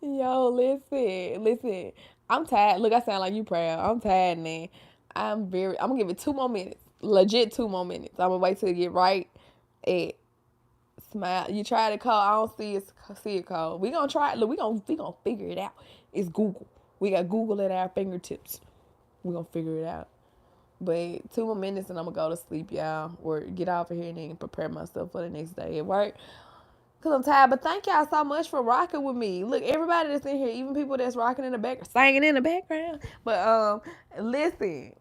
Speaker 1: Yo, listen. I'm tired. Look, I sound like you proud. I'm tired, man. I'm gonna give it 2 more minutes. Legit 2 more minutes. I'm gonna wait till you get right at smile. You try to call. I don't see it call. We gonna try it. Look, we gonna figure it out. It's Google. We got Google at our fingertips. We gonna figure it out. But 2 more minutes and I'm gonna go to sleep, y'all, or get off of here and then prepare myself for the next day at work. Cause I'm tired. But thank y'all so much for rocking with me. Look, everybody that's in here, even people that's rocking in the background, singing in the background. But listen,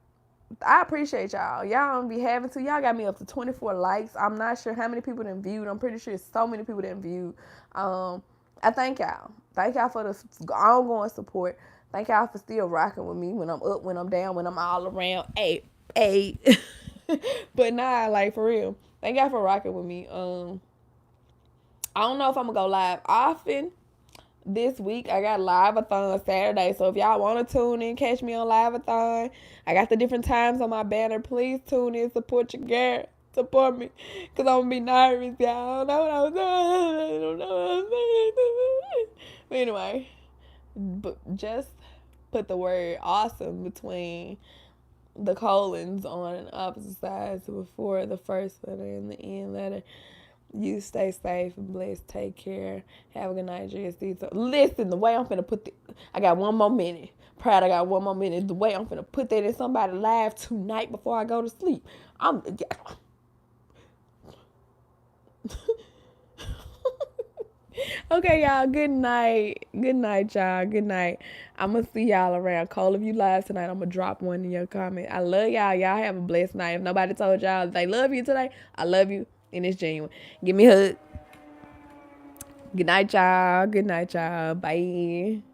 Speaker 1: I appreciate y'all. Y'all don't be having to. Y'all got me up to 24 likes. I'm not sure how many people done viewed. I'm pretty sure so many people done viewed. I thank y'all. Thank y'all for the ongoing support. Thank y'all for still rocking with me when I'm up, when I'm down, when I'm all around. Hey. But nah, like for real. Thank y'all for rocking with me. I don't know if I'm gonna go live often this week. I got live-a-thon Saturday, so if y'all want to tune in, catch me on live-a-thon. I got the different times on my banner. Please tune in, support your girl. Support me. Because I'm going to be nervous, y'all. I don't know what I was doing. I don't know what I was doing. But anyway, but just put the word awesome between the colons on opposite sides before the first letter and the end letter. You stay safe and blessed. Take care. Have a good night, JSD. So listen, the way I'm finna put I got one more minute. Proud I got one more minute. The way I'm finna put that in somebody's live tonight before I go to sleep. Okay, y'all. Good night. Good night, y'all. Good night. I'm going to see y'all around. Cole, if you live tonight, I'm going to drop one in your comment. I love y'all. Y'all have a blessed night. If nobody told y'all they love you today, I love you, and it's genuine. Give me a hug. Good night, y'all. Good night, y'all. Bye.